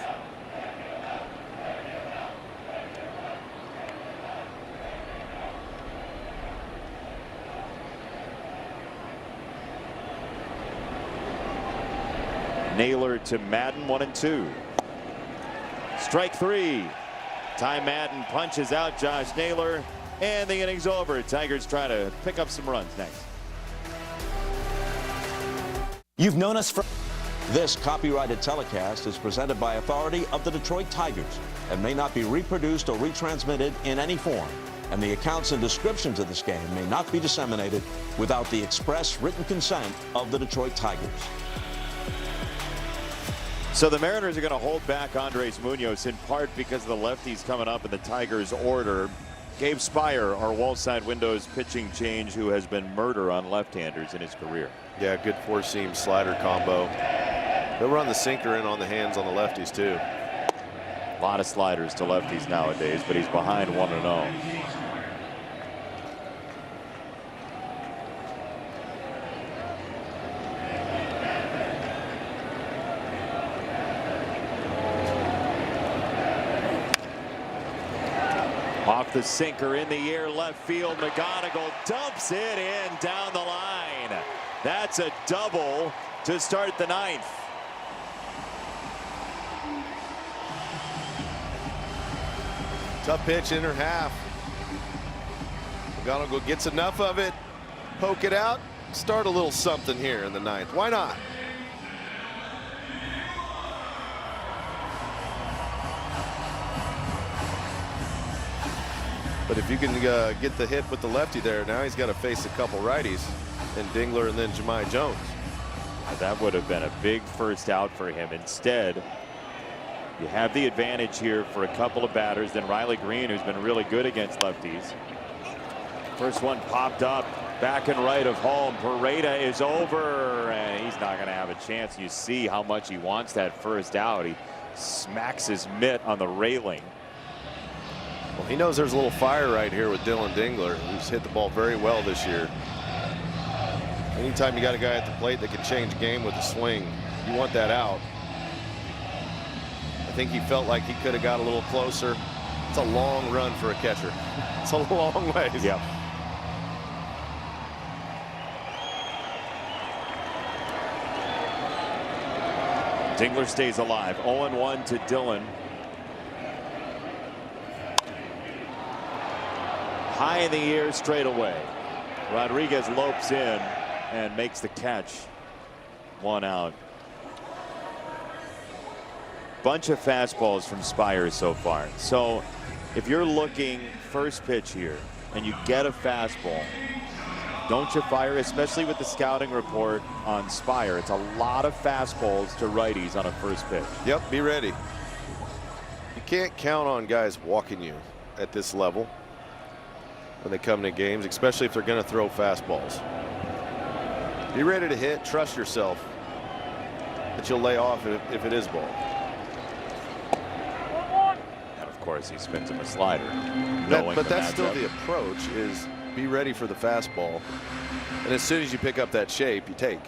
Naylor to Madden, 1-2. Strike 3. Ty Madden punches out Josh Naylor, and the inning's over. Tigers try to pick up some runs next. You've known us for. This copyrighted telecast is presented by authority of the Detroit Tigers and may not be reproduced or retransmitted in any form. And the accounts and descriptions of this game may not be disseminated without the express written consent of the Detroit Tigers. So the Mariners are going to hold back Andres Munoz in part because of the lefties coming up in the Tigers order. Gabe Spire, our wall side windows pitching change, who has been murder on left-handers in his career. Yeah, good four-seam slider combo. He'll run the sinker in on the hands on the lefties too. A lot of sliders to lefties nowadays, but he's behind 1-0. Off the sinker in the air left field. McGonigal dumps it in down the line. That's a double to start the 9th. Tough pitch, inner half. McGonigal gets enough of it, poke it out, start a little something here in the 9th. Why not? But if you can get the hit with the lefty there, now he's got to face a couple righties, and Dingler and then Jahmai Jones. That would have been a big first out for him. Instead, you have the advantage here for a couple of batters. Then Riley Green, who's been really good against lefties. First one popped up back and right of home. Pareda is over, and he's not going to have a chance. You see how much he wants that first out. He smacks his mitt on the railing. Well, he knows there's a little fire right here with Dylan Dingler, who's hit the ball very well this year. Anytime you got a guy at the plate that can change a game with a swing, you want that out. I think he felt like he could have got a little closer. It's a long run for a catcher. It's a long way. Yeah. Dingler stays alive. 0-1 to Dylan. High in the air straight away. Rodriguez lopes in and makes the catch. 1 out. Bunch of fastballs from Spire so far. So if you're looking first pitch here and you get a fastball, don't you fire, especially with the scouting report on Spire. It's a lot of fastballs to righties on a first pitch. Yep, be ready. You can't count on guys walking you at this level when they come to games, especially if they're going to throw fastballs. Be ready to hit. Trust yourself that you'll lay off if it is ball. And of course, he spins him a slider. But that's still the approach, is be ready for the fastball. And as soon as you pick up that shape, you take.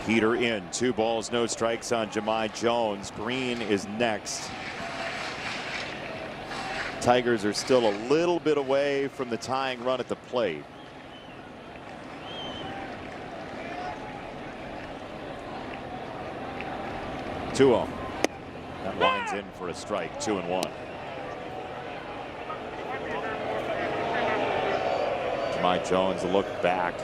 Heater in. 2 balls, no strikes on Jahmai Jones. Green is next. Tigers are still a little bit away from the tying run at the plate. Two-0. That lines in for a strike. 2-1. Jahmai Jones a look back.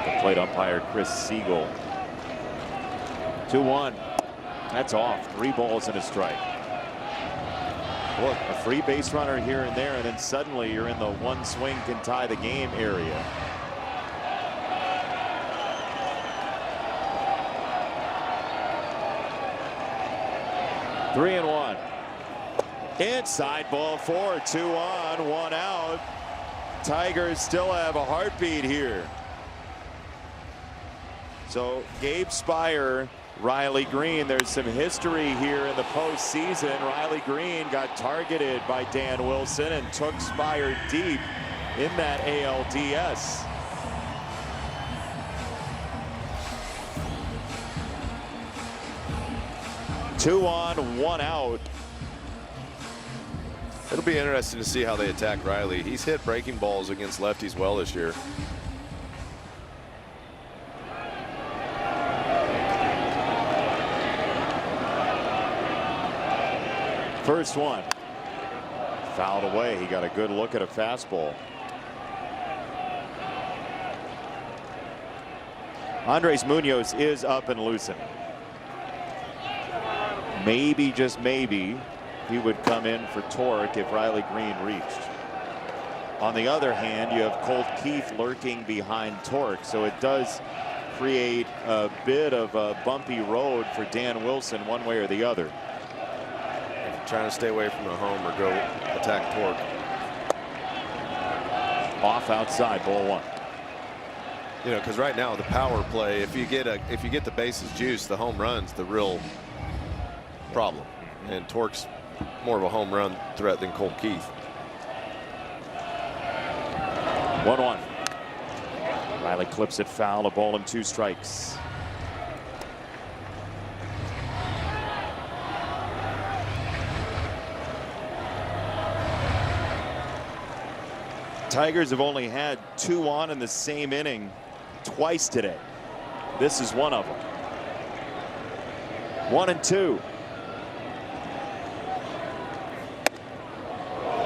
The plate umpire Chris Siegel. 2-1. That's off. 3 balls and a strike. Look, a free base runner here and there, and then suddenly you're in the one swing can tie the game area. Three and 1. Inside ball 4. 2 on, 1 out. Tigers still have a heartbeat here. So Gabe Spire Riley Green. There's some history here in the postseason. Riley Green got targeted by Dan Wilson and took Spire deep in that ALDS. Two on, one out. It'll be interesting to see how they attack Riley. He's hit breaking balls against lefties well this year. First one. Fouled away. He got a good look at a fastball. Andres Munoz is up and loosening. Maybe, just maybe, he would come in for torque if Riley Green reached. On the other hand, you have Colt Keith lurking behind torque, so it does create a bit of a bumpy road for Dan Wilson one way or the other. Trying to stay away from the home or go attack torque. Off outside, ball one. You know, because right now the power play, if you get the bases juiced, the home run's the real problem. And Torque's more of a home run threat than Colt Keith. 1-1. Riley clips it foul, a ball and 2 strikes. Tigers have only had 2 on in the same inning twice today. This is one of them. 1-2.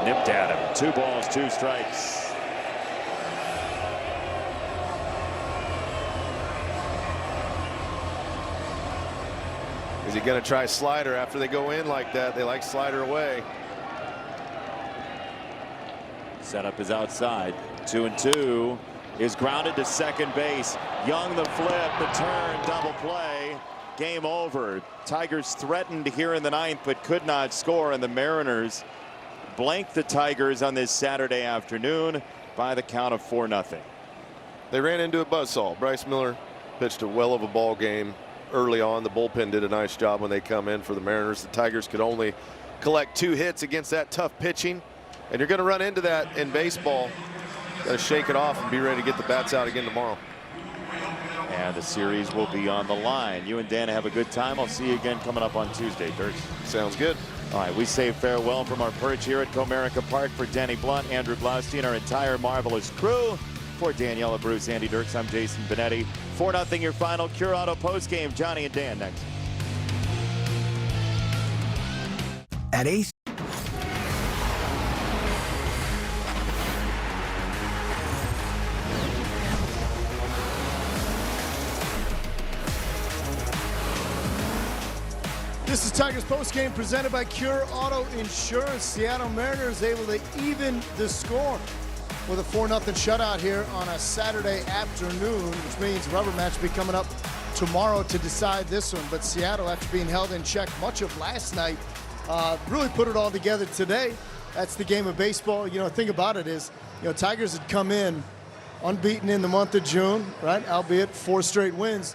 Nipped at him. 2 balls, 2 strikes. Is he going to try slider after they go in like that? They like slider away. Setup is outside. 2-2 is grounded to second base. Young the flip, the turn, double play. Game over. Tigers threatened here in the 9th but could not score, and the Mariners blanked the Tigers on this Saturday afternoon by the count of 4-0. They ran into a buzzsaw. Bryce Miller pitched a well of a ball game early on. The bullpen did a nice job when they come in for the Mariners. The Tigers could only collect 2 hits against that tough pitching. And you're going to run into that in baseball. Got to shake it off and be ready to get the bats out again tomorrow. And the series will be on the line. You and Dan have a good time. I'll see you again coming up on Tuesday, Dirk. Sounds good. All right, we say farewell from our perch here at Comerica Park. For Danny Blunt, Andrew Blaustein, our entire marvelous crew. For Daniela Bruce, Andy Dirks, I'm Jason Benetti. 4-0 your final Cure Auto postgame. Johnny and Dan next. At Ace. This is Tigers postgame presented by Cure Auto Insurance. Seattle Mariners able to even the score with a 4-0 shutout here on a Saturday afternoon, which means rubber match will be coming up tomorrow to decide this one. But Seattle, after being held in check much of last night, really put it all together today. That's the game of baseball. You know, the thing about it is, you know, Tigers had come in unbeaten in the month of June, right? Albeit 4 straight wins,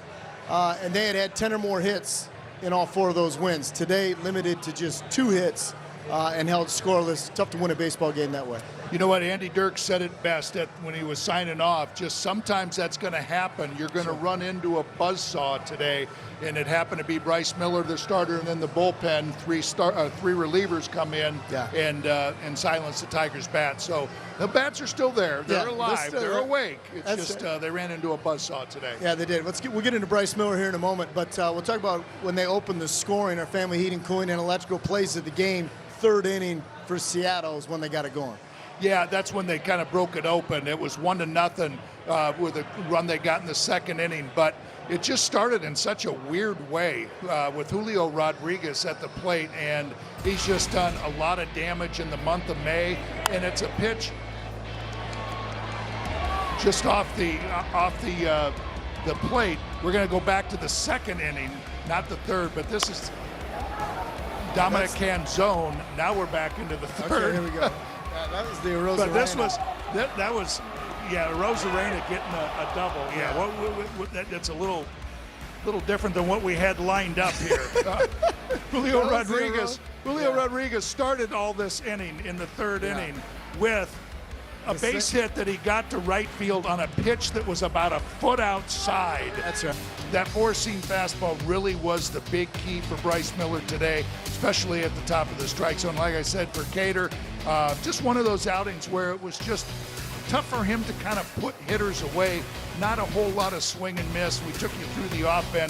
and they had 10 or more hits in all 4 of those wins. Today, limited to just 2 hits and held scoreless. Tough to win a baseball game that way. You know what, Andy Dirks said it best when he was signing off. Just sometimes that's going to happen. You're going to run into a buzzsaw today, and it happened to be Bryce Miller, the starter, and then the bullpen. 3 relievers come in and silence the Tigers' bats. So the bats are still there. They're alive. They're awake. It's just they ran into a buzzsaw today. Yeah, they did. We'll get into Bryce Miller here in a moment, but we'll talk about when they opened the scoring. Our family heating, cooling, and electrical plays of the game. 3rd inning for Seattle is when they got it going. Yeah, that's when they kind of broke it open. It was 1-0 with a run they got in the 2nd inning, but it just started in such a weird way with Julio Rodriguez at the plate, and he's just done a lot of damage in the month of May, and it's a pitch just off the plate. We're going to go back to the 2nd inning, not the 3rd, but this is Dominic Canzone. Now we're back into the 3rd. Okay, here we go. That was the Rosarena. But this was that was Rosarena getting a double. Yeah, that's a little A little different than what we had lined up here. Julio Rodriguez started all this inning in the third inning with a base hit that he got to right field on a pitch that was about a foot outside. That's right. That four-seam fastball really was the big key for Bryce Miller today, especially at the top of the strike zone. Like I said, for Cater, just one of those outings where it was just tough for him to kind of put hitters away. Not a whole lot of swing and miss. We took you through the offense.